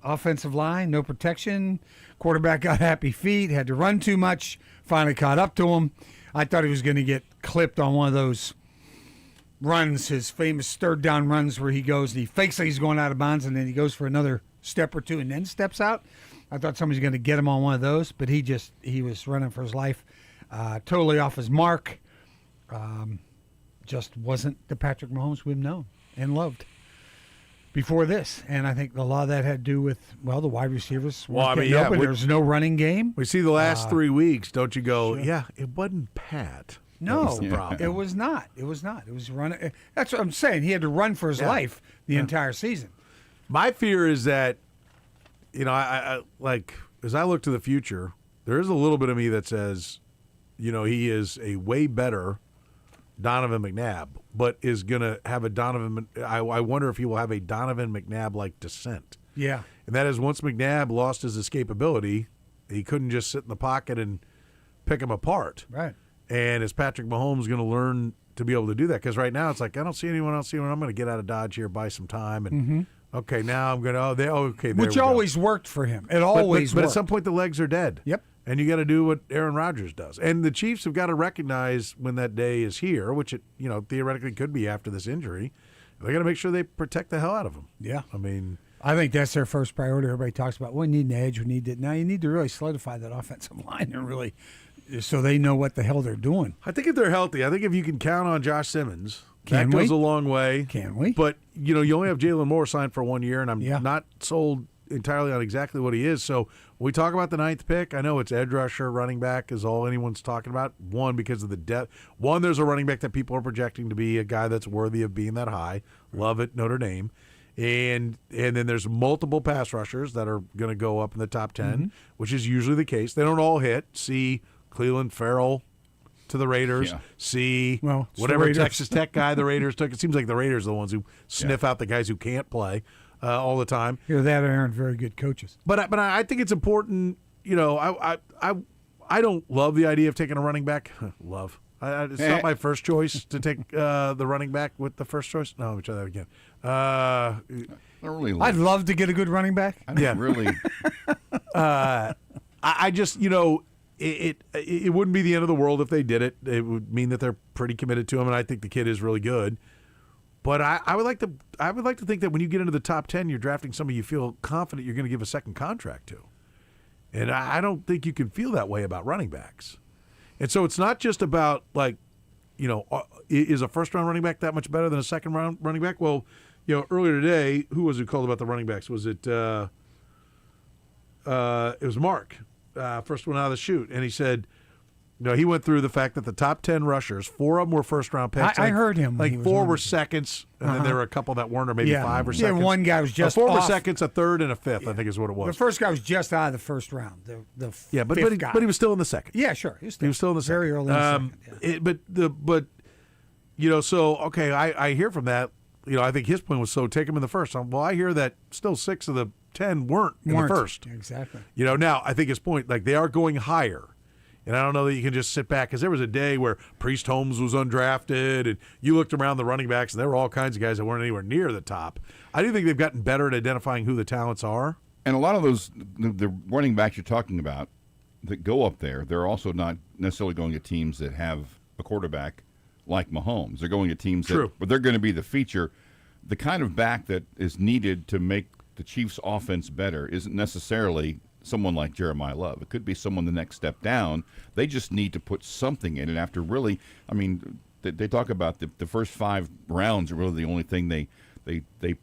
Offensive line, no protection. Quarterback got happy feet, had to run too much. Finally caught up to him. I thought he was going to get clipped on one of those runs, his famous 3rd down runs where he goes and he fakes like he's going out of bounds and then he goes for another step or two and then steps out. I thought somebody's going to get him on one of those, but he was running for his life. Totally off his mark. Just wasn't the Patrick Mahomes we've known and loved. before this, and I think a lot of that had to do with the wide receivers. Well, I mean, open. There's no running game. We see the last 3 weeks. Don't you go? Sure. Yeah, it wasn't Pat. No, it was not. It was running. That's what I'm saying. He had to run for his life the entire season. My fear is that, I like as I look to the future, there is a little bit of me that says, he is a way better Donovan McNabb, but is going to have a Donovan. I wonder if he will have a Donovan McNabb-like descent. Yeah. And that is once McNabb lost his escapability, he couldn't just sit in the pocket and pick him apart. Right. And is Patrick Mahomes going to learn to be able to do that? Because right now it's like, I don't see anyone else. I'm going to get out of Dodge here, buy some time. And okay, now I'm going to, Which always worked for him. It always worked. But at some point the legs are dead. Yep. And you got to do what Aaron Rodgers does. And the Chiefs have got to recognize when that day is here, which it, theoretically could be after this injury. They got to make sure they protect the hell out of him. Yeah. I mean, I think that's their first priority. Everybody talks about, we need an edge. We need it. Now you need to really solidify that offensive line and really – so they know what the hell they're doing. I think if they're healthy, I think if you can count on Josh Simmons, that goes a long way. Can we? But, you only have Jalen Moore signed for 1 year, and I'm not sold entirely on exactly what he is. So when we talk about the 9th pick, I know it's edge rusher, running back is all anyone's talking about. One, because of the depth. One, there's a running back that people are projecting to be a guy that's worthy of being that high. Love it, Notre Dame. And then there's multiple pass rushers that are going to go up in the top 10, which is usually the case. They don't all hit. See Cleveland Farrell to the Raiders. Yeah. See whatever Texas Tech guy the Raiders took. It seems like the Raiders are the ones who sniff out the guys who can't play all the time. That aren't very good coaches. But I think it's important. I don't love the idea of taking a running back. Love. It's not my first choice to take the running back with the first choice. No, let me try that again. I'd love to get a good running back. Really. I just It wouldn't be the end of the world if they did it. It would mean that they're pretty committed to him, and I think the kid is really good. But I would like to think that when you get into the top 10, you're drafting somebody you feel confident you're going to give a second contract to. And I don't think you can feel that way about running backs. And so it's not just about is a first-round running back that much better than a second-round running back? Well, earlier today, who was it called about the running backs? Was it it was Mark. First one out of the chute, and he said, he went through the fact that the top 10 rushers, 4 of them were first-round picks. I heard him. Like 4 were seconds, and then there were a couple that weren't, or maybe 5 were seconds. Yeah, one guy was just 4 were seconds, a third, and a fifth, I think is what it was. The first guy was just out of the first round. The fifth guy. But he was still in the second. Yeah, sure. He was still in the second. Very early in the second. So, okay, I hear from that. I think his point was, so take him in the first. Well, I hear that still 6 of the 10 weren't in the first. Exactly. Now I think his point, like they are going higher. And I don't know that you can just sit back, because there was a day where Priest Holmes was undrafted, and you looked around the running backs, and there were all kinds of guys that weren't anywhere near the top. I do think they've gotten better at identifying who the talents are. And a lot of those, the running backs you're talking about that go up there, they're also not necessarily going to teams that have a quarterback like Mahomes. They're going to teams but they're going to be the feature. The kind of back that is needed to make the Chiefs' offense better isn't necessarily someone like Jeremiah Love. It could be someone the next step down. They just need to put something in it after really, they talk about the first 5 rounds are really the only thing they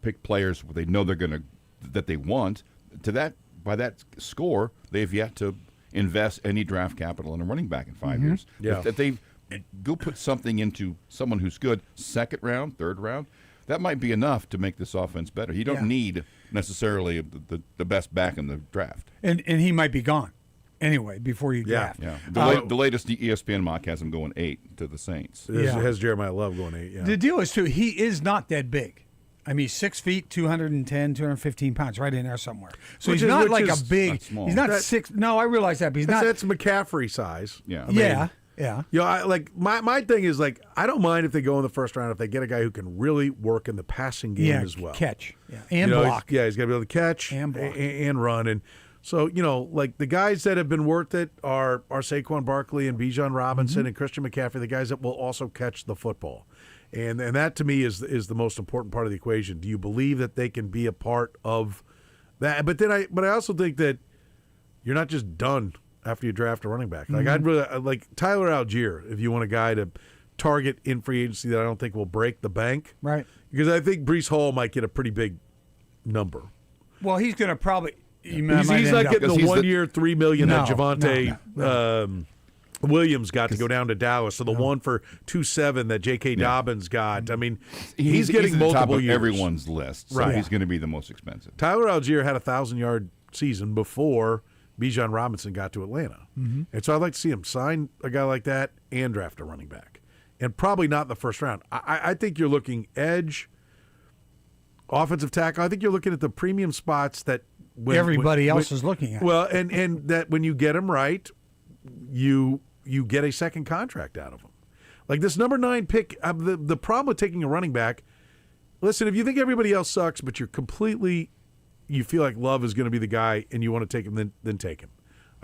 pick players they know that they want. By that score, they've yet to invest any draft capital in a running back in 5 years. Yeah. If they go put something into someone who's good, second round, third round, that might be enough to make this offense better. You don't need necessarily the best back in the draft. And he might be gone anyway before you draft. Yeah. The latest ESPN mock has him going 8 to the Saints. It has Jeremiah Love going 8, yeah. The deal is, too, he is not that big. He's 6 feet, 210, 215 pounds, right in there somewhere. So he's not like a big. He's not 6. No, I realize that, but he's not. That's McCaffrey size. Yeah. Yeah. My thing is, I don't mind if they go in the first round if they get a guy who can really work in the passing game as well. Catch. Yeah. And block. He's got to be able to catch and block. And run. And so, the guys that have been worth it are Saquon Barkley and Bijan Robinson and Christian McCaffrey, the guys that will also catch the football. And that to me is the most important part of the equation. Do you believe that they can be a part of that? But I also think that you're not just done after you draft a running back. I'd really like Tyler Algier if you want a guy to target in free agency that I don't think will break the bank. Right. Because I think Breece Hall might get a pretty big number. Well, he's going to probably. He's not getting the 1 year, $3 million that Javonte Williams got to go down to Dallas, so the one for 2.7 that J.K. Dobbins got. I mean, he's getting at the multiple top of years. everyone's list, so he's going to be the most expensive. Tyler Algier had a 1,000-yard season before Bijan Robinson got to Atlanta, and so I'd like to see him sign a guy like that and draft a running back, and probably not in the first round. I think you're looking edge, offensive tackle. I think you're looking at the premium spots that everybody else is looking at. Well, and that when you get them right, you get a second contract out of them. Like this number 9 pick, the problem with taking a running back, listen, if you think everybody else sucks, but you feel like Love is going to be the guy and you want to take him, then take him.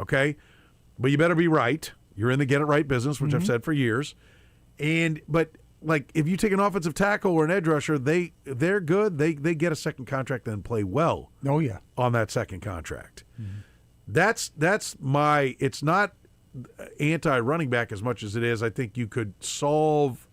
Okay? But you better be right. You're in the get it right business, which I've said for years. But like if you take an offensive tackle or an edge rusher, they're good. They get a second contract and play well. Oh yeah. On that second contract. That's my it's not anti-running back as much as it is. I think you could solve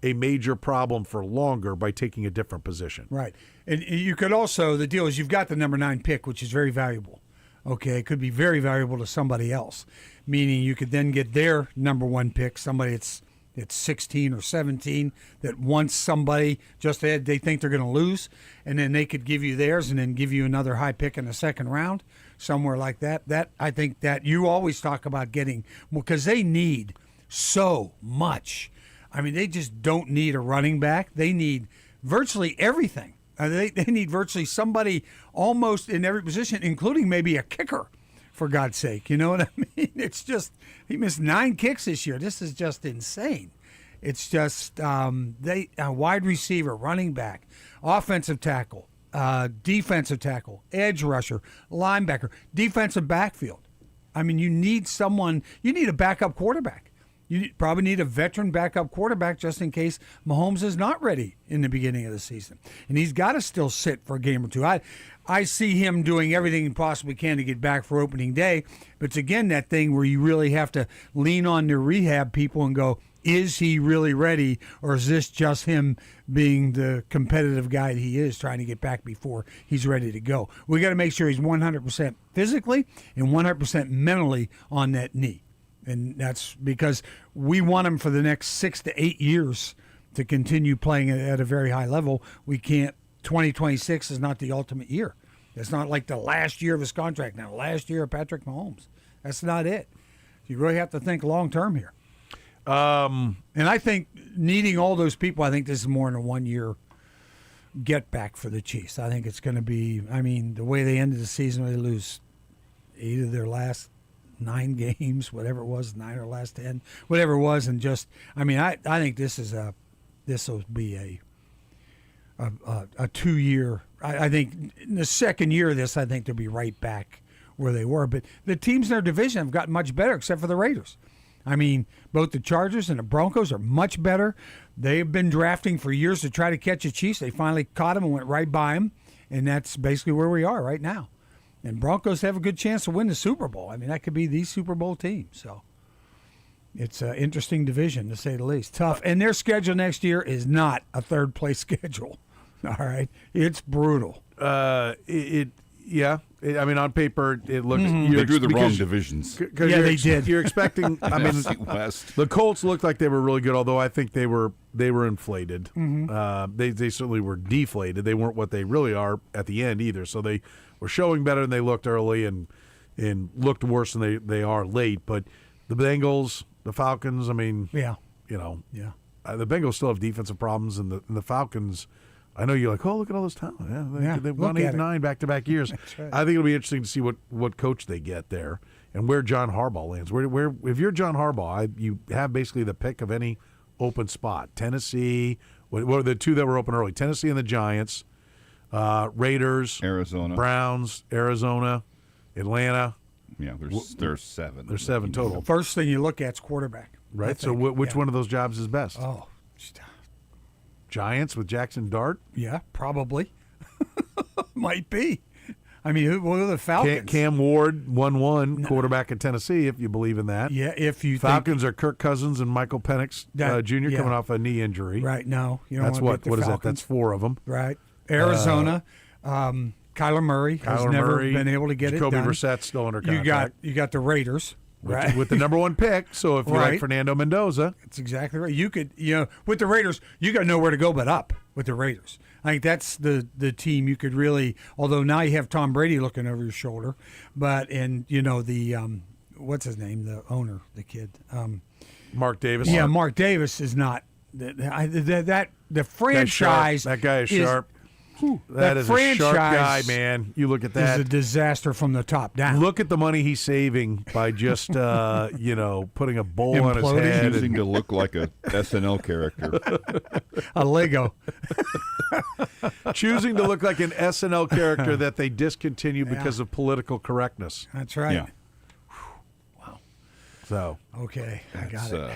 a major problem for longer by taking a different position. Right. And you could also, the deal is you've got the number 9 pick, which is very valuable. Okay. It could be very valuable to somebody else, meaning you could then get their number 1 pick, somebody it's 16 or 17 that wants somebody just they think they're going to lose, and then they could give you theirs and then give you another high pick in the second round, somewhere like that. That I think that you always talk about getting, because they need so much. I mean, they just don't need a running back. They need virtually everything. They need virtually somebody almost in every position, including maybe a kicker, for God's sake. You know what I mean? It's just, he missed 9 kicks this year. This is just insane. It's just a wide receiver, running back, offensive tackle, defensive tackle, edge rusher, linebacker, defensive backfield. I mean, you need a backup quarterback. You probably need a veteran backup quarterback just in case Mahomes is not ready in the beginning of the season. And he's got to still sit for a game or two. I see him doing everything he possibly can to get back for opening day. But it's, again, that thing where you really have to lean on the rehab people and go, is he really ready, or is this just him being the competitive guy that he is, trying to get back before he's ready to go? We got to make sure he's 100% physically and 100% mentally on that knee. And that's because we want him for the next 6 to 8 years to continue playing at a very high level. We can't. 2026 is not the ultimate year. It's not like the last year of his contract now, last year of Patrick Mahomes. That's not it. You really have to think long term here. And I think needing all those people, I think this is more than a 1 year get back for the Chiefs. I think it's going to be, I mean, the way they ended the season, they lose 8 of their last 9 games, whatever it was, 9 or last 10, whatever it was, and just, I mean, I think this will be a 2 year. I think in the second year of this, I think they'll be right back where they were. But the teams in their division have gotten much better, except for the Raiders. I mean, both the Chargers and the Broncos are much better. They've been drafting for years to try to catch the Chiefs. They finally caught them and went right by them, and that's basically where we are right now. And Broncos have a good chance to win the Super Bowl. I mean, that could be the Super Bowl team. So it's an interesting division, to say the least. Tough. And their schedule next year is not a third-place schedule. All right? It's brutal. I mean, on paper, it looks... They drew the wrong divisions. Yeah, they did. You're expecting... I mean, West. The Colts looked like they were really good, although I think they were inflated. They certainly were deflated. They weren't what they really are at the end either. So they were showing better than they looked early and looked worse than they are late. But the Bengals, the Falcons, I mean... Yeah. You know. Yeah. The Bengals still have defensive problems, and the Falcons... I know you're like, oh, look at all this talent. Yeah, they've won 8-9 back-to-back years. Right. I think it'll be interesting to see what coach they get there and where John Harbaugh lands. Where if you're John Harbaugh, you have basically the pick of any open spot. Tennessee, what were the 2 that were open early? Tennessee and the Giants, Raiders, Arizona, Browns, Arizona, Atlanta. Yeah, there's 7. There's 7 total. First thing you look at is quarterback. Right. So which one of those jobs is best? Oh, Giants with Jackson Dart? Yeah, probably. Might be. I mean, who are the Falcons? Cam Ward, 1-1, quarterback at Tennessee, if you believe in that. Yeah, if you Falcons are Kirk Cousins and Michael Penix Jr. coming off a knee injury. Right, no. You don't That's what is that? That's 4 of them. Right. Arizona, Kyler Murray has never been able to get Jacoby it done. Brissett's still under contract. You got the Raiders. Right. With the number 1 pick, so if you like Fernando Mendoza. That's exactly right. You could, with the Raiders, you got nowhere to go but up with the Raiders. I think that's the team you could really, although now you have Tom Brady looking over your shoulder, but, the, what's his name, the owner, the kid? Mark Davis. Yeah, Mark Davis is not, the franchise. That guy is sharp. That is a sharp guy, man. You look at that. It's a disaster from the top down. Look at the money he's saving by just, putting a bowl on his head. Choosing to look like a SNL character. A Lego. Choosing to look like an SNL character that they discontinued because of political correctness. That's right. Yeah. Wow. So. Okay, I got it.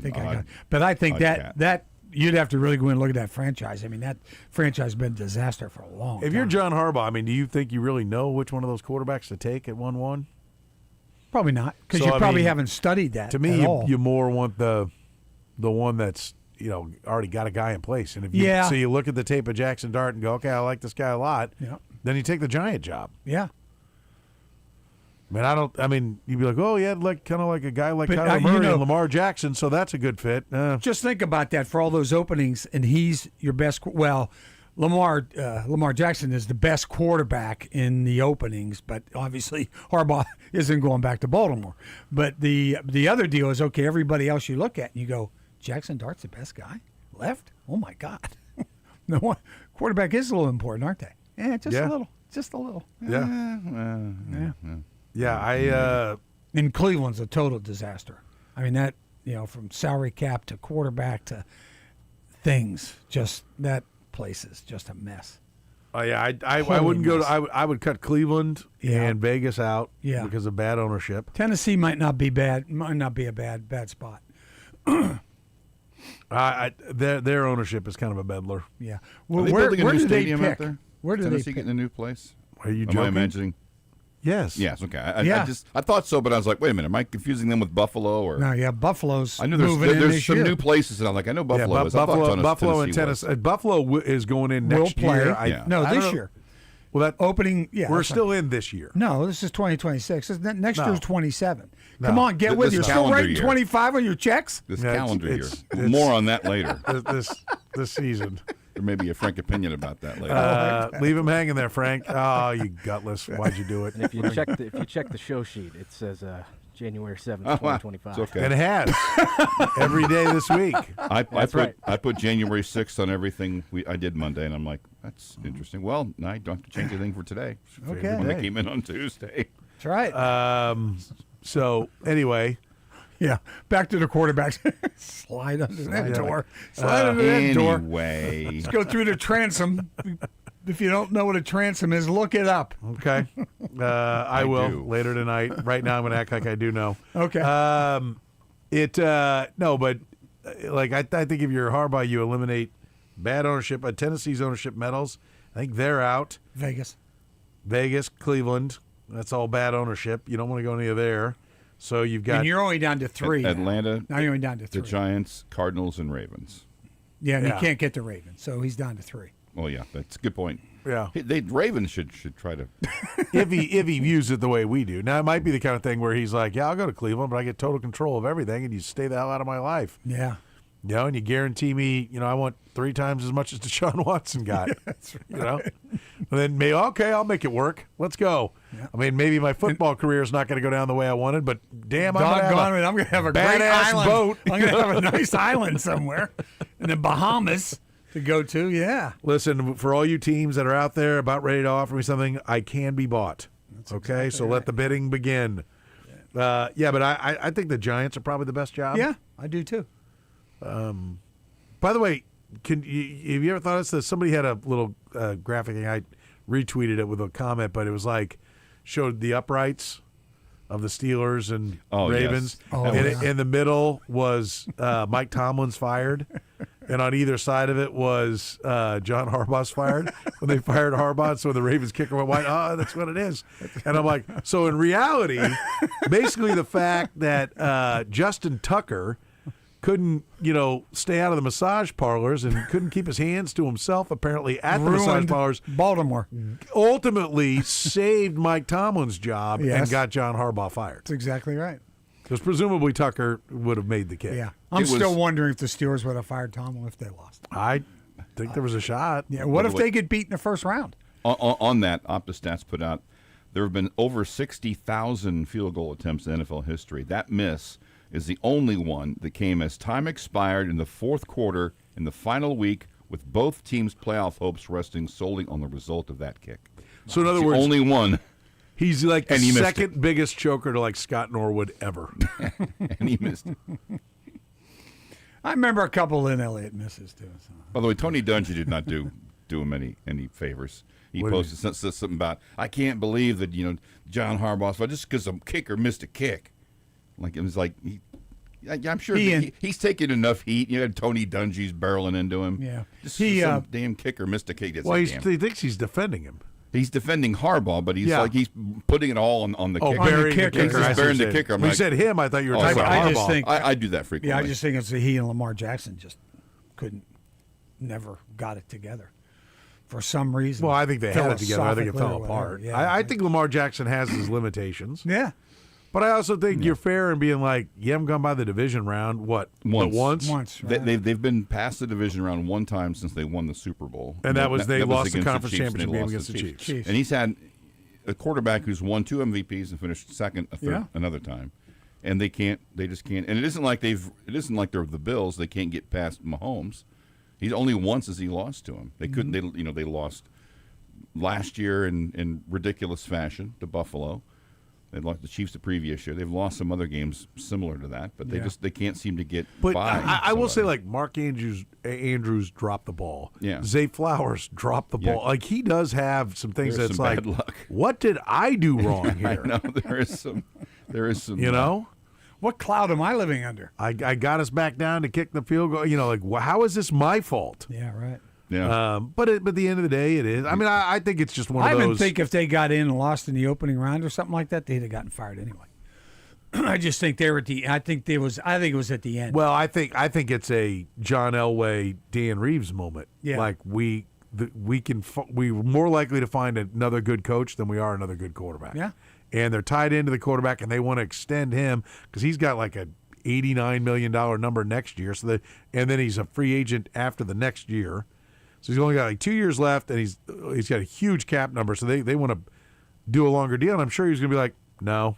I got it. But I think that you'd have to really go in and look at that franchise. I mean, that franchise has been a disaster for a long time. If you're John Harbaugh, do you think you really know which one of those quarterbacks to take at 1-1? Probably not, because you probably haven't studied that. To me, you more want the one that's already got a guy in place. And if so you look at the tape of Jackson Dart and go, okay, I like this guy a lot. Yeah. Then you take the Giant job. Yeah. You'd be like, oh, yeah, kind of like a guy like Kyler Murray and Lamar Jackson, so that's a good fit. Just think about that for all those openings, and he's your best. Well, Lamar Jackson is the best quarterback in the openings, but obviously Harbaugh isn't going back to Baltimore. But the other deal is, okay, everybody else you look at and you go, Jackson Dart's the best guy? Left? Oh, my God. No, quarterback is a little important, aren't they? Yeah, just a little. Just a little. Yeah. Yeah, and Cleveland's a total disaster. I mean, that, from salary cap to quarterback to things, just that place is just a mess. Oh, yeah, I wouldn't go to, I would cut Cleveland and Vegas out because of bad ownership. Tennessee might not be bad, might not be a bad spot. Their ownership is kind of a meddler. Yeah. Well, where do they stadium pick? out there? Where do Tennessee they getting a new place? Are you Am joking? I imagining? Yes. Yes. Okay. I thought so, but I was like, wait a minute, am I confusing them with Buffalo or? No, yeah, Buffalo's. I know there's there's some new places, and I'm like, I know Buffalo is. Buffalo and Tennessee. Buffalo is going in next year. This year. Well, that opening. Yeah, we're still in this year. No, this is 2026. Next year's 27. Come on, get with you. You're still writing year. 25 on your checks. This calendar year. More on that later. This season. There may be a frank opinion about that later. Leave him hanging there, Frank. Oh, you gutless! Why'd you do it? And if you check the show sheet, it says January 7th, 2025. It's okay. And it has every day this week. I put January 6th on everything I did Monday, and I'm like, that's interesting. Well, I don't have to change anything for today. Okay. When I came in on Tuesday. That's right. So anyway. Yeah, back to the quarterbacks. Slide under that door. Slide under that door. Anyway. Let's go through the transom. If you don't know what a transom is, look it up. Okay. I will later tonight. Right now I'm going to act like I do know. Okay. No, but I think if you're Harbaugh, you eliminate bad ownership. Tennessee's ownership medals, I think they're out. Vegas, Cleveland. That's all bad ownership. You don't want to go near there. So you've got. And you're only down to 3. Atlanta. Now you're only down to 3. The Giants, Cardinals, and Ravens. Yeah, and he can't get the Ravens, so he's down to 3. Oh yeah, that's a good point. Yeah, Ravens should try to. if he views it the way we do. Now it might be the kind of thing where he's like, yeah, I'll go to Cleveland, but I get total control of everything, and you stay the hell out of my life. Yeah. And you guarantee me, I want 3 times as much as Deshaun Watson got. That's right. And then maybe, okay, I'll make it work. Let's go. Yeah. I mean, maybe my football career is not going to go down the way I wanted, but damn, I'm going to have a great island. boat. I'm going to have a nice island somewhere in the Bahamas to go to. Yeah. Listen, for all you teams that are out there about ready to offer me something, I can be bought. That's okay, so let the bidding begin. But I think the Giants are probably the best job. Yeah, I do too. By the way, have you ever thought of this? Somebody had a little graphic thing. I retweeted it with a comment, but it was showed the uprights of the Steelers and Ravens. Yes. And in the middle was Mike Tomlin's fired. And on either side of it was John Harbaugh's fired. When they fired Harbaugh, so the Ravens kicker went wide. Oh, that's what it is. And I'm like, so in reality, basically the fact that Justin Tucker couldn't, stay out of the massage parlors and couldn't keep his hands to himself, apparently, at the massage parlors. Baltimore. Ultimately saved Mike Tomlin's job and got John Harbaugh fired. That's exactly right. Because presumably Tucker would have made the kick. Yeah. I'm still wondering if the Steelers would have fired Tomlin if they lost. I think there was a shot. Yeah. What if they get beat in the first round? On that, OptaStats put out, there have been over 60,000 field goal attempts in NFL history. That miss is the only one that came as time expired in the fourth quarter in the final week, with both teams' playoff hopes resting solely on the result of that kick. So in other words, only one. He's like the second biggest choker to like Scott Norwood ever. And he missed it. I remember a couple Lynn Elliott misses too. So. By the way, Tony Dungy did not do him any favors. He posted something about, I can't believe that John Harbaugh, just because a kicker missed a kick. Like it was like I'm sure he's taking enough heat. You had Tony Dungy's barreling into him. Yeah, just some damn kicker missed a kick. Well, he thinks he's defending him. He's defending Harbaugh, but he's putting it all on the kicker. Burying the kicker. He's burying the kicker. When you said him, I thought you were talking about Harbaugh. I do that frequently. Yeah, I just think it's he and Lamar Jackson just never got it together for some reason. Well, I think they had it together. I think it fell apart. Yeah, I think Lamar Jackson has his limitations. Yeah. But I also think you're fair in being like, you haven't gone by the division round, once? Right. They've been past the division round one time since they won the Super Bowl. And that was they lost the against conference Chiefs, championship game against the Chiefs. And he's had a quarterback who's won 2 MVPs and finished second, a third, another time. And they just can't. And it isn't like they're the Bills. They can't get past Mahomes. He's only once has he lost to him. They couldn't. They lost last year in ridiculous fashion to Buffalo. They lost the Chiefs the previous year. They've lost some other games similar to that, but they can't seem to get by. I will say, like, Mark Andrews dropped the ball. Yeah. Zay Flowers dropped the ball. Like, he does have some things There's that's some like, bad luck. What did I do wrong here? I know there is some. What cloud am I living under? I got us back down to kick the field goal. How is this my fault? Yeah, right. Yeah. But at the end of the day, it is. I mean, I think it's just one of those. I even think if they got in and lost in the opening round or something like that, they'd have gotten fired anyway. I just think they were at the. I think it was at the end. Well, I think it's a John Elway, Dan Reeves moment. Yeah. Like we're more likely to find another good coach than we are another good quarterback. Yeah. And they're tied into the quarterback, and they want to extend him because he's got like a $89 million number next year. And then he's a free agent after the next year. So he's only got like 2 years left, and he's got a huge cap number. So they want to do a longer deal. And I'm sure he's going to be like, no,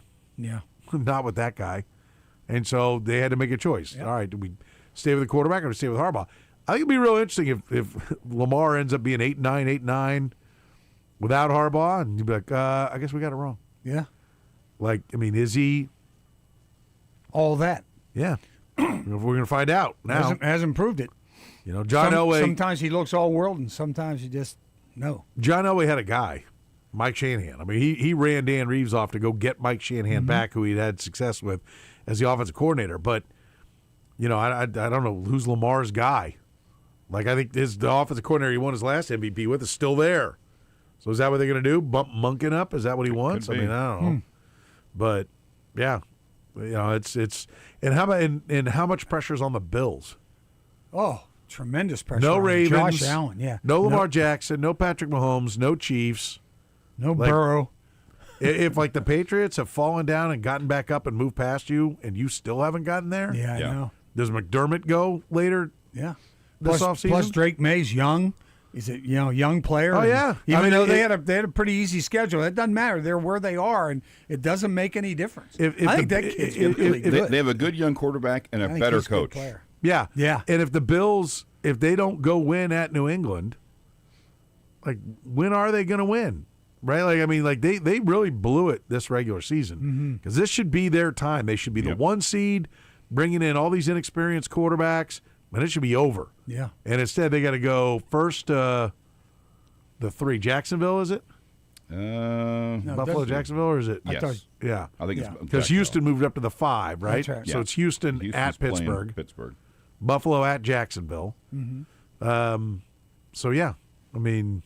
not with that guy. And so they had to make a choice. Yep. All right, do we stay with the quarterback or do we stay with Harbaugh? I think it'd be real interesting if Lamar ends up being 8-9 without Harbaugh, and you'd be like, I guess we got it wrong. Yeah. Like, I mean, is he all that? Yeah. We're going to find out now. Hasn't proved it. John Elway. Sometimes he looks all world, and sometimes he just no. John Elway had a guy, Mike Shanahan. I mean, he ran Dan Reeves off to go get Mike Shanahan back, who he'd had success with as the offensive coordinator. But I don't know who's Lamar's guy. Like, I think the offensive coordinator he won his last MVP with is still there. So is that what they're going to do? Bump Munkin up? Is that what he wants? I mean, I don't know. But yeah, it's and how about and how much pressure is on the Bills? Oh, tremendous pressure. No on Ravens. Josh Allen, yeah. No Lamar Jackson. No Patrick Mahomes. No Chiefs. No Burrow. If like the Patriots have fallen down and gotten back up and moved past you, and you still haven't gotten there, yeah, I know. Does McDermott go later? Yeah. This offseason? Plus Drake May's young. He's a young player. Oh yeah, even though they had a pretty easy schedule, it doesn't matter. They're where they are, and it doesn't make any difference. I think that kid's really good. They have a good young quarterback and a better coach. Yeah, yeah. And if the Bills, if they don't go win at New England, like when are they going to win? Right? Like I mean, like they really blew it this regular season because this should be their time. They should be the 1 seed, bringing in all these inexperienced quarterbacks. And it should be over. Yeah. And instead, they got to go first. The 3, Jacksonville, is it? No, Buffalo, Jacksonville, or is it? Yes. Yeah. I think it's because Houston moved up to the 5, right? That's right. So it's Houston at Pittsburgh. Buffalo at Jacksonville. So yeah, I mean,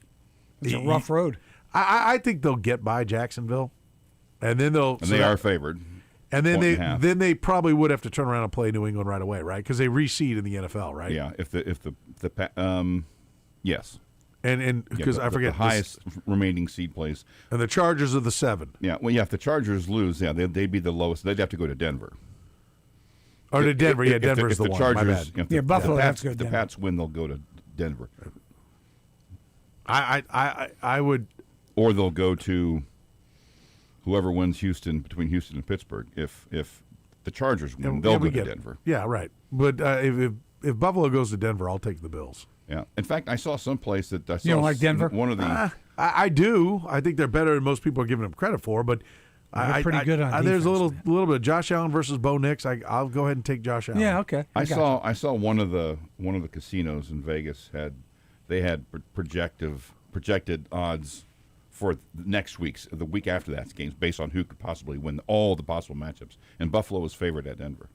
it's a rough road. I think they'll get by Jacksonville, and then they'll. And they are favored. And then point and a half. then they probably would have to turn around and play New England right away, right? Because they reseed in the NFL, right? Yeah, yes. And because I forget the highest remaining seed plays. And the Chargers are the 7. Yeah, well, if the Chargers lose, they'd be the lowest. They'd have to go to Denver. Or to Denver, Denver's the one. Chargers, My bad. Buffalo the has to go to the Denver. Pats win, they'll go to Denver. I would, or they'll go to whoever wins between Houston and Pittsburgh. If the Chargers win, they'll go to Denver. Yeah, right. But if Buffalo goes to Denver, I'll take the Bills. Yeah. In fact, I saw someplace that I saw You don't like Denver? One of the I do. I think they're better than most people are giving them credit for. But They're pretty good on there's a defense, little bit of Josh Allen versus Bo Nix. I'll go ahead and take Josh Allen. Yeah, okay. I saw one of the casinos in Vegas had projected odds for the week after that games based on who could possibly win all the possible matchups, and Buffalo was favored at Denver.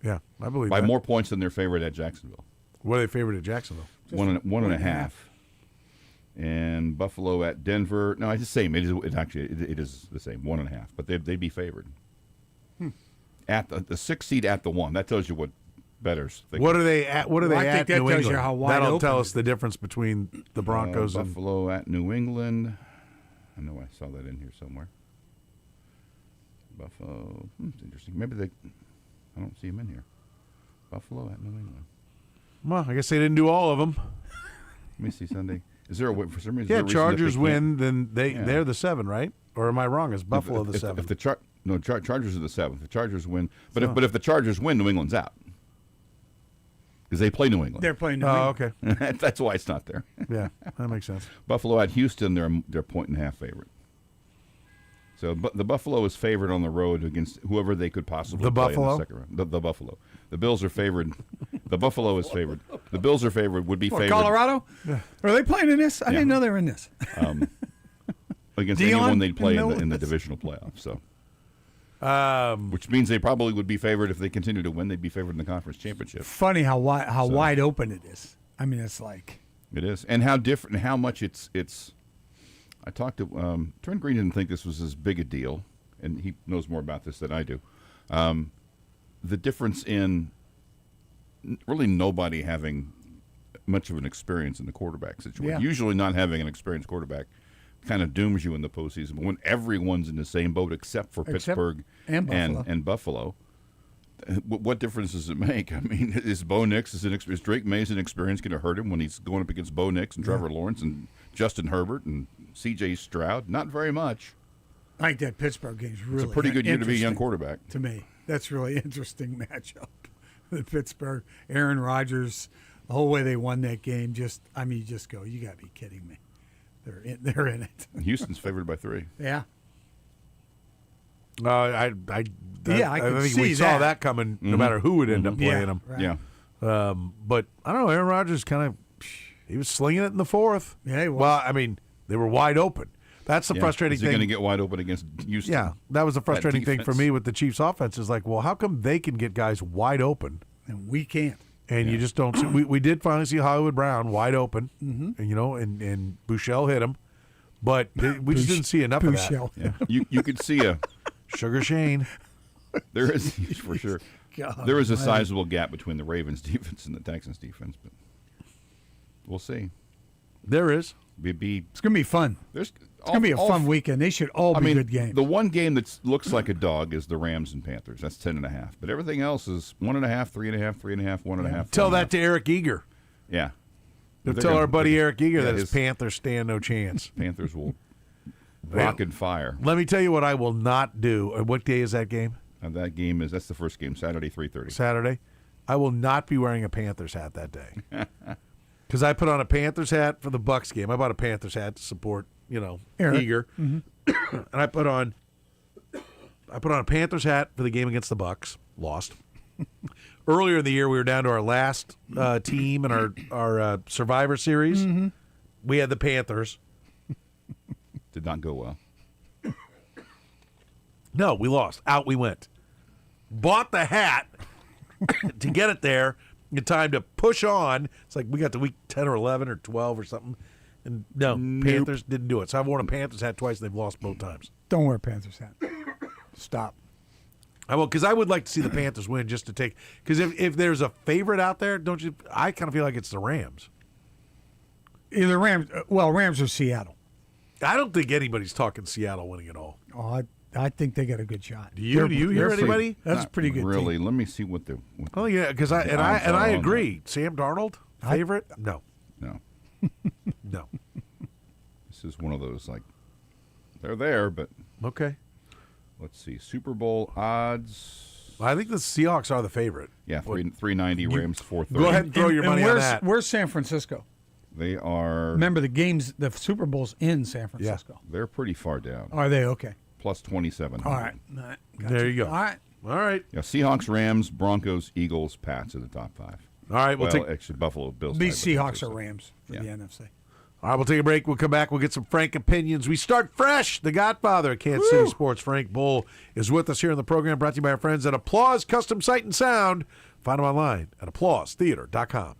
Yeah, I believe by that. more points than they're favored at Jacksonville. What are they favored at Jacksonville? One and a half. And Buffalo at Denver. No, it's the same. It is the same 1.5. But they'd be favored at the 6th seed at the 1. That tells you what bettors think. What are they at? What are they I at? think that New tells you England? how wide That'll open tell it us the difference between the Broncos and Buffalo at New England. I know I saw that in here somewhere. Buffalo. It's interesting. Maybe I don't see them in here. Buffalo at New England. Well, I guess they didn't do all of them. Let me see Sunday. Is there a way for some reason? Yeah, is there a reason Chargers that they win, can't- then they're the 7, right? Or am I wrong? Is Buffalo the 7? If the Chargers are the 7th. The Chargers win, but if the Chargers win, New England's out because they play New England. They're playing New England. Oh, okay. That's why it's not there. Yeah, that makes sense. Buffalo at Houston, they're 1.5 favorite. So the Buffalo is favored on the road against whoever they could possibly play in the second round. The Buffalo. The Bills are favored. The Buffalo is favored. The Bills are favored. Would be favored. Colorado? Yeah. Are they playing in this? I didn't know they were in this. Against Dion anyone they'd play and in the divisional playoffs. So, which means they probably would be favored if they continue to win. They'd be favored in the conference championship. Funny how wide open it is. I mean, it's like it is, and how different, and how much it's. I talked to Trent Green. Didn't think this was as big a deal, and he knows more about this than I do. The difference in really nobody having much of an experience in the quarterback situation. Yeah. Usually, not having an experienced quarterback kind of dooms you in the postseason. But when everyone's in the same boat except for Pittsburgh and Buffalo, what difference does it make? I mean, is Bo Nix, is Drake May's inexperience going to hurt him when he's going up against Bo Nix and Trevor Lawrence and Justin Herbert and C.J. Stroud? Not very much. I think that Pittsburgh game's really It's a pretty good year to be a young interesting quarterback. to me. That's really interesting matchup. The Pittsburgh, Aaron Rodgers, the whole way they won that game. You just go, you got to be kidding me. They're in it. Houston's favored by 3. Yeah. I think we saw that coming. No matter who would end up playing them. Right. Yeah. But I don't know. Aaron Rodgers he was slinging it in the 4th. Yeah, he was. Well, I mean, they were wide open. That's the frustrating Is thing. he going to get wide open against Houston? Yeah, that was the frustrating thing for defense. me with the Chiefs' offense. Is like, well, how come they can get guys wide open and we can't? And you just don't see. We did finally see Hollywood Brown wide open, and and Bouchel hit him, but we just didn't see enough of that. Yeah. You could see a Sugar Shane. There is for sure. God, there is a man. sizable gap between the Ravens defense and the Texans defense, but we'll see. There is. It's going to be fun. There's It's going to be a fun weekend. They should all be good games. The one game that looks like a dog is the Rams and Panthers. That's 10.5. But everything else is 1.5, 3.5, 3.5, 1.5. Tell that to Eric Eager. Yeah. Tell our buddy Eric Eager that his Panthers stand no chance. Panthers will rock and fire. Let me tell you what I will not do. And what day is that game? And that's the first game, Saturday, 3:30. Saturday. I will not be wearing a Panthers hat that day. Because I put on a Panthers hat for the Bucks game. I bought a Panthers hat to support, Eric. Eager. And I put on a Panthers hat for the game against the Bucks. Lost. Earlier in the year, we were down to our last team in our Survivor Series. We had the Panthers. Did not go well. No, we lost. Out we went. Bought the hat to get it there in time to push on. It's like we got to week 10 or 11 or 12 or something. And no, Panthers didn't do it. So I've worn a Panthers hat twice and they've lost both times. Don't wear a Panthers hat. Stop. Because I would like to see the Panthers win just to take. Because if there's a favorite out there, don't you? I kind of feel like it's the Rams. Either Rams. Well, Rams or Seattle. I don't think anybody's talking Seattle winning at all. Oh, I think they got a good shot. Do you hear anybody? That's a pretty good. Really? Team. Let me see what the. Oh yeah, because I agree. Sam Darnold favorite? No. No. No. This is one of those they're there, but okay. Let's see. Super Bowl odds. I think the Seahawks are the favorite. Yeah, 390, Rams 430. Go ahead and throw your money on that. Where's San Francisco? They are. Remember the Super Bowl's in San Francisco. Yeah, they're pretty far down. Are they? Okay. Plus 27. All right. Gotcha. There you go. All right. Yeah, Seahawks, Rams, Broncos, Eagles, Pats are the top 5. All right, actually Buffalo Bills. Be Seahawks or Rams for the NFC. All right, we'll take a break. We'll come back. We'll get some Frank opinions. We start fresh. The Godfather of Kansas City Sports, Frank Bull, is with us here on the program, brought to you by our friends at Applause Custom Sight and Sound. Find them online at applausetheater.com.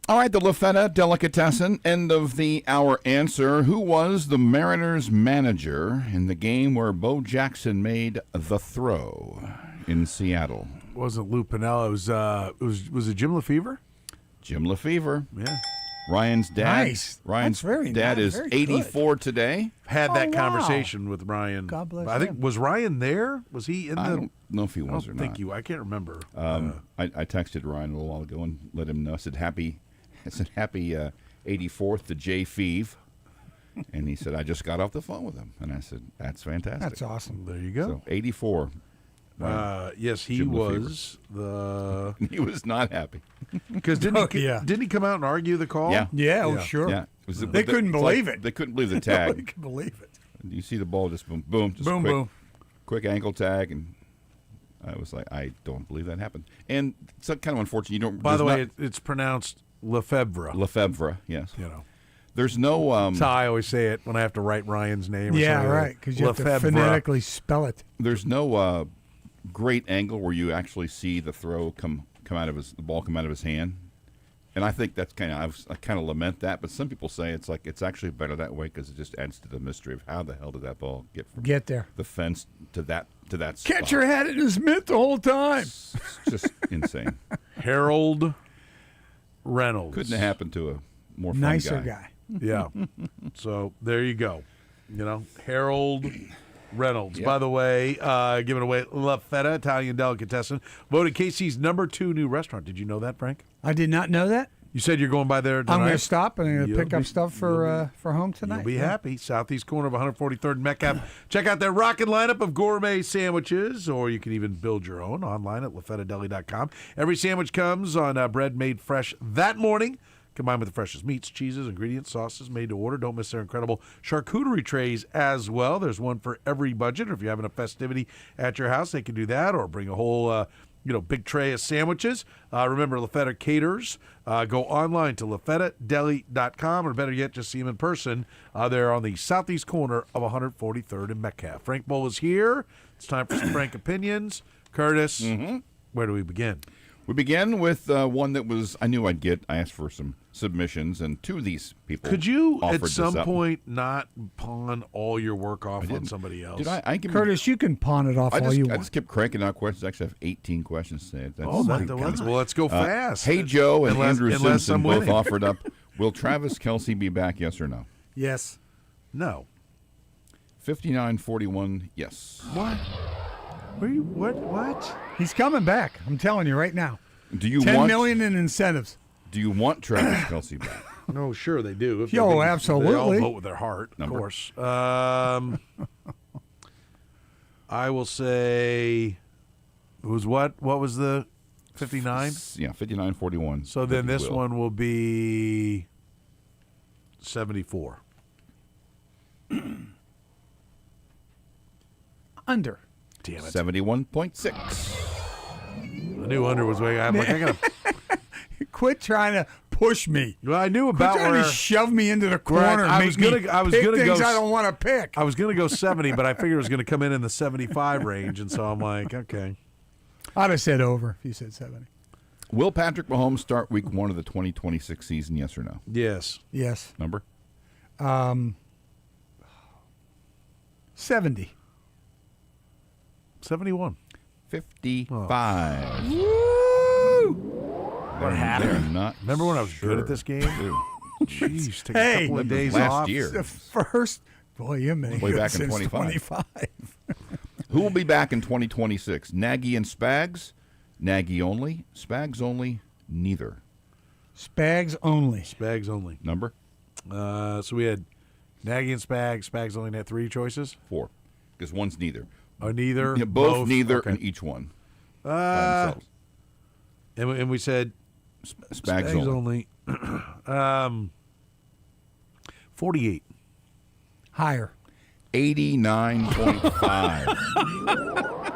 All right, the LaFetta Delicatessen, end of the hour answer. Who was the Mariners' manager in the game where Bo Jackson made the throw in Seattle? It wasn't Lou Piniella. Was it Jim Lefevre? Jim Lefevre. Yeah. Ryan's dad. Nice. Ryan's That's very dad nice. is Very 84 today. Had that wow. conversation with Ryan. God bless I think him. was Ryan there? Was he in the? I don't know if he I was don't or think not. you. I can't remember. I texted Ryan a little while ago and let him know. I said happy 84th to Jay Feeve. And he said, I just got off the phone with him. And I said, that's fantastic. That's awesome. There you go. So 84. Yes, he Jim was the. He was not happy. Because didn't he come out and argue the call? Yeah. Yeah, oh, sure. Yeah. It was They couldn't believe it. They couldn't believe the tag. They couldn't believe it. You see the ball just boom, boom, just Boom, quick, boom. quick ankle tag, and I was like, I don't believe that happened. And it's kind of unfortunate. You don't. By the way, it's pronounced Lefevre. Lefevre, yes. You know, there's no. that's how I always say it when I have to write Ryan's name. Or Yeah, something. right, because you have to Lefevre. phonetically spell it. There's no great angle where you actually see the throw the ball come out of his hand. And I think that's I kind of lament that, but some people say it's actually better that way because it just adds to the mystery of how the hell did that ball get there, the fence to that spot. Catcher had it in his mitt the whole time. It's just insane. Harold Reynolds Couldn't have happened to a more fun nicer guy. Yeah. So there you go. You know, Harold Reynolds. Yep. By the way, giving away La Feta Italian Delicatessen, voted KC's #2 new restaurant. Did you know that, Frank? I did not know that. You said you're going by there tonight? I'm going to stop and I'm going You'll to pick up be- stuff for home tonight. You'll be Yeah. happy. Southeast corner of 143rd and Metcalf. Check out their rockin' lineup of gourmet sandwiches, or you can even build your own online at lafettadeli.com. Every sandwich comes on bread made fresh that morning, combined with the freshest meats, cheeses, ingredients, sauces made to order. Don't miss their incredible charcuterie trays as well. There's one for every budget. Or if you're having a festivity at your house, they can do that, or bring a whole big tray of sandwiches. Remember, LaFetta caters. Go online to lafettadeli.com, or better yet, just see them in person. They're on the southeast corner of 143rd and Metcalf. Frank Bull is here. It's time for some Frank opinions. Curtis, where do we begin? We begin with one that I knew I'd get. I asked for some submissions, and two of these people Could you, at offered some this up. point, not pawn all your work off on didn't. somebody else? Did I give Curtis, you can pawn it off all you I want. just kept cranking out questions. I actually have 18 questions today. Let's go fast. Hey Joe and Unless- Andrew unless Simpson I'm both winning. offered up. Will Travis Kelce be back? Yes or no? Yes. No. 59-41. Yes. What? What? He's coming back. I'm telling you right now. Do you $10 want million in incentives. Do you want Travis Kelce back? No, sure they do. If Yo, they- They all absolutely. vote with their heart, Number? of course. I will say, it was what? What was the 59? Yeah, 59-41. So then If you this will. one will be 74. Under. Damn it. 71.6. I knew under was way. I'm like, I gotta. Quit trying to push me. Well, I knew Quit about trying where to shove me into the where corner. and I make was me gonna. I was pick gonna things go. I don't want to pick. I was gonna go 70, but I figured it was gonna come in the 75 range, and so I'm like, okay. I'd have said over if you said 70. Will Patrick Mahomes start week 1 of the 2026 season? Yes or no? Yes. Yes. Number? 70. 71. 55. What happened? Not Remember when I was good at this game? Jeez, take a couple of days last off. year. The first. Boy, you may Way back in since 25. Who will be back in 2026? Nagy and Spags? Nagy only? Spags only? Neither. Spags only. Spags only. Number? So we had Nagy and Spags. Spags only had 3 choices? 4. Because one's neither. Oh, neither? Yeah, both, neither, Okay. and each one. By themselves. And we said Spags only. 48. Higher. 89.5.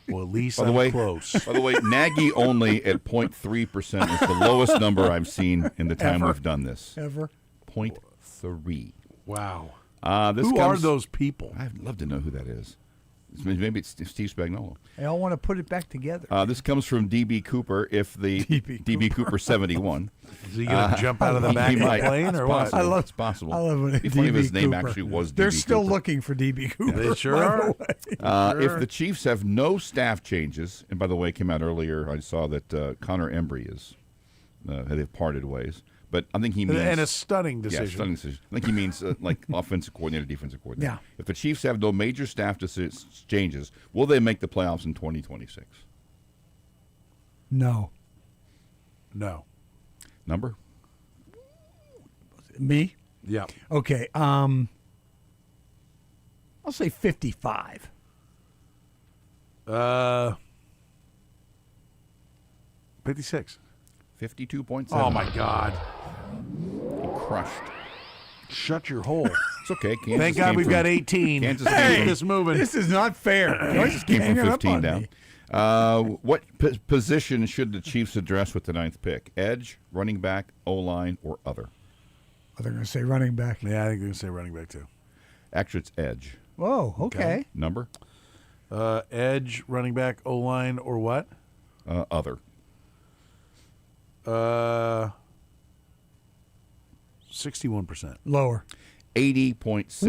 Well, at least By the I'm way, close. By the way, Nagy only at 0.3% is the lowest number I've seen in the time Ever. we've done this. Ever. 0.3. Wow. This Who comes, are those people? I'd love to know who that is. Maybe it's Steve Spagnuolo. They all want to put it back together. This comes from DB Cooper. If the DB Cooper 71, is he going to jump out of the back of the plane or what? It's possible. I love it. It's funny if his name actually was DB They're still Cooper. looking for DB Cooper. They sure are. If the Chiefs have no staff changes, and by the way, it came out earlier, I saw that Connor Embry is they've parted ways. But I think he means... And a stunning decision. Yeah, stunning decision. I think he means like offensive coordinator, defensive coordinator. Yeah. If the Chiefs have no major staff changes, will they make the playoffs in 2026? No. Number? Me? Yeah. Okay. I'll say 55. 56. 52.7. Oh, my God. He crushed. Shut your hole. It's okay. Kansas Thank God we've got 18. Kansas Keep this moving. This is not fair. Kansas came from 15 down. What position should the Chiefs address with the 9th pick? Edge, running back, O-line, or other? They're going to say running back. Yeah, I think they're going to say running back, too. Actually, it's edge. Whoa, okay. Number? Edge, running back, O-line, or what? Other. 61%. Lower. 80.6.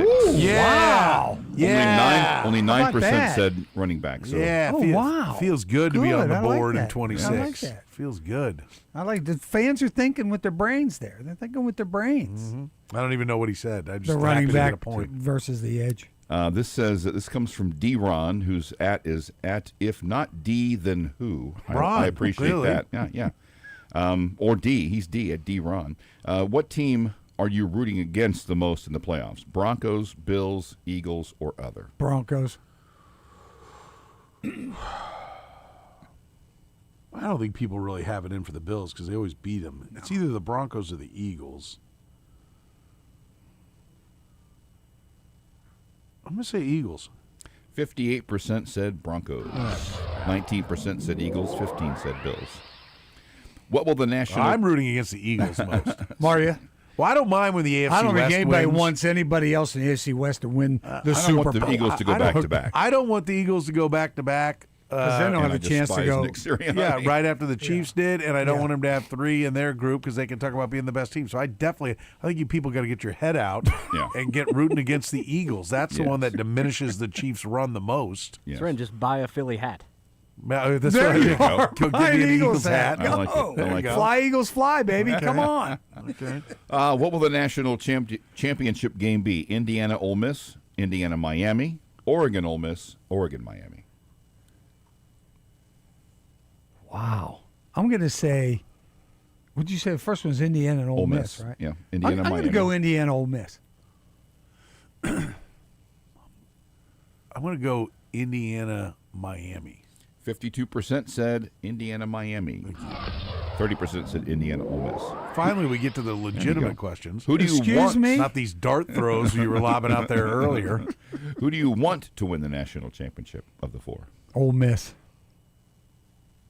Wow. Yeah. Only 9% that? said running back. So. Yeah. Feels good to be on the board in 26. I like that. Feels good. I like the fans are thinking with their brains there. They're thinking with their brains. Mm-hmm. I don't even know what he said. I just The running happy to get back a point. versus the edge. This says this comes from D-Ron, whose is at if not D, then who. Ron, I appreciate clearly. that. Yeah. Or D. He's D at D-Ron. What team are you rooting against the most in the playoffs? Broncos, Bills, Eagles, or other? Broncos. I don't think people really have it in for the Bills because they always beat them. It's either the Broncos or the Eagles. I'm going to say Eagles. 58% said Broncos. 19% said Eagles. 15% said Bills. What will the national... I'm rooting against the Eagles most. Mario? Well, I don't mind when the AFC West I don't think anybody wins. wants anybody else in the AFC West to win the Super Bowl. I don't want the Eagles to go back-to-back. I don't want the Eagles to go back-to-back. Because they don't have a chance to go. Yeah, right after the Chiefs did, and I don't want them to have 3 in their group because they can talk about being the best team. So I think you people got to get your head out and get rooting against the Eagles. That's the one that diminishes the Chiefs' run the most. Soren, just buy a Philly hat. That's there right. you are. Go Buy give me an an Eagles hat. I like it. I like it. Fly, Eagles, fly, baby. Come on. Okay. What will the national championship game be? Indiana, Ole Miss, Indiana, Miami, Oregon, Ole Miss, Oregon, Miami. Wow. I'm going to say, what did you say? The first one's Indiana and Ole Miss, right? Yeah, Indiana, I'm Miami. going to go Indiana, Ole Miss. I'm going to go Indiana, Miami. 52% said Indiana, Miami. 30% said Indiana, Ole Miss. Finally, we get to the legitimate questions. Who do you want? Not these dart throws you were lobbing out there earlier. Who do you want to win the national championship of the 4? Ole Miss.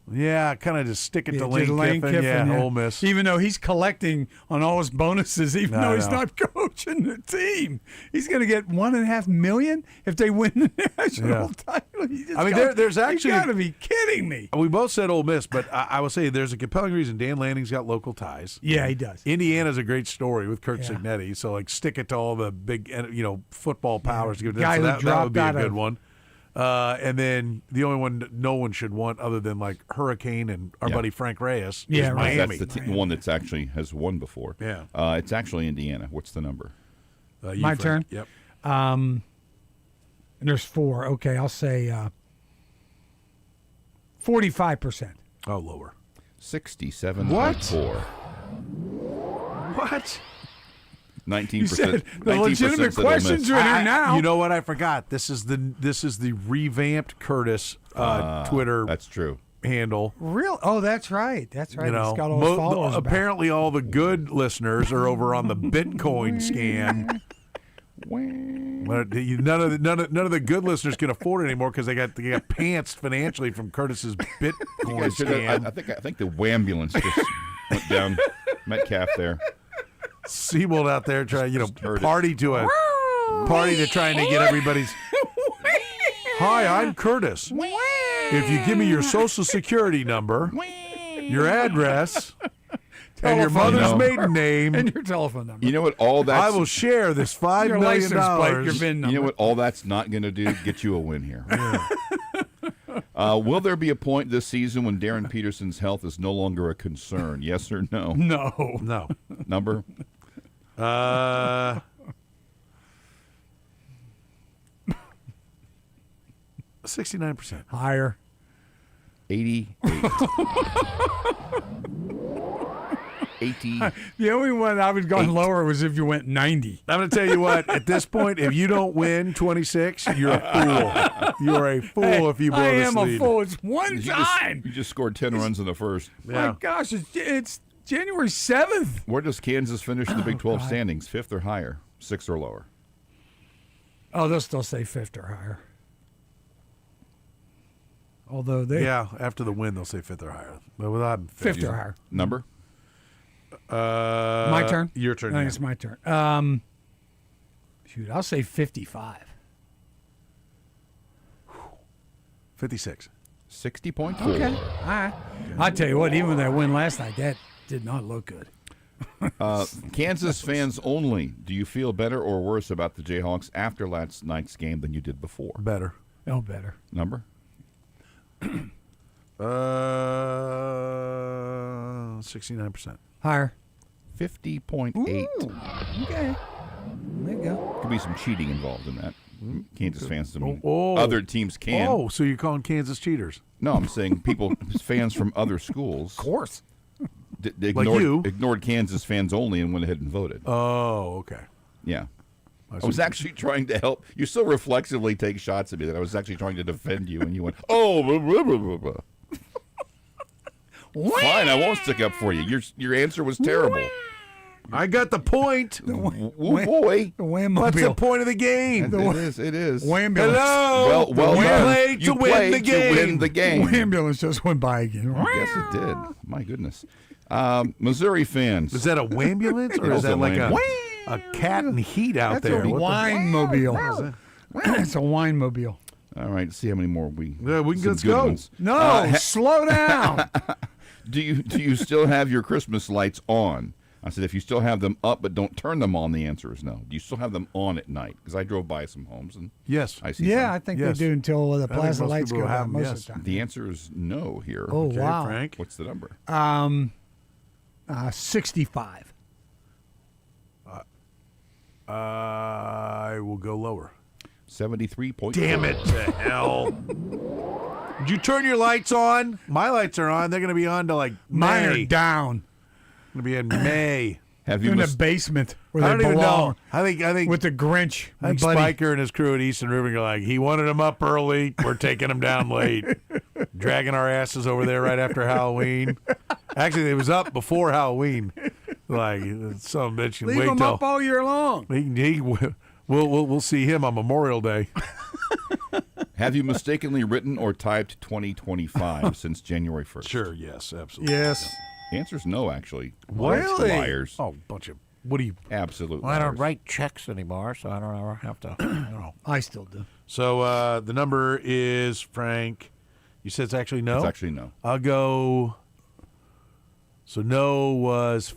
Yeah, kind of just stick it to Lane Lane Kiffin. Yeah, Ole Miss. Even though he's collecting on all his bonuses, even though he's know. not coaching the team, he's going to get $1.5 million if they win the national title. There's actually. You got to be kidding me. We both said Ole Miss, but I will say there's a compelling reason. Dan Lanning's got local ties. Yeah, he does. Indiana's a great story with Kirk Cignetti. So stick it to all the big football powers. To Guy who that would be a dropped out good of- one. And then the only one no one should want other than like Hurricane and our buddy Frank Reyes is Miami. That's the one that's actually has won before. Yeah. It's actually Indiana. What's the number? My turn? Yep. And there's 4. Okay, I'll say 45%. Oh, lower. 67.4. What? 19%. You said the 19% legitimate said Ole Miss. questions are in here now. You know what? I forgot. This is the revamped Kurtis Twitter. That's true. Handle. Real? Oh, that's right. That's right. You know, He's got all his followers back. apparently all the good listeners are over on the Bitcoin scan. But none of the good listeners can afford it anymore because they got pantsed financially from Curtis's Bitcoin scan. I think the wambulance just went down Metcalf there. Seaboldt out there trying, party to trying to get everybody's Hi, I'm Kurtis. If you give me your social security number, your address, and your mother's maiden name, and your telephone number. You know what? All that I will share this $5 Your million. license plate, your VIN number. You know what? All that's not going to do get you a win here. Will there be a point this season when Darren Peterson's health is no longer a concern? Yes or no? No. No. Number? 69%. Higher. 88. 80. The only one I would gone lower was if you went 90. I'm going to tell you what, at this point, if you don't win 26, you're a fool. You're a fool if you blow this lead. I am a fool. It's one time. You just scored 10 runs in the first. My gosh, it's January 7th. Where does Kansas finish in the Big 12 standings? 5th or higher? 6th or lower? Oh, they'll still say 5th or higher. Although they... Yeah, after the win, they'll say 5th or higher. But without 5th or higher. Number? My turn? Your turn. I think it's my turn. Shoot, I'll say 55. 56. 60.4. Okay. All right. I'll tell you what, even with that win last night, that did not look good. Kansas fans only, do you feel better or worse about the Jayhawks after last night's game than you did before? Better. Oh, better. Number? 69%. Higher. 50.8. Okay. There you go. Could be some cheating involved in that. Kansas fans, I mean, Oh. other teams can. Oh, so you're calling Kansas cheaters? No, I'm saying fans from other schools. Of course. Ignored Kansas fans only and went ahead and voted. Oh, okay. Yeah. I was actually trying to help. You so reflexively take shots at me that I was actually trying to defend you, and you went, oh, blah, blah, blah, blah, blah. Fine, I won't stick up for you. Your answer was terrible. I got the point. Oh, boy. The Wham-mobile. What's the point of the game? It is. Wham-ambulance. Hello. Well done. You played to win the game. Wham-ambulance just went by again. Yes, it did. My goodness. Missouri fans. Is that a wham-ambulance or is that like a cat in heat out there? That's a wine-mobile. It's a wine-mobile. All right, see how many more let's go. Ones. No, slow down. Do you still have your Christmas lights on? I said, if you still have them up but don't turn them on, the answer is no. Do you still have them on at night? Because I drove by some homes and yes, I see. Yeah, some. I think they do until the plaza lights go out most of the time. The answer is no here. Oh, okay, wow. Frank. What's the number? 65. I will go lower. 73.4. Damn it to hell. Did you turn your lights on? My lights are on. They're going to be on to like Mine May. are down. Going to be in May. Have They're you in the basement where I they don't even belong. know. I think with the Grinch. I think Spiker and his crew at Eastern River are like, he wanted them up early. We're taking them down late. Dragging our asses over there right after Halloween. Actually, it was up before Halloween. Like, some bitch can Leave wait them till up all year long. We'll see him on Memorial Day. Have you mistakenly written or typed 2025 since January 1st? Sure, yes, absolutely. Yes. The answer is no, actually. Really? Liars. Oh, bunch of, what do you? Absolute Well, I don't liars. write checks anymore, so I don't ever have to, I still do. So the number is, Frank, you said it's actually no? It's actually no. I'll go, so no was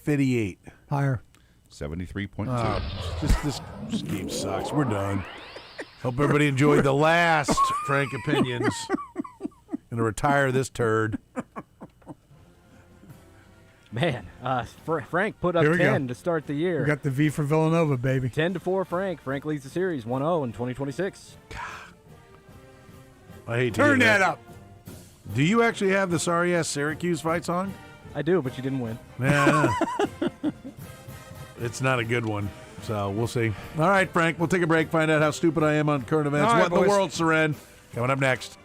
58. Higher. 73.2. This game sucks. We're done. Hope everybody enjoyed the last Frank Opinions. Gonna retire this turd. Man, Frank put up Here we 10 go. to start the year. We got the V for Villanova, baby. 10-4 Frank. Frank leads the series 1-0 in 2026. I hate to Turn hear that up. Do you actually have the sorry-ass Syracuse fight song? I do, but you didn't win. Yeah. It's not a good one, so we'll see. All right, Frank, we'll take a break, find out how stupid I am on current events. All right, What in the boys. world, Soren? Coming up next.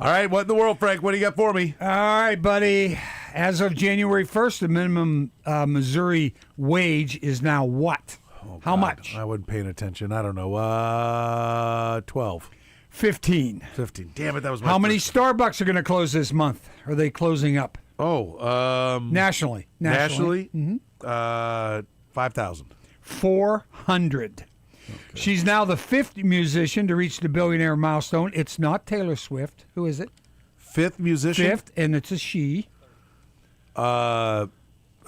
All right, what in the world, Frank? What do you got for me? All right, buddy. As of January 1st, the minimum Missouri wage is now what? How much? I wasn't paying attention. I don't know. 12. 15. 15. Damn it, that was my How many Starbucks are going to close this month? Are they closing up? Nationally? Mm-hmm. 5,000. 400. Okay. She's now the 5th musician to reach the billionaire milestone. It's not Taylor Swift. Who is it? 5th musician? 5th, and it's a she.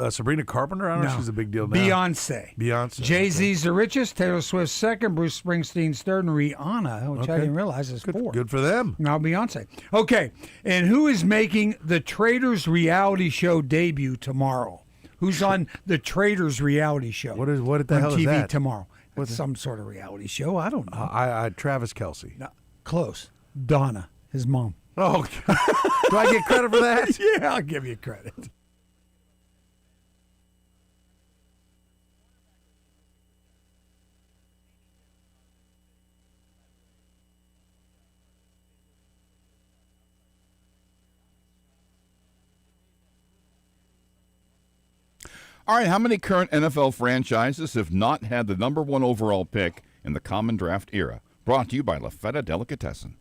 Sabrina Carpenter? I don't know if she's a big deal now. Beyonce. Jay-Z's the richest, Taylor Swift's second, Bruce Springsteen's third, and Rihanna, which I didn't realize is 4th. Good for them. Now Beyonce. Okay, and who is making the Traitors reality show debut tomorrow? Who's on the Traitors reality show? What the hell on TV is that? tomorrow? It's some sort of reality show. I don't know. Travis Kelce. No, close. Donna, his mom. Oh, do I get credit for that? Yeah, I'll give you credit. All right, how many current NFL franchises have not had the number 1 overall pick in the common draft era? Brought to you by La Feta Delicatessen.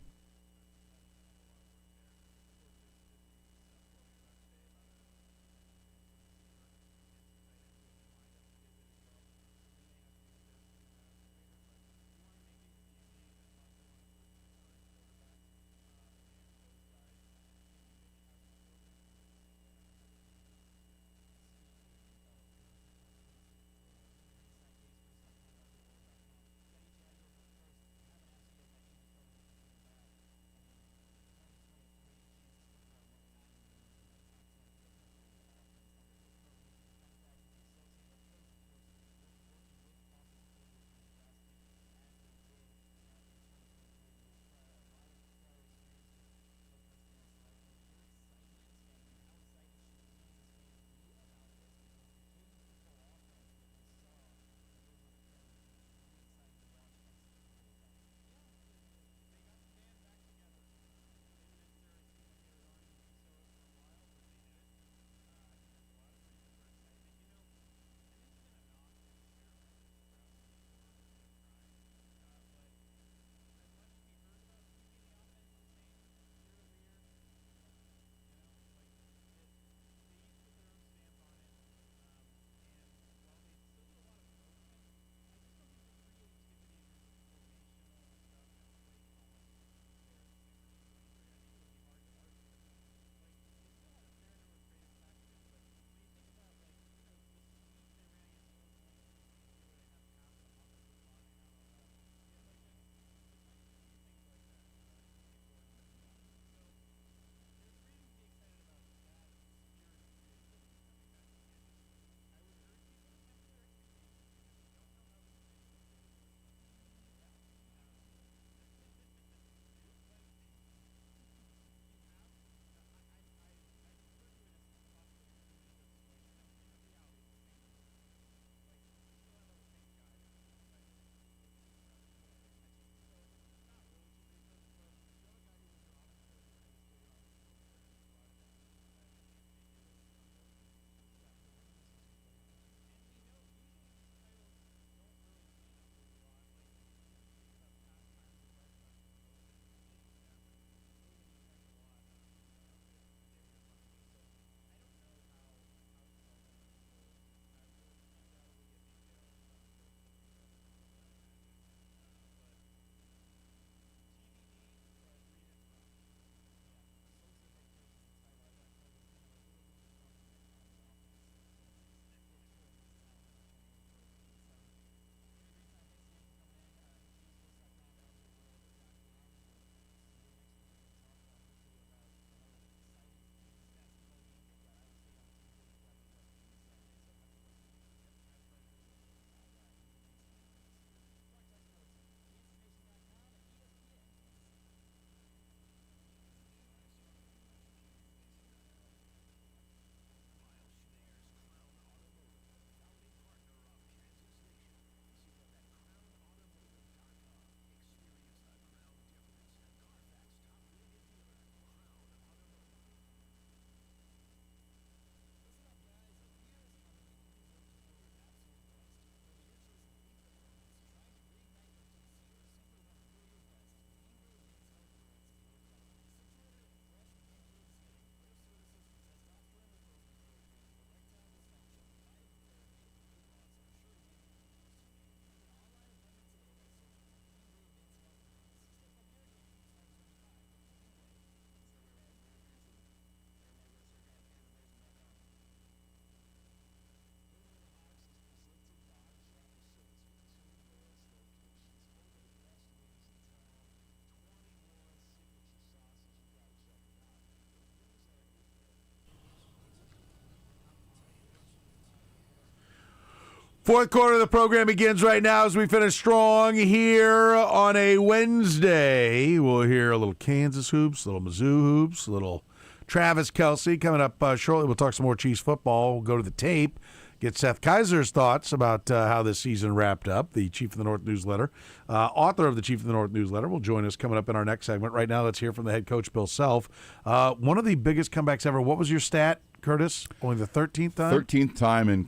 Fourth quarter of the program begins right now as we finish strong here on a Wednesday. We'll hear a little Kansas hoops, a little Mizzou hoops, a little Travis Kelce coming up shortly. We'll talk some more Chiefs football. We'll go to the tape, get Seth Kaiser's thoughts about how this season wrapped up. The Chief of the North newsletter, author of the Chief of the North newsletter, will join us coming up in our next segment. Right now, let's hear from the head coach, Bill Self. One of the biggest comebacks ever. What was your stat, Kurtis? Only the 13th time? 13th time in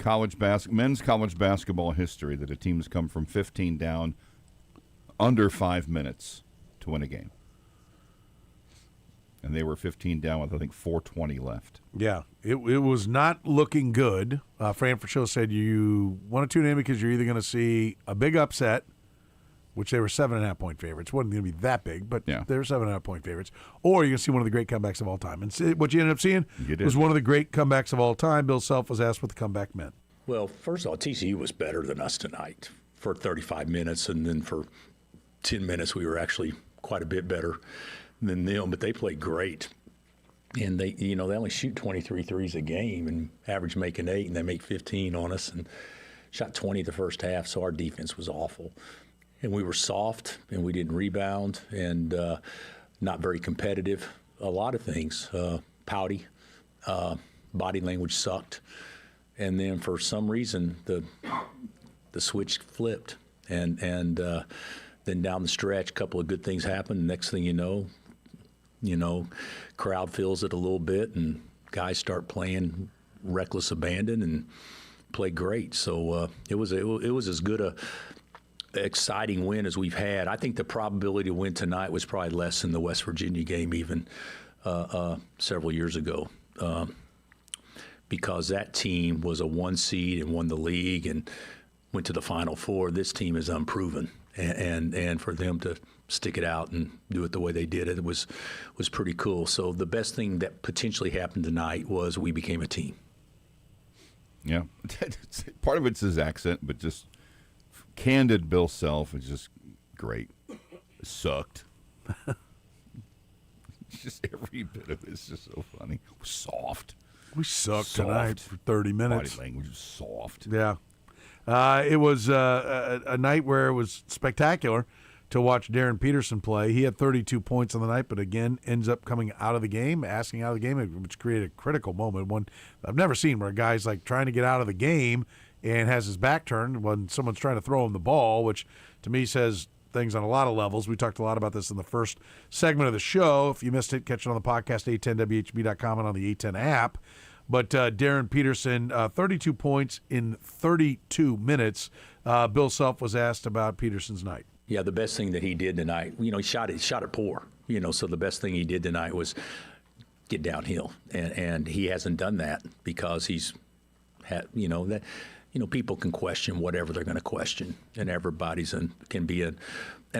men's college basketball history that a team has come from 15 down under 5 minutes to win a game. And they were 15 down with, I think, 4:20 left. Yeah, it was not looking good. Fran Fraschilla said you want to tune in because you're either going to see a big upset, which they were 7.5-point favorites. Wasn't going to be that big, but they were 7.5-point favorites. Or you're going to see one of the great comebacks of all time. And what you ended up seeing was one of the great comebacks of all time. Bill Self was asked what the comeback meant. Well, first of all, TCU was better than us tonight for 35 minutes, and then for 10 minutes we were actually quite a bit better than them, but they played great. And they only shoot 23 threes a game and average making 8, and they make 15 on us and shot 20 the first half, so our defense was awful. And we were soft, and we didn't rebound, and not very competitive. A lot of things, pouty, body language sucked. And then for some reason, the switch flipped. And then down the stretch, a couple of good things happened. Next thing you know, crowd feels it a little bit, and guys start playing reckless abandon and play great. So it was as good a exciting win as we've had. I think the probability to win tonight was probably less than the West Virginia game even several years ago, because that team was a 1 seed and won the league and went to the Final Four. This team is unproven, and for them to stick it out and do it the way they did, it was pretty cool. So the best thing that potentially happened tonight was we became a team. Yeah, part of it's his accent, but just candid Bill Self is just great. It sucked. Just every bit of it is just so funny. Soft. We sucked tonight for 30 minutes. Body language was soft. Yeah. It was a night where it was spectacular to watch Darren Peterson play. He had 32 points on the night, but again ends up coming out of the game, asking out of the game, which created a critical moment. One I've never seen where a guy's like trying to get out of the game and has his back turned when someone's trying to throw him the ball, which to me says things on a lot of levels. We talked a lot about this in the first segment of the show. If you missed it, catch it on the podcast, 810WHB.com, and on the 810 app. But Darren Peterson, 32 points in 32 minutes. Bill Self was asked about Peterson's night. Yeah, the best thing that he did tonight, he shot it poor. So the best thing he did tonight was get downhill, and he hasn't done that because he's had, people can question whatever they're going to question, and everybody's can be an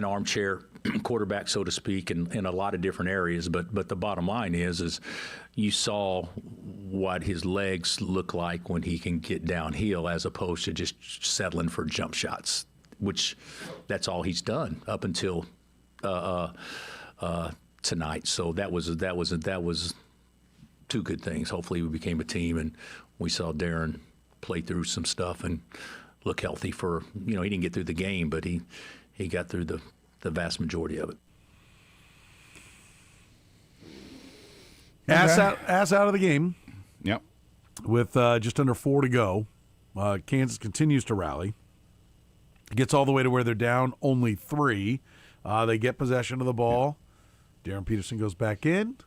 armchair quarterback, so to speak, in a lot of different areas. But the bottom line is you saw what his legs look like when he can get downhill, as opposed to just settling for jump shots, which that's all he's done up until tonight. So that was two good things. Hopefully we became a team, and we saw Darren play through some stuff and look healthy for, he didn't get through the game, but he got through the vast majority of it. Ass out of the game. Yep. With just under 4 to go. Kansas continues to rally. Gets all the way to where they're down only 3. They get possession of the ball. Darren Peterson goes back in.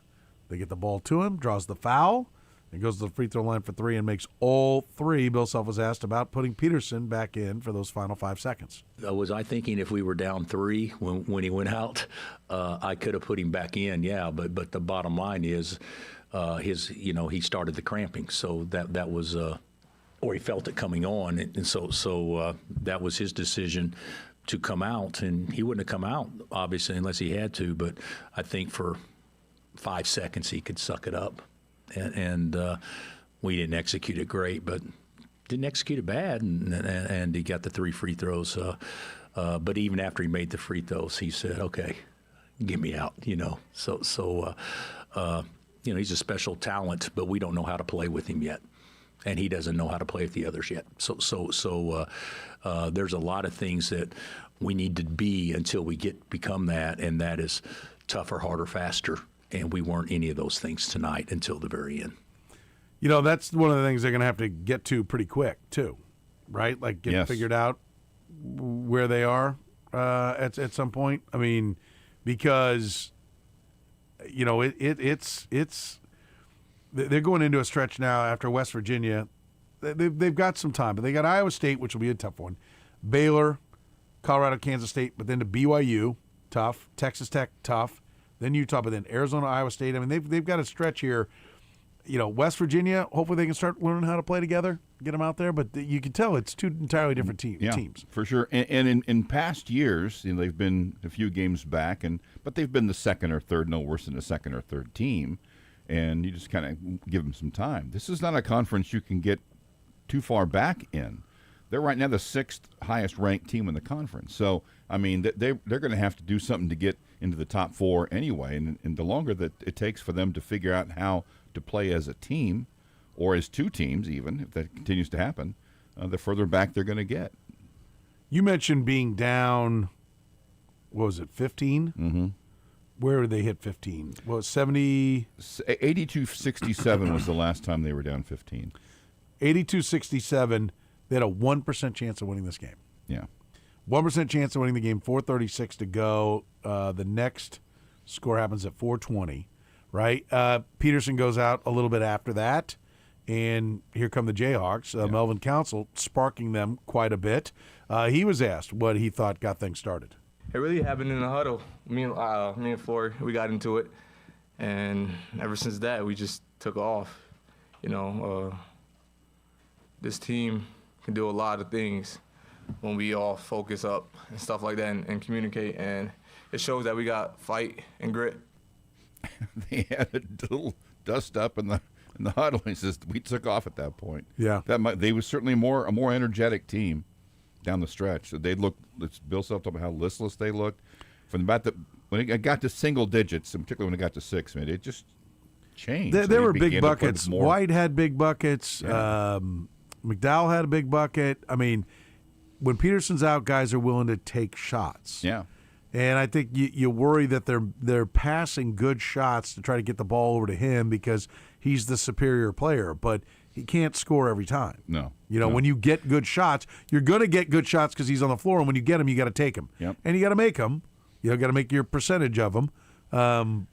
They get the ball to him, draws the foul, and goes to the free throw line for 3 and makes all 3. Bill Self was asked about putting Peterson back in for those final 5 seconds. Was I thinking if we were down 3 when he went out, I could have put him back in, yeah. But the bottom line is he started the cramping, so that was or he felt it coming on, and so that was his decision to come out, and he wouldn't have come out obviously unless he had to. But I think for 5 seconds he could suck it up. And we didn't execute it great, but didn't execute it bad, and he got the 3 free throws. But even after he made the free throws, he said, "Okay, get me out." So he's a special talent, but we don't know how to play with him yet. and he doesn't know how to play with the others yet. So there's a lot of things that we need to be until we become that, and that is tougher, harder, faster. And we weren't any of those things tonight until the very end. You know, that's one of the things they're going to have to get to pretty quick, too, right? Like get figured out where they are at some point. I mean, because, you know, it's they're going into a stretch now after West Virginia. They've got some time, but they got Iowa State, which will be a tough one, Baylor, Colorado, Kansas State, but then to BYU, tough, Texas Tech, tough. Then Utah, but then Arizona, Iowa State. I mean, they've got a stretch here. You know, West Virginia, hopefully they can start learning how to play together, get them out there. But you can tell it's two entirely different teams. Yeah, for sure. And in past years, you know, they've been a few games back, but they've been the second or third, no worse than the second or third team. And you just kind of give them some time. This is not a conference you can get too far back in. They're right now the sixth highest ranked team in the conference. So, I mean, they're going to have to do something to get into the top four anyway. And the longer that it takes for them to figure out how to play as a team or as two teams, even if that continues to happen, the further back they're going to get. You mentioned being down, what was it, 15? Mm-hmm. Where did they hit 15? Well, 70? 82-67 was the last time they were down 15. 82-67. They had a 1% chance of winning this game. Yeah. 1% chance of winning the game, 4:36 to go. The next score happens at 4:20, right? Peterson goes out a little bit after that, and here come the Jayhawks. Melvin Council sparking them quite a bit. He was asked what he thought got things started. It really happened in the huddle. Me and Floyd, we got into it, and ever since that, we just took off. You know, this team can do a lot of things when we all focus up and stuff like that and communicate, and it shows that we got fight and grit. They had a little dust up in the huddle. He says we took off at that point. Yeah, they was certainly a more energetic team down the stretch. They looked. Bill talked about how listless they looked from about when it got to single digits, and particularly when it got to six. Man, it just changed. There were big buckets. White had big buckets. Yeah. McDowell had a big bucket. I mean, when Peterson's out, guys are willing to take shots. Yeah. And I think you worry that they're passing good shots to try to get the ball over to him because he's the superior player, but he can't score every time. No. You know, when you get good shots, you're going to get good shots because he's on the floor, and when you get them, you got to take them. Yep. And you got to make them. You got to make your percentage of them.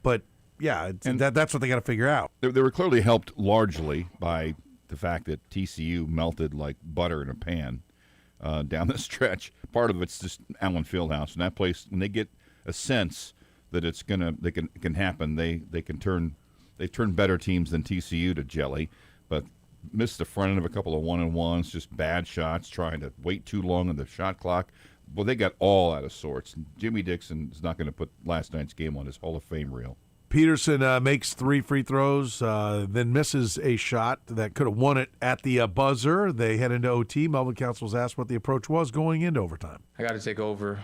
But, yeah, that's what they got to figure out. They were clearly helped largely by the fact that TCU melted like butter in a pan down the stretch. Part of it's just Allen Fieldhouse, and that place, when they get a sense that it can happen, they turn better teams than TCU to jelly, but missed the front end of a couple of 1-and-1s, just bad shots, trying to wait too long on the shot clock. Well, they got all out of sorts. Jimmy Dixon is not going to put last night's game on his Hall of Fame reel. Peterson makes 3 free throws, then misses a shot that could have won it at the buzzer. They head into OT. Melvin Council was asked what the approach was going into overtime. I got to take over.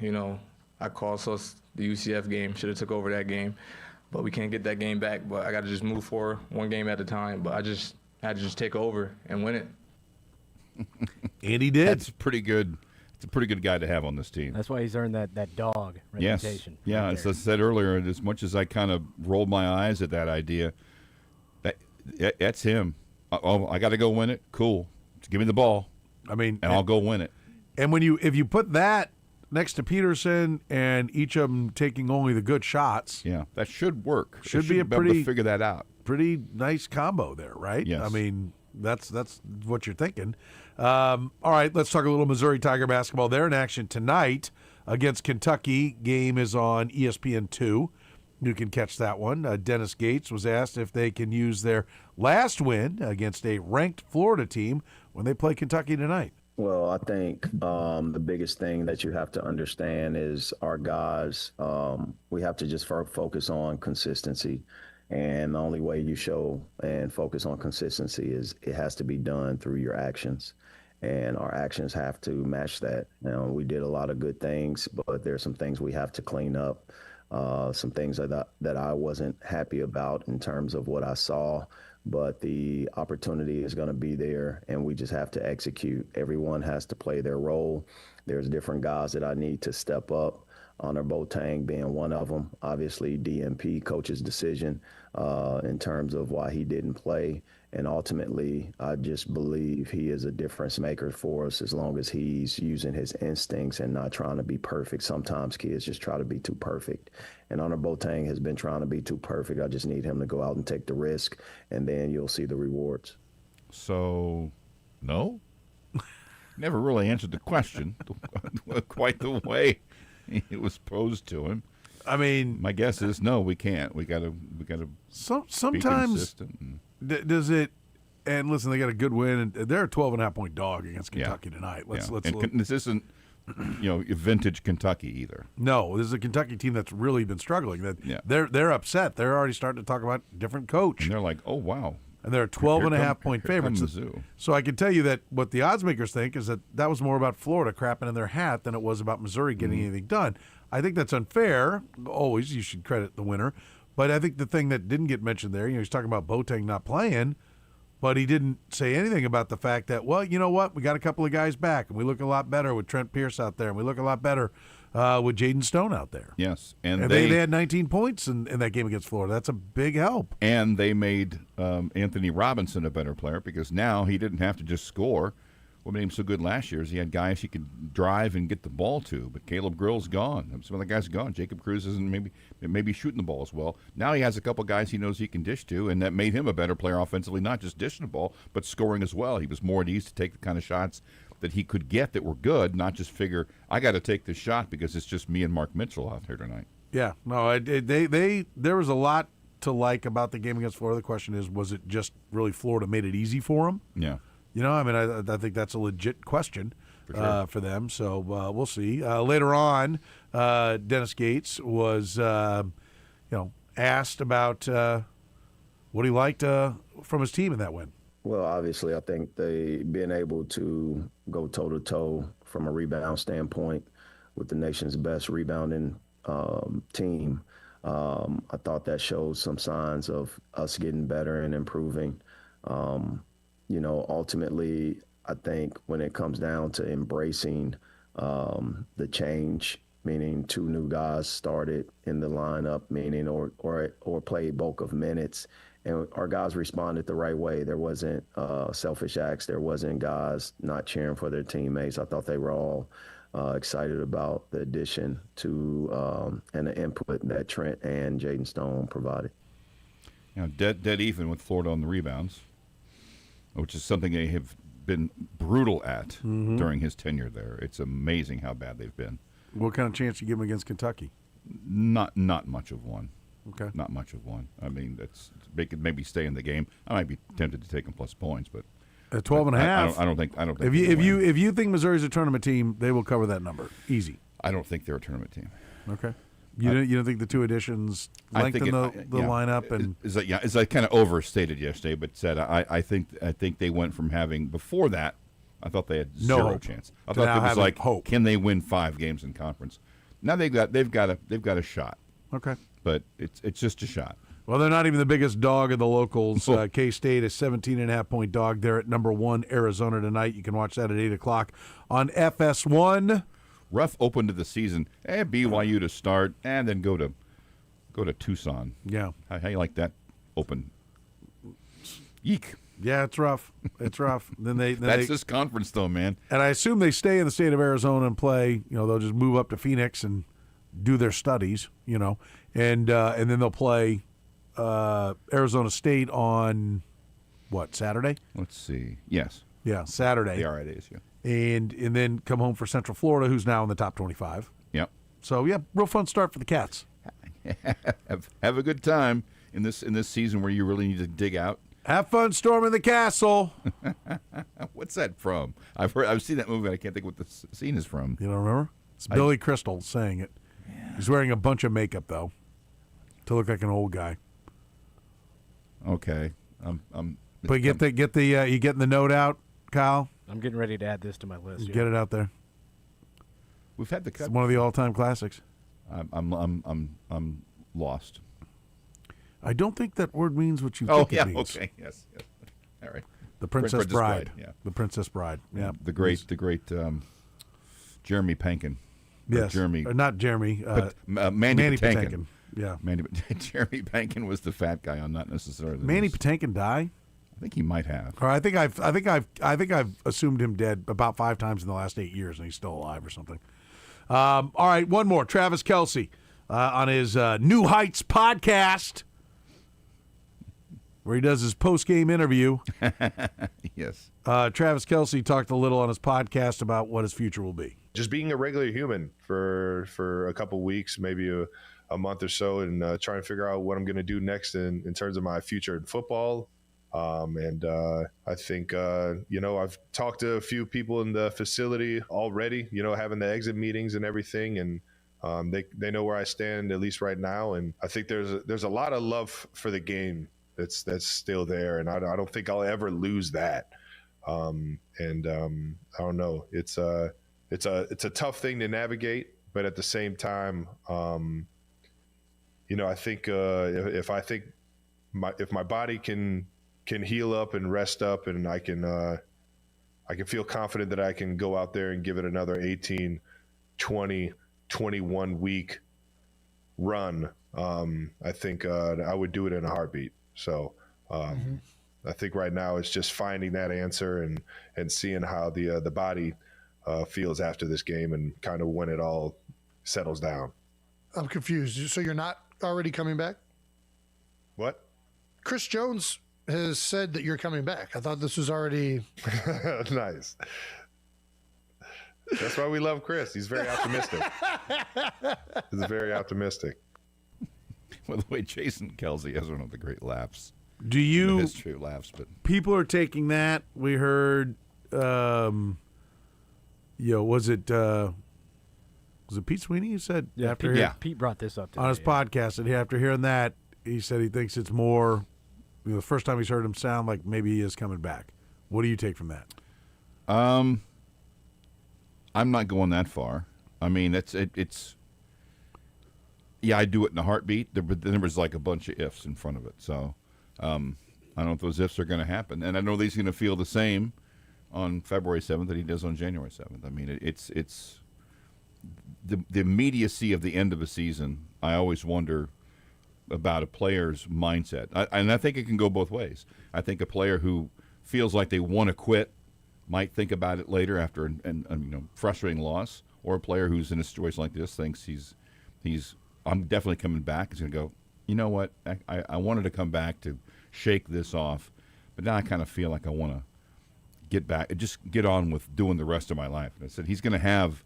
You know, I called us the UCF game. Should have took over that game, but we can't get that game back. But I got to just move forward one game at a time. But I just had to just take over and win it. And he did. That's pretty good. It's a pretty good guy to have on this team. That's why he's earned that dog reputation. Yes. Yeah, as I said earlier, as much as I kind of rolled my eyes at that idea, that's him. Oh, I got to go win it. Cool. Just give me the ball. I mean, and I'll go win it. And if you put that next to Peterson and each of them taking only the good shots, yeah, that should work. Should be able to figure that out. Pretty nice combo there, right? Yes. I mean, that's what you're thinking. All right, let's talk a little Missouri Tiger basketball. They're in action tonight against Kentucky. Game is on ESPN2. You can catch that one. Dennis Gates was asked if they can use their last win against a ranked Florida team when they play Kentucky tonight. Well, I think the biggest thing that you have to understand is our guys, we have to just focus on consistency. And the only way you show and focus on consistency is it has to be done through your actions. And our actions have to match that. Now, we did a lot of good things, but there's some things we have to clean up, some things that I wasn't happy about in terms of what I saw but the opportunity is going to be there, and we just have to execute. Everyone has to play their role. There's different guys that I need to step up. Honor Boateng being one of them. Obviously, DMP, coach's decision in terms of why he didn't play. And ultimately, I just believe he is a difference maker for us as long as he's using his instincts and not trying to be perfect. Sometimes kids just try to be too perfect. And Honor Boateng has been trying to be too perfect. I just need him to go out and take the risk, and then you'll see the rewards. So, no? Never really answered the question quite the way it was posed to him. I mean, my guess is no, we can't. We gotta sometimes be consistent. Does it? And listen, they got a good win, and they're a 12.5 point dog against Kentucky tonight. Let's this isn't vintage Kentucky either. No, this is a Kentucky team that's really been struggling. They're upset. They're already starting to talk about different coach. And they're like, oh wow. And they're 12.5 point favorites. Mizzou. So I can tell you that what the odds makers think is that was more about Florida crapping in their hat than it was about Missouri getting anything done. I think that's unfair. Always, you should credit the winner. But I think the thing that didn't get mentioned there, he's talking about Boateng not playing, but he didn't say anything about the fact that, well, you know what, we got a couple of guys back, and we look a lot better with Trent Pierce out there, and we look a lot better with Jaden Stone out there. Yes. And they had 19 points in that game against Florida. That's a big help. And they made Anthony Robinson a better player because now he didn't have to just score. What made him so good last year is he had guys he could drive and get the ball to, but Caleb Grill's gone. Some of the guys are gone. Jacob Cruz isn't maybe shooting the ball as well. Now he has a couple guys he knows he can dish to, and that made him a better player offensively, not just dishing the ball, but scoring as well. He was more at ease to take the kind of shots that he could get that were good, not just figure, I got to take this shot because it's just me and Mark Mitchell out here tonight. Yeah. No, there was a lot to like about the game against Florida. The question is, was it just really Florida made it easy for them? Yeah. I think that's a legit question for, sure. For them. So we'll see. Later on, Dennis Gates was, asked about what he liked from his team in that win. Well, obviously, I think they being able to go toe-to-toe from a rebound standpoint with the nation's best rebounding team, I thought that showed some signs of us getting better and improving. Ultimately, I think when it comes down to embracing the change, meaning 2 new guys started in the lineup, meaning or played bulk of minutes, and our guys responded the right way. There wasn't selfish acts. There wasn't guys not cheering for their teammates. I thought they were all excited about the addition to and the input that Trent and Jaden Stone provided. Dead even with Florida on the rebounds, which is something they have been brutal at during his tenure there. It's amazing how bad they've been. What kind of chance do you give them against Kentucky? Not much of one. Okay. Not much of one. I mean, they could maybe stay in the game. I might be tempted to take them plus points, but at 12.5. I don't think. If you think Missouri's a tournament team, they will cover that number easy. I don't think they're a tournament team. Okay. You don't think the 2 additions lengthen the lineup and as I kind of overstated yesterday, but said I think they went from having before that. I thought they had zero chance. I thought it was like, hope. Can they win 5 games in conference? Now they've got a shot. Okay. But it's just a shot. Well, they're not even the biggest dog in the locals. K-State, a 17.5 point dog. They're at number 1, Arizona tonight. You can watch that at 8 o'clock on FS1. Rough open to the season. BYU to start, and then go to Tucson. Yeah. How you like that open? Yeek. Yeah, it's rough. It's rough. That's this conference, though, man. And I assume they stay in the state of Arizona and play. They'll just move up to Phoenix and do their studies. And then they'll play Arizona State on what, Saturday? Let's see. Yes. Yeah, Saturday. They are at ASU. And then come home for Central Florida, who's now in the top 25. Yep. So yeah, real fun start for the Cats. Have a good time in this season where you really need to dig out. Have fun storming the castle. What's that from? I've seen that movie. I can't think what the scene is from. You don't remember? It's Billy Crystal saying it. Yeah. He's wearing a bunch of makeup though, to look like an old guy. Okay. But you getting the note out, Kyle? I'm getting ready to add this to my list. Get it out there. We've had it's one of the all-time classics. I'm lost. I don't think that word means what you think it means. Okay, yes. All right. The Princess Bride. Yeah. The Princess Bride. Yeah. The great Jeremy Pankin. Yes. Jeremy. Not Jeremy. Mandy Patinkin. Yeah. Jeremy Pankin was the fat guy on Not Necessarily. Mandy Patinkin die? I think he might have. Or I think I've assumed him dead about 5 times in the last 8 years, and he's still alive or something. All right, one more. Travis Kelce on his New Heights podcast, where he does his post-game interview. Yes. Travis Kelce talked a little on his podcast about what his future will be. Just being a regular human for a couple weeks, maybe a month or so, and trying to figure out what I'm going to do next in terms of my future in football. I think, I've talked to a few people in the facility already, having the exit meetings and everything. And they know where I stand, at least right now. And I think there's a lot of love for the game that's still there. And I don't think I'll ever lose that. I don't know. It's a tough thing to navigate, but at the same time, I think if my body can heal up and rest up, and I can feel confident that I can go out there and give it another 18, 20, 21 week run. I think I would do it in a heartbeat. So I think right now it's just finding that answer and seeing how the body feels after this game and kind of when it all settles down. I'm confused. So you're not already coming back? What? Chris Jones has said that you're coming back. I thought this was already nice. That's why we love Chris. He's very optimistic. He's very optimistic. Well, the way Jason Kelce has one of the great laughs. Do you? The history of laughs, but people are taking that. We heard, was it Pete Sweeney who said Pete brought this up today, on his podcast, and after hearing that, he said he thinks it's more. The first time he's heard him sound like maybe he is coming back. What do you take from that? I'm not going that far. I mean, it's. Yeah, I do it in a heartbeat. But there was like a bunch of ifs in front of it. So I don't know if those ifs are going to happen. And I know that he's going to feel the same on February 7th that he does on January 7th. I mean, it's the immediacy of the end of a season. I always wonder about a player's mindset. And I think it can go both ways. I think a player who feels like they want to quit might think about it later after an frustrating loss, or a player who's in a situation like this thinks I'm definitely coming back. He's going to go, you know what, I wanted to come back to shake this off, but now I kind of feel like I want to get back, just get on with doing the rest of my life. And I said he's going to have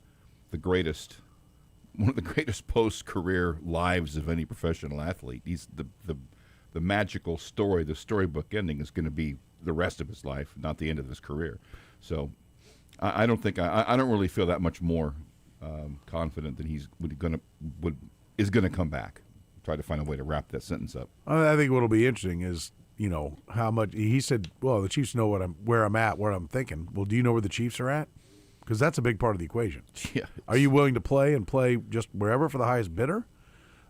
one of the greatest post-career lives of any professional athlete. He's the magical story, the storybook ending is going to be the rest of his life, not the end of his career. So I don't think I don't really feel that much more confident that he's is going to come back. Try to find a way to wrap that sentence up. I think what'll be interesting is how much he said. Well, the Chiefs know where I'm at, what I'm thinking. Well, do you know where the Chiefs are at? Because that's a big part of the equation. Yeah. Are you willing to play just wherever for the highest bidder?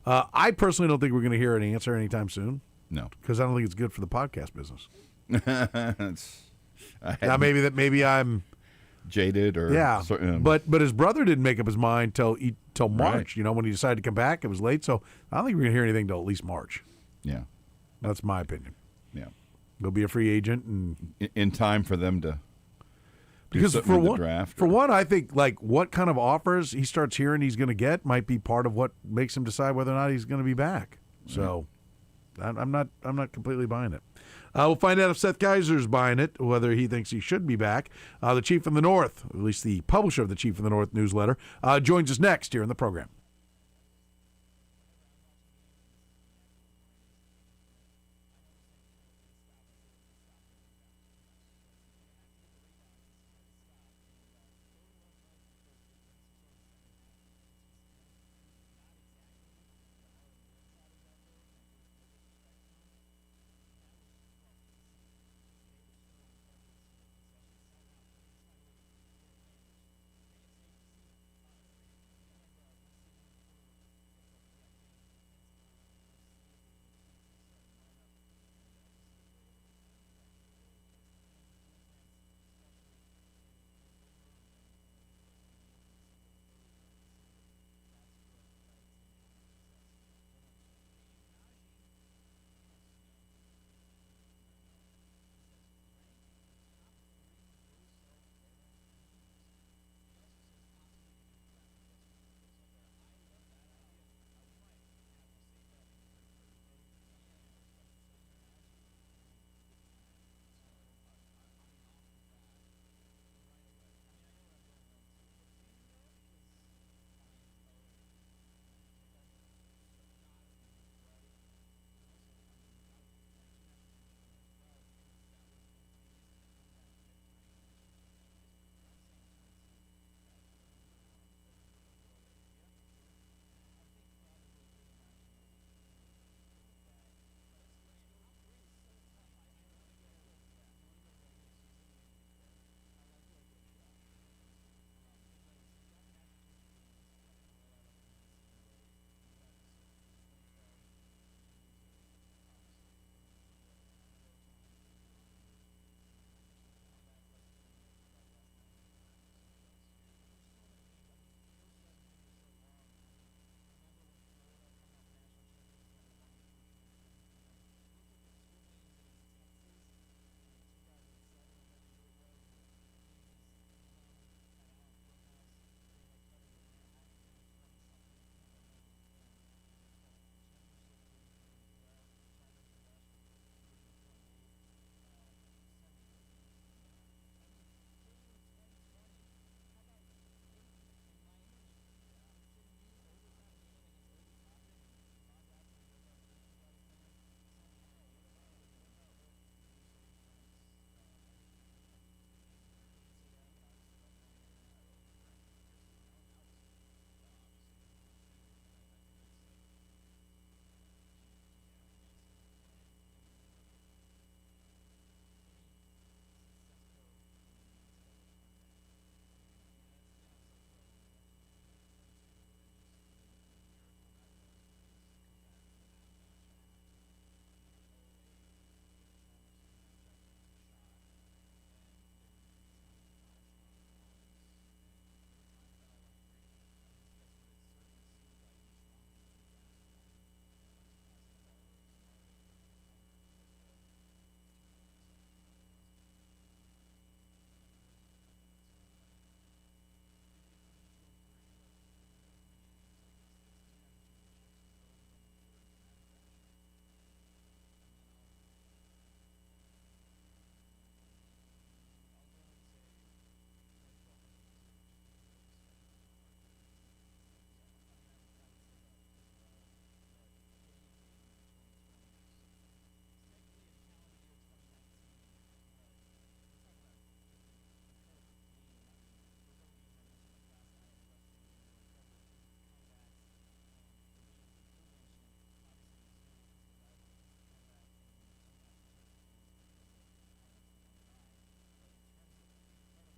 I personally don't think we're going to hear an answer anytime soon. No, because I don't think it's good for the podcast business. Now maybe I'm jaded or but his brother didn't make up his mind till March. Right. When he decided to come back, it was late. So I don't think we're going to hear anything till at least March. Yeah, that's my opinion. Yeah, he'll be a free agent and in time for them to. Because for one, I think like what kind of offers he starts hearing he's going to get might be part of what makes him decide whether or not he's going to be back. So I'm not completely buying it. We'll find out if Seth Kaiser's buying it, whether he thinks he should be back. The Chief from the North, at least the publisher of the Chief from the North newsletter, joins us next here in the program.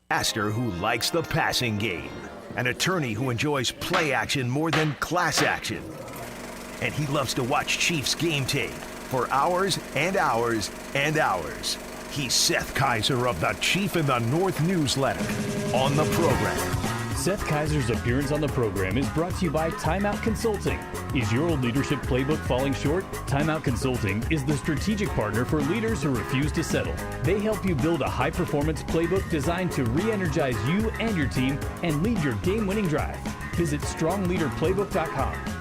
Pastor who likes the passing game, an attorney who enjoys play action more than class action. And he loves to watch Chiefs game tape for hours and hours and hours. He's Seth Kaiser of the Chief in the North newsletter on the program. Seth Kaiser's appearance on the program is brought to you by Timeout Consulting. Is your old leadership playbook falling short? Timeout Consulting is the strategic partner for leaders who refuse to settle. They help you build a high-performance playbook designed to re-energize you and your team and lead your game-winning drive. Visit strongleaderplaybook.com.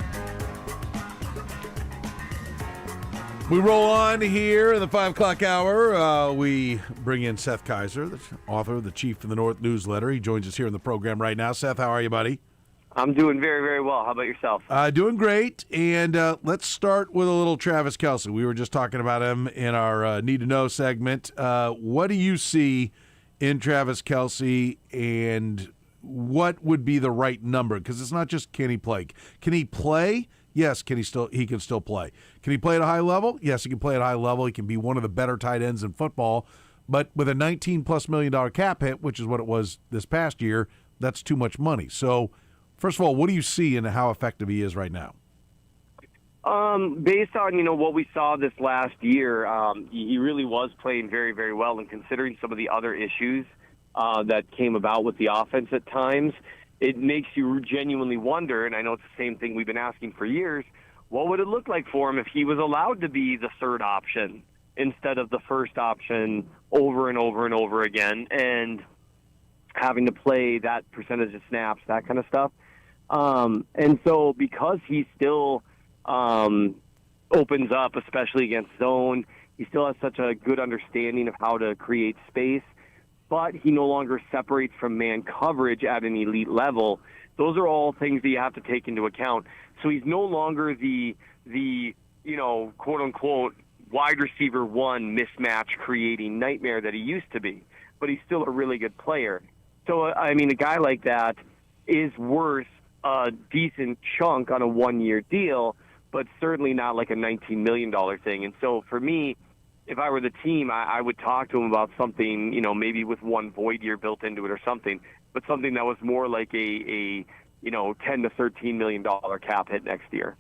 We roll on here in the 5 o'clock hour. We bring in Seth Kaiser, the author of the Chief in the North newsletter. He joins us here in the program right now. Seth, how are you, buddy? I'm doing very, very well. How about yourself? Doing great. And let's start with a little Travis Kelce. We were just talking about him in our Need to Know segment. What do you see in Travis Kelce, and what would be the right number? Because it's not just can he play. Can he play? Yes, he can still play. Can he play at a high level? Yes, he can play at a high level. He can be one of the better tight ends in football. But with a $19+ million cap hit, which is what it was this past year, that's too much money. So, first of all, what do you see in how effective he is right now? Based on, what we saw this last year, he really was playing very, very well. And considering some of the other issues that came about with the offense at times, it makes you genuinely wonder, and I know it's the same thing we've been asking for years, what would it look like for him if he was allowed to be the third option instead of the first option over and over and over again, and having to play that percentage of snaps, that kind of stuff. And so because he still opens up, especially against zone, he still has such a good understanding of how to create space, but he no longer separates from man coverage at an elite level. Those are all things that you have to take into account. So he's no longer the quote-unquote wide receiver one mismatch creating nightmare that he used to be, but he's still a really good player. So, a guy like that is worth a decent chunk on a one-year deal, but certainly not like a $19 million thing. And so for me, if I were the team, I would talk to him about something, maybe with one void year built into it or something, but something that was more like a $10 to $13 million cap hit next year.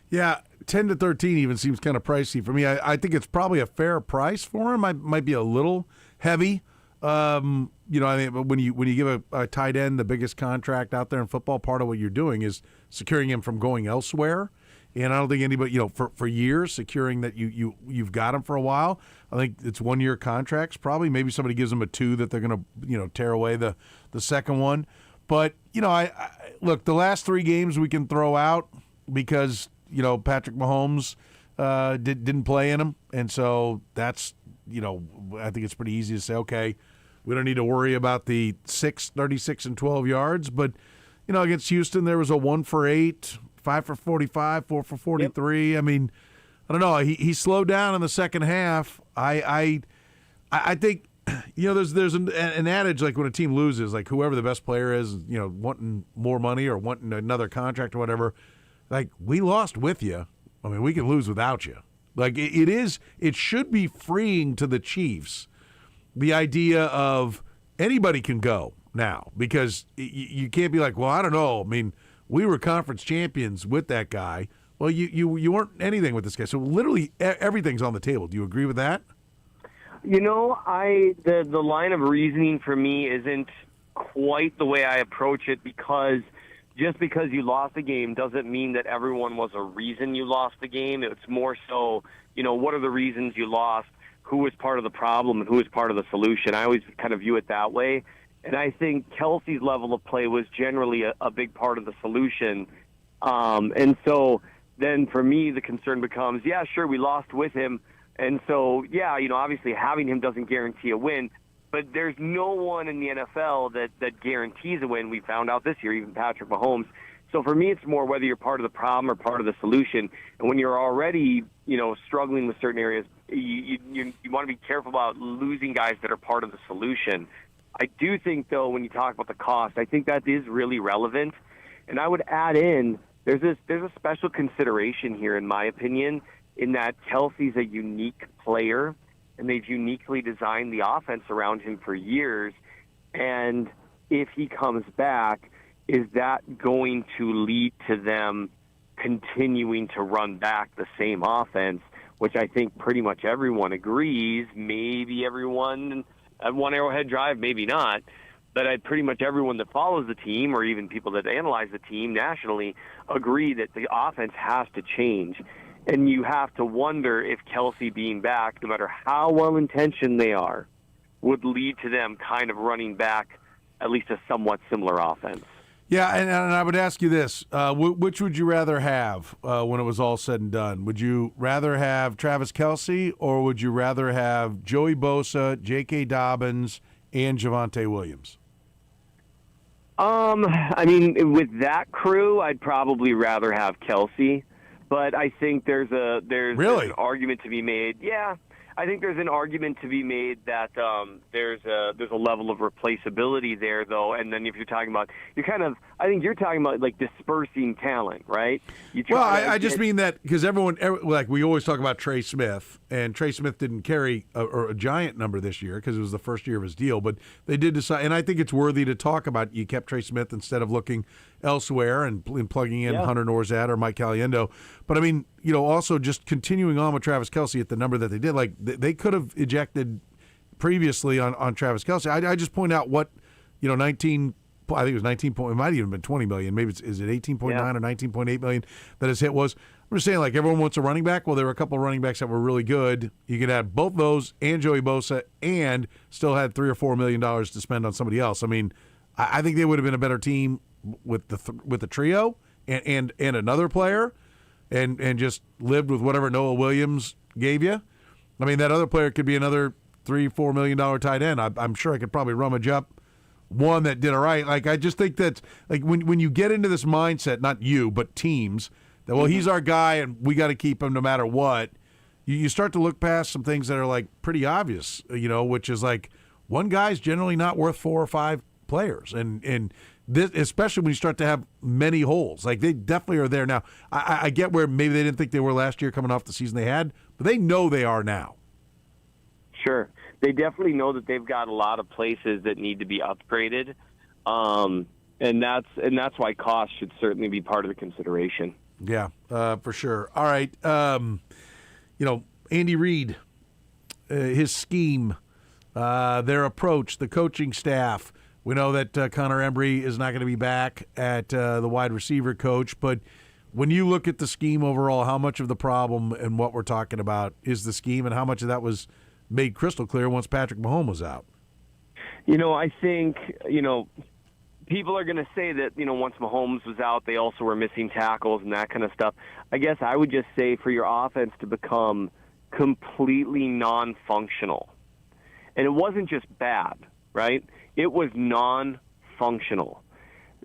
Yeah, 10 to 13 even seems kind of pricey for me. I think it's probably a fair price for him. Might be a little heavy. I think when you give a tight end the biggest contract out there in football, part of what you're doing is securing him from going elsewhere. And I don't think anybody, for years, securing that you've got him for a while. I think it's 1-year contracts. Probably maybe somebody gives them a 2 that they're going to tear away the second one. But I look, the last 3 games we can throw out because Patrick Mahomes didn't play in them, and so that's I think it's pretty easy to say, okay, we don't need to worry about the 36 and 12 yards. But against Houston there was a 1 for 8. 5 for 45, 4 for 43. Yep. I don't know. He slowed down in the second half. I think there's an adage like when a team loses, like whoever the best player is, wanting more money or wanting another contract or whatever. Like we lost with you. We can lose without you. Like it should be freeing to the Chiefs, the idea of anybody can go now, because you can't be like, well, I don't know. We were conference champions with that guy. Well, you weren't anything with this guy. So literally everything's on the table. Do you agree with that? The line of reasoning for me isn't quite the way I approach it, because just because you lost the game doesn't mean that everyone was a reason you lost the game. It's more so, what are the reasons you lost? Who was part of the problem and who was part of the solution? I always kind of view it that way. And I think Kelce's level of play was generally a big part of the solution. And so then for me, the concern becomes, yeah, sure, we lost with him. And so, yeah, obviously having him doesn't guarantee a win. But there's no one in the NFL that guarantees a win. We found out this year, even Patrick Mahomes. So for me, it's more whether you're part of the problem or part of the solution. And when you're already, struggling with certain areas, you want to be careful about losing guys that are part of the solution. I do think, though, when you talk about the cost, I think that is really relevant. And I would add in, there's a special consideration here, in my opinion, in that Kelce's a unique player, and they've uniquely designed the offense around him for years. And if he comes back, is that going to lead to them continuing to run back the same offense, which I think pretty much everyone agrees, maybe everyone at One Arrowhead Drive, maybe not, but pretty much everyone that follows the team, or even people that analyze the team nationally, agree that the offense has to change. And you have to wonder if Kelce being back, no matter how well-intentioned they are, would lead to them kind of running back at least a somewhat similar offense. Yeah, and I would ask you this. Which would you rather have when it was all said and done? Would you rather have Travis Kelce, or would you rather have Joey Bosa, J.K. Dobbins, and Javonte Williams? I mean, with that crew, I'd probably rather have Kelce, but I think there's an argument to be made. Yeah, I think there's an argument to be made that there's a level of replaceability there, though. And then if you're talking about, I think you're talking about like dispersing talent, right? I just mean that because like we always talk about Trey Smith, and Trey Smith didn't carry a giant number this year because it was the first year of his deal, but they did decide, and I think it's worthy to talk about. You kept Trey Smith instead of looking elsewhere and plugging in Hunter Norzad or Mike Caliendo. But I mean, also just continuing on with Travis Kelce at the number that they did, like they could have ejected previously on Travis Kelce. I just point out what, 19, I think it was 19 point, it might have even been 20 million. Maybe is it 18.9 or 19.8 million that his hit was. I'm just saying, like, everyone wants a running back. Well, there were a couple of running backs that were really good. You could add both those and Joey Bosa and still had $3 or $4 million to spend on somebody else. I mean, I think they would have been a better team with the trio and another player and just lived with whatever Noah Williams gave you. I mean, that other player could be another $3-4 million tight end. I'm sure I could probably rummage up one that did all right. Like, I just think that, like, when you get into this mindset, not you, but teams, that, well, he's our guy and we got to keep him no matter what, you start to look past some things that are, like, pretty obvious, which is, like, one guy's generally not worth 4 or 5 players. And this, especially when you start to have many holes. Like, they definitely are there now. I get where maybe they didn't think they were last year coming off the season they had, but they know they are now. Sure. They definitely know that they've got a lot of places that need to be upgraded, and that's why cost should certainly be part of the consideration. Yeah, for sure. All right, Andy Reid, his scheme, their approach, the coaching staff. We know that Connor Embry is not going to be back at the wide receiver coach, but when you look at the scheme overall, how much of the problem and what we're talking about is the scheme, and how much of that was made crystal clear once Patrick Mahomes was out? I think, people are going to say that, once Mahomes was out, they also were missing tackles and that kind of stuff. I guess I would just say for your offense to become completely non-functional, and it wasn't just bad, right? It was non-functional.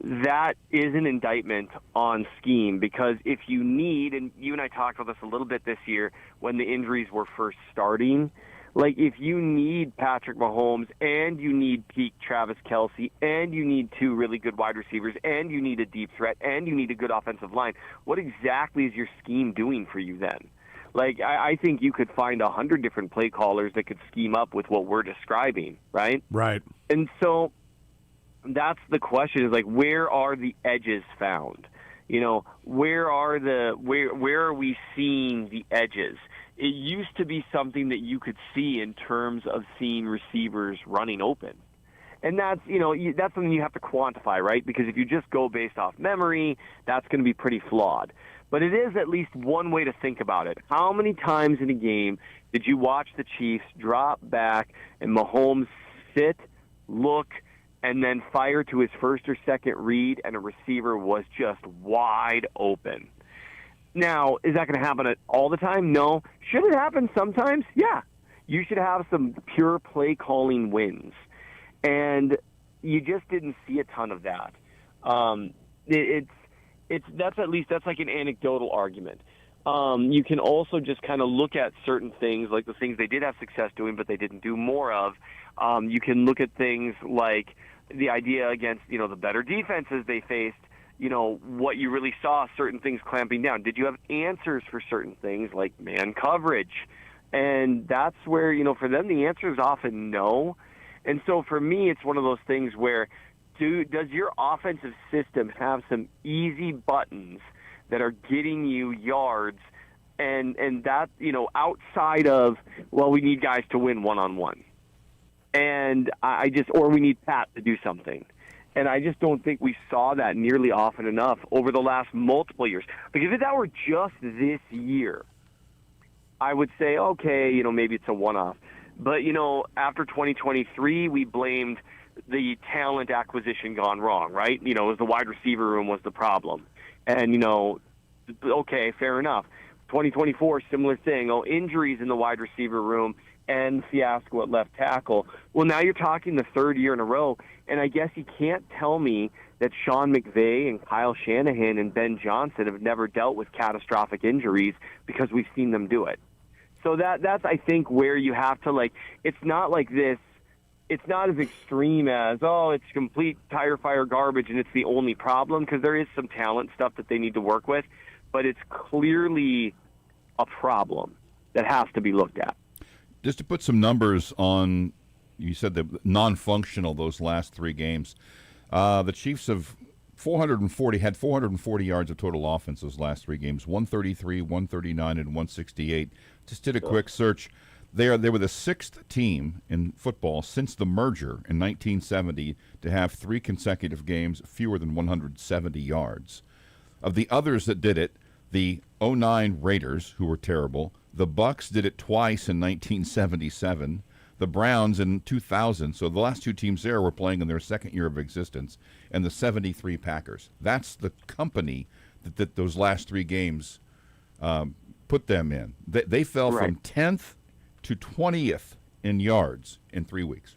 That is an indictment on scheme, because if you need, and you and I talked about this a little bit this year when the injuries were first starting, like, if you need Patrick Mahomes and you need peak Travis Kelce and you need 2 really good wide receivers and you need a deep threat and you need a good offensive line, what exactly is your scheme doing for you then? Like, I think you could find 100 different play callers that could scheme up with what we're describing, right? Right. And so that's the question, is like, where are the edges found? Where are we seeing the edges? It used to be something that you could see in terms of seeing receivers running open. And that's, that's something you have to quantify, right? Because if you just go based off memory, that's going to be pretty flawed. But it is at least one way to think about it. How many times in a game did you watch the Chiefs drop back and Mahomes sit, look, and then fire to his first or second read, and a receiver was just wide open? Now, is that going to happen all the time? No. Should it happen sometimes? Yeah. You should have some pure play calling wins. And you just didn't see a ton of that. That's like an anecdotal argument. You can also just kind of look at certain things, like the things they did have success doing but they didn't do more of. You can look at things like the idea against, the better defenses they faced, what you really saw, certain things clamping down. Did you have answers for certain things like man coverage? And that's where, for them, the answer is often no. And so for me, it's one of those things where does your offensive system have some easy buttons that are getting you yards and that, outside of, well, we need guys to win one-on-one. And or we need Pat to do something. And I just don't think we saw that nearly often enough over the last multiple years. Because if that were just this year, I would say, okay, maybe it's a one-off. But, after 2023, we blamed the talent acquisition gone wrong, right? It was the wide receiver room was the problem. And, okay, fair enough. 2024, similar thing. Injuries in the wide receiver room and fiasco at left tackle. Well, now you're talking the third year in a row, and I guess you can't tell me that Sean McVay and Kyle Shanahan and Ben Johnson have never dealt with catastrophic injuries because we've seen them do it. So that's, I think, where you have to, it's not like this. It's not as extreme as, it's complete tire fire garbage and it's the only problem, because there is some talent stuff that they need to work with, but it's clearly a problem that has to be looked at. Just to put some numbers on, you said that non-functional those last 3 games. The Chiefs had 440 yards of total offense those last 3 games, 133, 139, and 168. Just did a quick search. They were the 6th team in football since the merger in 1970 to have 3 consecutive games fewer than 170 yards. Of the others that did it, the 2009 Raiders, who were terrible, the Bucks did it twice in 1977, the Browns in 2000, so the last 2 teams there were playing in their second year of existence, and the 73 Packers. That's the company that those last 3 games put them in. They fell from 10th to 20th in yards in 3 weeks.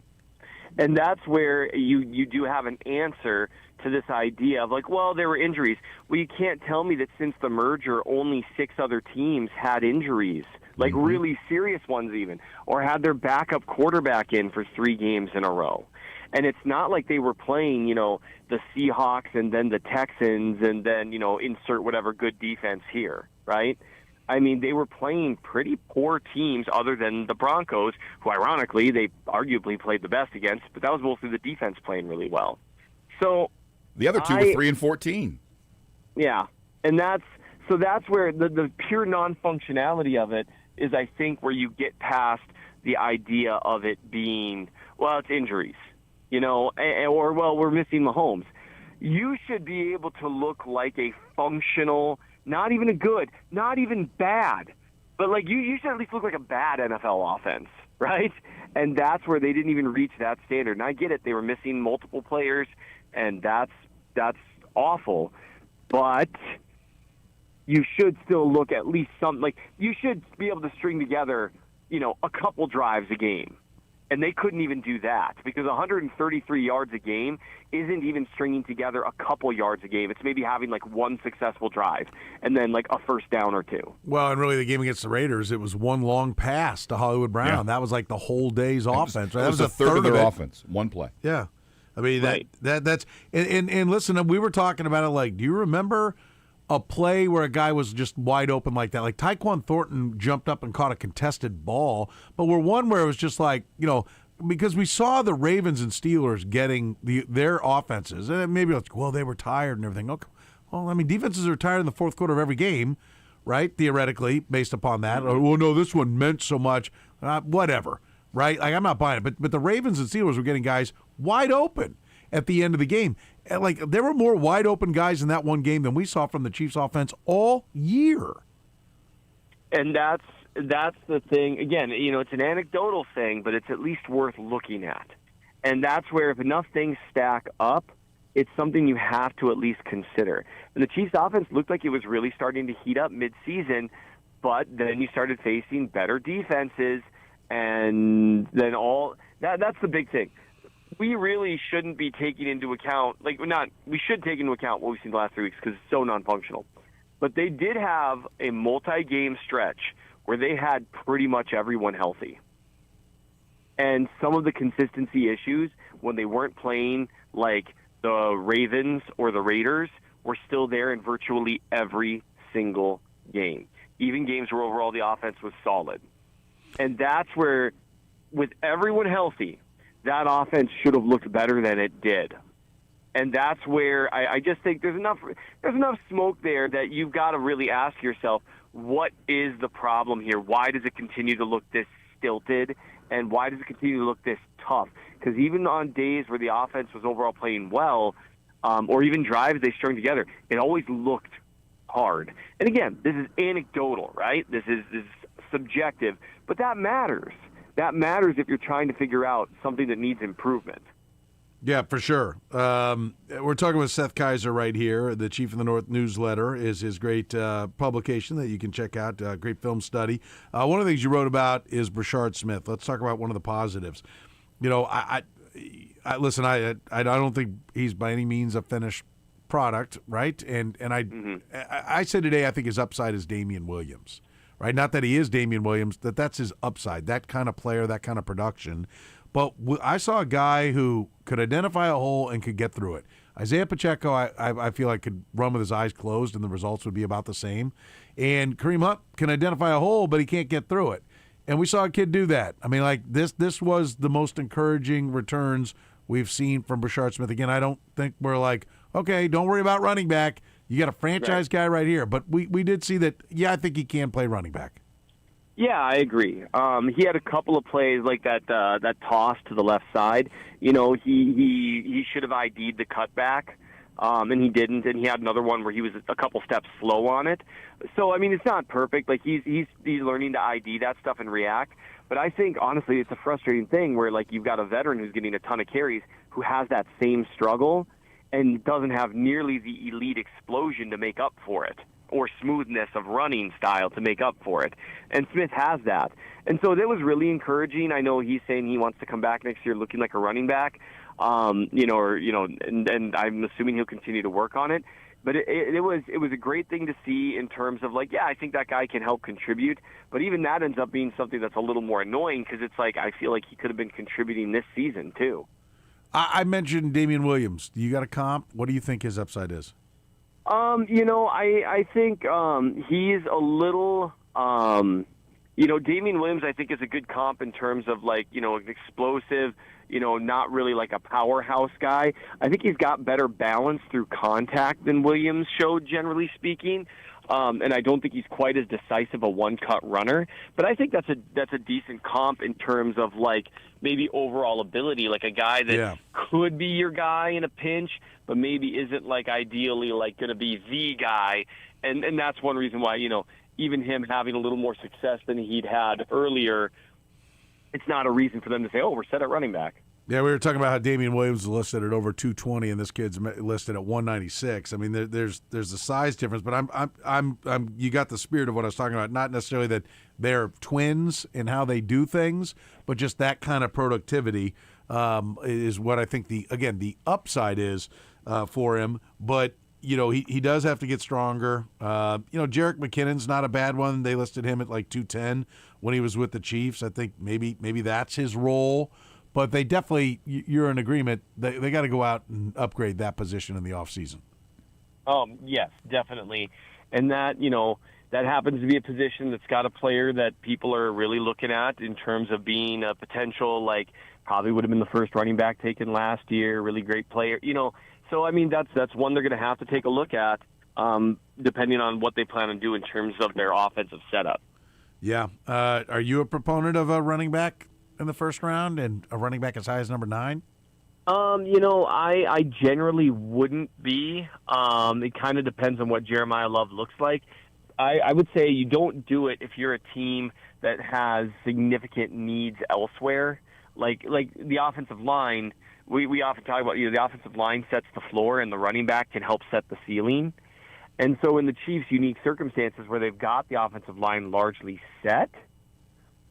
And that's where you do have an answer to this idea of there were injuries. Well, you can't tell me that since the merger, only 6 other teams had injuries, really serious ones even, or had their backup quarterback in for 3 games in a row. And it's not like they were playing, the Seahawks and then the Texans and then, insert whatever good defense here, right? I mean, they were playing pretty poor teams other than the Broncos, who ironically they arguably played the best against, but that was mostly the defense playing really well. So the other 2 were 3-14. Yeah, and that's where the pure non-functionality of it is, I think, where you get past the idea of it being, it's injuries, or we're missing Mahomes. You should be able to look like a functional, not even a good, not even bad, but you should at least look like a bad NFL offense, right? And that's where they didn't even reach that standard. And I get it, they were missing multiple players, and that's awful. But you should still look at least you should be able to string together, a couple drives a game. And they couldn't even do that, because 133 yards a game isn't even stringing together a couple yards a game. It's maybe having one successful drive and then a first down or 2. Well, and really the game against the Raiders, it was one long pass to Hollywood Brown. Yeah. That was the whole day's offense. Right? That was a third of their offense, one play. Yeah. I mean, that's and listen, we were talking about it do you remember a play where a guy was just wide open like that? Tyquan Thornton jumped up and caught a contested ball, but one where it was just because we saw the Ravens and Steelers getting their offenses, and maybe they were tired and everything. Okay. Well, I mean, defenses are tired in the fourth quarter of every game, right? Theoretically, based upon that. Well, no, this one meant so much. Whatever, right? I'm not buying it. But the Ravens and Steelers were getting guys wide open at the end of the game. There were more wide open guys in that one game than we saw from the Chiefs offense all year. And that's the thing. Again, it's an anecdotal thing, but it's at least worth looking at. And that's where if enough things stack up, it's something you have to at least consider. And the Chiefs offense looked like it was really starting to heat up midseason, but then you started facing better defenses, and then that's the big thing. We really shouldn't be taking into account, we should take into account what we've seen the last 3 weeks because it's so non-functional. But they did have a multi-game stretch where they had pretty much everyone healthy. And some of the consistency issues, when they weren't playing like the Ravens or the Raiders, were still there in virtually every single game, even games where overall the offense was solid. And that's where, with everyone healthy, that offense should have looked better than it did. And that's where I just think there's enough smoke there that you've got to really ask yourself, what is the problem here? Why does it continue to look this stilted? And why does it continue to look this tough? Because even on days where the offense was overall playing well, or even drives they strung together, it always looked hard. And again, this is anecdotal, right? This is subjective, but that matters. That matters if you're trying to figure out something that needs improvement. Yeah, for sure. We're talking with Seth Kaiser right here. The Chief of the North newsletter is his great publication that you can check out, great film study. One of the things you wrote about is Brashard Smith. Let's talk about one of the positives. You know, I listen, I don't think he's by any means a finished product, right? And I said today I think his upside is Damian Williams, right? Not that he is Damian Williams, that's his upside, that kind of player, that kind of production. But I saw a guy who could identify a hole and could get through it. Isaiah Pacheco, I feel like could run with his eyes closed and the results would be about the same. And Kareem Hunt can identify a hole, but he can't get through it. And we saw a kid do that. I mean, like this was the most encouraging returns we've seen from Brashard Smith. Again, I don't think we're like, okay, don't worry about running back. You got a franchise guy right here. But we did see that, yeah, I think he can play running back. Yeah, I agree. He had a couple of plays like that toss to the left side. You know, he should have ID'd the cutback, and he didn't. And he had another one where he was a couple steps slow on it. So, I mean, it's not perfect. Like, he's learning to ID that stuff and react. But I think, honestly, it's a frustrating thing where, like, you've got a veteran who's getting a ton of carries who has that same struggle and doesn't have nearly the elite explosion to make up for it, or smoothness of running style to make up for it. And Smith has that. And so that was really encouraging. I know he's saying he wants to come back next year looking like a running back, and I'm assuming he'll continue to work on it. But it was a great thing to see in terms of, like, yeah, I think that guy can help contribute. But even that ends up being something that's a little more annoying because it's like I feel like he could have been contributing this season too. I mentioned Damian Williams. You got a comp? What do you think his upside is? I think he's a little, Damian Williams I think is a good comp in terms of, like, explosive, not really like a powerhouse guy. I think he's got better balance through contact than Williams showed, generally speaking. And I don't think he's quite as decisive a one-cut runner. But I think that's a decent comp in terms of, like, maybe overall ability, like a guy that could be your guy in a pinch, but maybe isn't, like, ideally, like, going to be the guy. And that's one reason why, even him having a little more success than he'd had earlier, it's not a reason for them to say, oh, we're set at running back. Yeah, we were talking about how Damian Williams is listed at over 220, and this kid's listed at 196. I mean, there's a size difference, but I'm you got the spirit of what I was talking about. Not necessarily that they're twins in how they do things, but just that kind of productivity is what I think the upside is for him. But he does have to get stronger. Jerick McKinnon's not a bad one. They listed him at like 210 when he was with the Chiefs. I think maybe that's his role. But they definitely, you're in agreement, they got to go out and upgrade that position in the offseason. Yes, definitely. And that, that happens to be a position that's got a player that people are really looking at in terms of being a potential, like, probably would have been the first running back taken last year, really great player. So, I mean, that's one they're going to have to take a look at, depending on what they plan to do in terms of their offensive setup. Yeah. Are you a proponent of a running back in the first round and a running back as high as number 9? I generally wouldn't be. It kind of depends on what Jeremiah Love looks like. I would say you don't do it if you're a team that has significant needs elsewhere. Like the offensive line, we often talk about, the offensive line sets the floor and the running back can help set the ceiling. And so in the Chiefs' unique circumstances where they've got the offensive line largely set,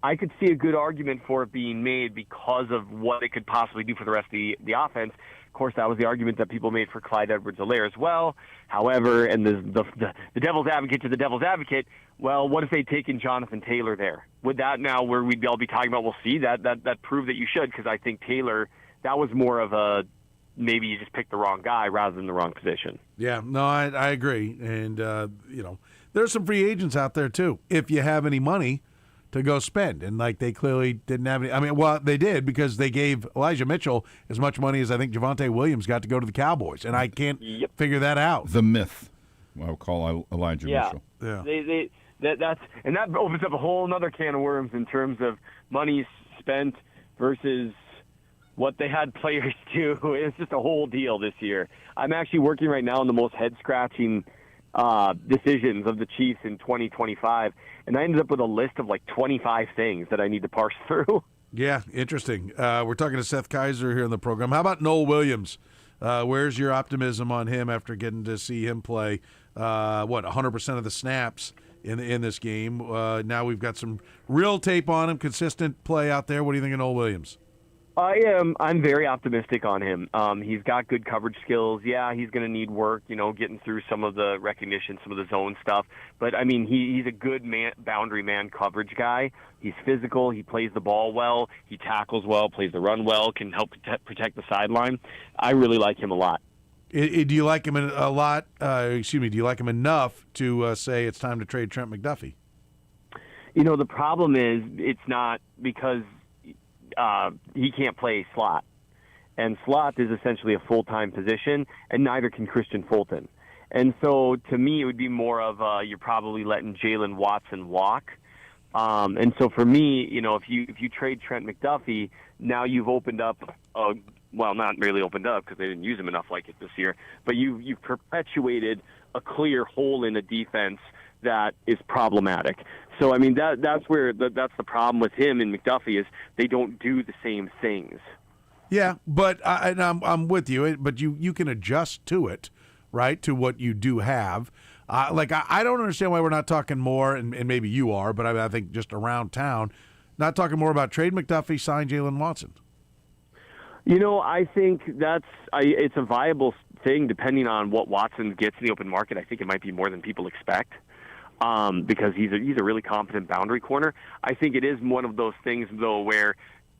I could see a good argument for it being made because of what it could possibly do for the rest of the offense. Of course, that was the argument that people made for Clyde Edwards-Helaire as well. However, and the devil's advocate to the devil's advocate, well, what if they'd taken Jonathan Taylor there? Would that now, where we'd all be talking about, well, see, that proved that you should, because I think Taylor, that was more of a maybe you just picked the wrong guy rather than the wrong position. Yeah, no, I agree. And, there's some free agents out there, too. If you have any money to go spend, and like they clearly didn't have any. I mean, well, they did because they gave Elijah Mitchell as much money as I think Javonte Williams got to go to the Cowboys, and I can't figure that out. The myth, I'll call Elijah Mitchell. Yeah, that opens up a whole other can of worms in terms of money spent versus what they had players do. It's just a whole deal this year. I'm actually working right now on the most head-scratching decisions of the Chiefs in 2025, and I ended up with a list of like 25 things that I need to parse through. Yeah, interesting. We're talking to Seth Kaiser here on the program. How about Noel Williams? Where's your optimism on him after getting to see him play, 100% of the snaps in this game? Now we've got some real tape on him, consistent play out there. What do you think of Noel Williams? I'm very optimistic on him. He's got good coverage skills. Yeah, he's going to need work, getting through some of the recognition, some of the zone stuff. But, I mean, he's a good boundary man coverage guy. He's physical. He plays the ball well. He tackles well, plays the run well, can help protect the sideline. I really like him a lot. Do you like him a lot? Do you like him enough to say it's time to trade Trent McDuffie? The problem is it's not because he can't play slot. And slot is essentially a full-time position, and neither can Christian Fulton. And so, to me, it would be more of you're probably letting Jalen Watson walk. And so, for me, if you trade Trent McDuffie, now you've opened up not really opened up because they didn't use him enough like it this year, but you've perpetuated a clear hole in a defense that is problematic. So, I mean, that's the problem with him and McDuffie is they don't do the same things. Yeah, but I'm with you. But you can adjust to it, right, to what you do have. I don't understand why we're not talking more, and maybe you are, but I think just around town, not talking more about trade McDuffie, sign Jalen Watson. I think it's a viable thing depending on what Watson gets in the open market. I think it might be more than people expect. Because he's a really competent boundary corner. I think it is one of those things, though, where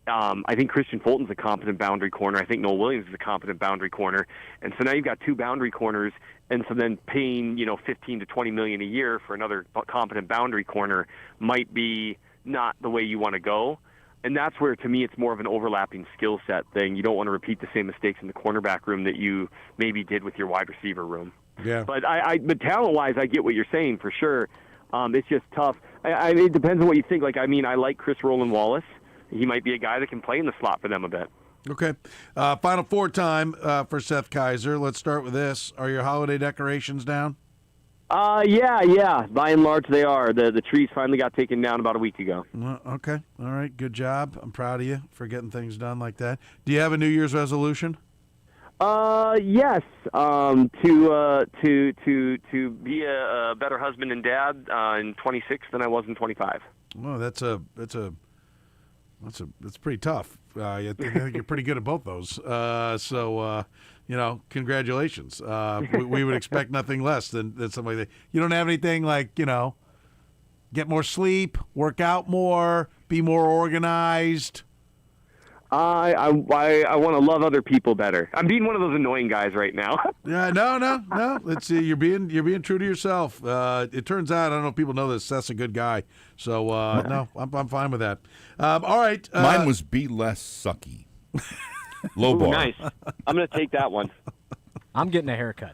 I think Christian Fulton's a competent boundary corner. I think Noel Williams is a competent boundary corner. And so now you've got two boundary corners, and so then paying, $15 to $20 million a year for another competent boundary corner might be not the way you want to go. And that's where, to me, it's more of an overlapping skill set thing. You don't want to repeat the same mistakes in the cornerback room that you maybe did with your wide receiver room. Yeah. But but talent-wise, I get what you're saying for sure. It's just tough. It depends on what you think. I like Chris Rowland-Wallace. He might be a guy that can play in the slot for them a bit. Okay. Final four time for Seth Kaiser. Let's start with this. Are your holiday decorations down? Yeah. By and large, they are. The trees finally got taken down about a week ago. Okay. All right. Good job. I'm proud of you for getting things done like that. Do you have a New Year's resolution? Yes. To be a better husband and dad in 26 than I was in 25. Well, that's pretty tough. I think you're pretty good at both those. Congratulations. We would expect nothing less than somebody that you don't have anything like, get more sleep, work out more, be more organized. I want to love other people better. I'm being one of those annoying guys right now. Yeah, no. Let's see. You're being true to yourself. It turns out, I don't know if people know this, Seth's a good guy. So no, I'm fine with that. All right. Mine was be less sucky. Low bar. Nice. I'm going to take that one. I'm getting a haircut.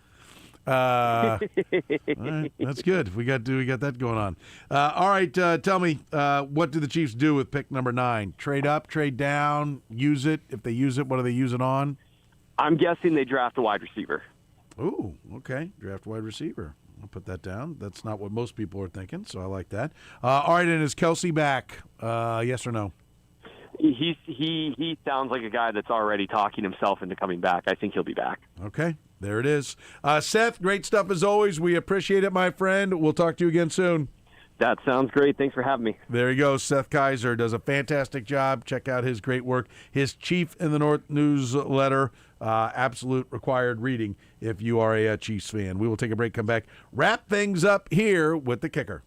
All right, that's good. We got that going on. All right, tell me, what do the Chiefs do with pick number 9? Trade up, trade down, use it? If they use it, what do they use it on? I'm guessing they draft a wide receiver. Ooh, okay. Draft wide receiver. I'll put that down. That's not what most people are thinking, so I like that. All right, and is Kelsey back? Yes or no? He sounds like a guy that's already talking himself into coming back. I think he'll be back. Okay, there it is. Seth, great stuff as always. We appreciate it, my friend. We'll talk to you again soon. That sounds great. Thanks for having me. There you go. Seth Kaiser does a fantastic job. Check out his great work. His Chief in the North newsletter, absolute required reading if you are a Chiefs fan. We will take a break, come back, wrap things up here with the kicker.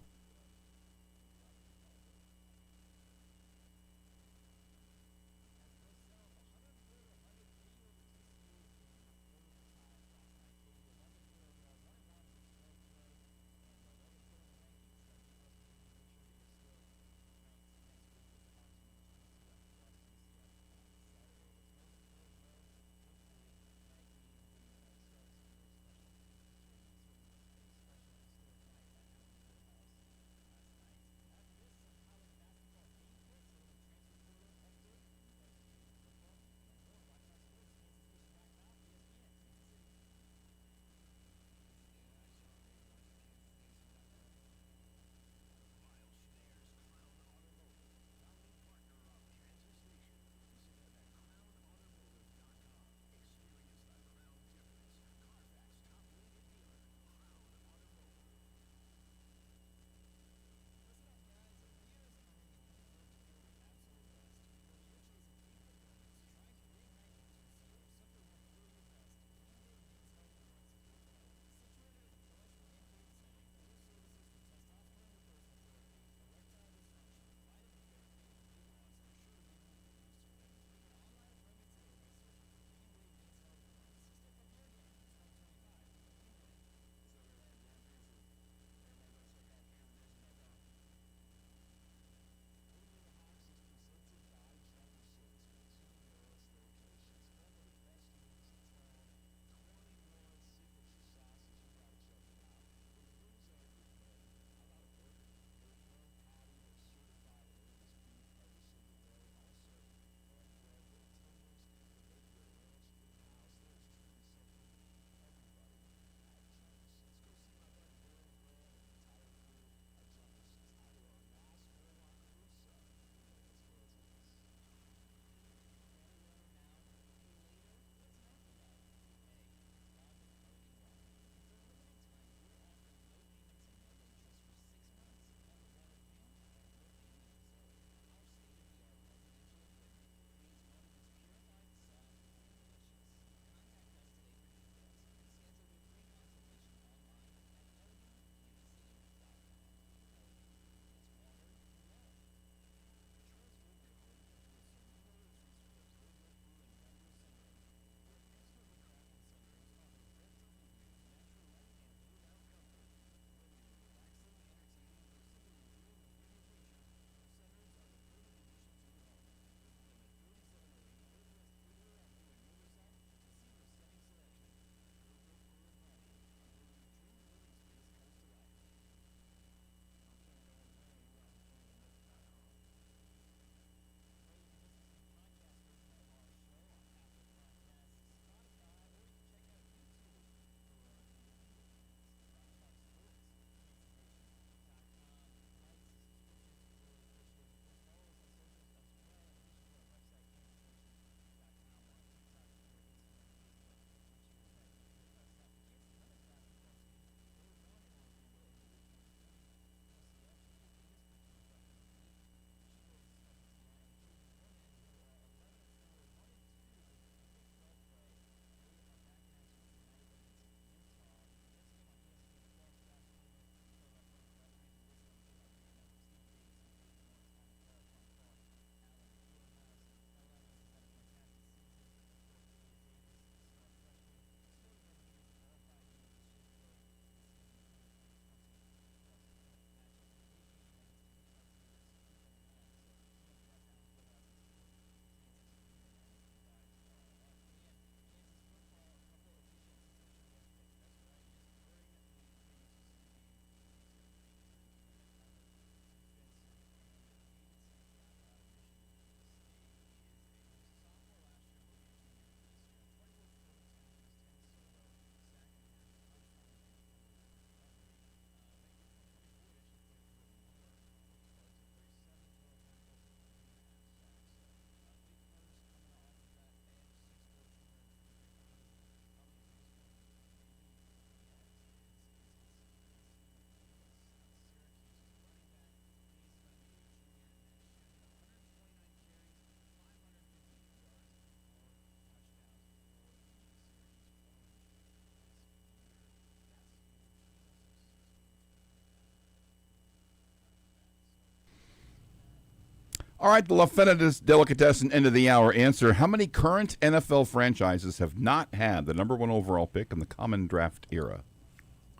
All right, the LaFetta Delicatessen end of the hour answer. How many current NFL franchises have not had the number 1 overall pick in the common draft era?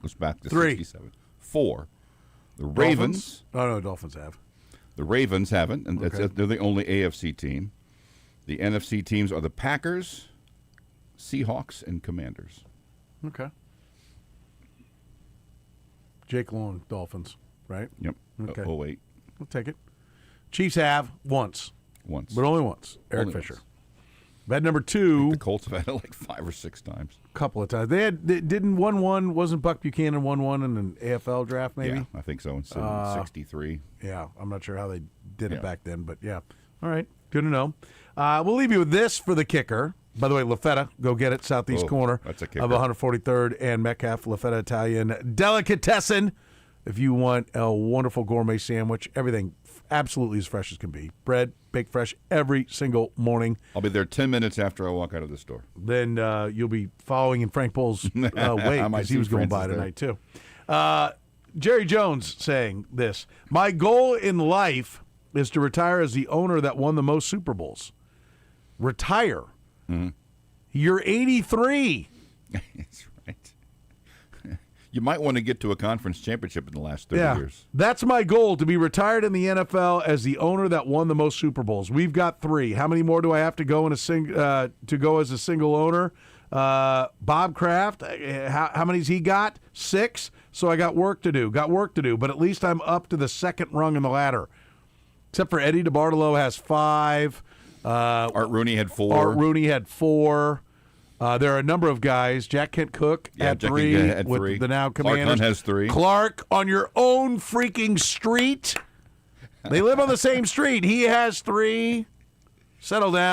Goes back to 3. 67. 4. The Ravens. No, Dolphins have. The Ravens haven't, and Okay. they're the only AFC team. The NFC teams are the Packers, Seahawks, and Commanders. Okay. Jake Long, Dolphins, right? Yep. Okay. 08. We'll take it. Chiefs have once. Once. But only once. Eric Only Fisher. once. Bet number 2. The Colts have had it like 5 or 6 times. A couple of times. They didn't 1-1. Wasn't Buck Buchanan 1-1 in an AFL draft, maybe? Yeah, I think so. In 63. Yeah, I'm not sure how they did it Yeah. back then, but yeah. All right, good to know. We'll leave you with this for the kicker. By the way, LaFetta, go get it, southeast corner that's a kicker. of 143rd and Metcalf, LaFetta Italian Delicatessen. If you want a wonderful gourmet sandwich, everything absolutely as fresh as can be. Bread, baked fresh every single morning. I'll be there 10 minutes after I walk out of the store. Then you'll be following in Frank Bull's way I might because he see was going by Francis there. tonight, too. Jerry Jones saying this. My goal in life is to retire as the owner that won the most Super Bowls. Retire. Mm-hmm. You're 83. That's right. You might want to get to a conference championship in the last 30 years. That's my goal, to be retired in the NFL as the owner that won the most Super Bowls. We've got 3. How many more do I have to go to go as a single owner? Bob Kraft, how many's he got? 6. So I got work to do. But at least I'm up to the second rung in the ladder. Except for Eddie DeBartolo has 5. Art Rooney had 4. There are a number of guys. Jack Kent Cook had Jack 3 had with 3. the now Clark Commanders. Hunt has 3. Clark on your own freaking street. They live on the same street. He has 3. Settle down.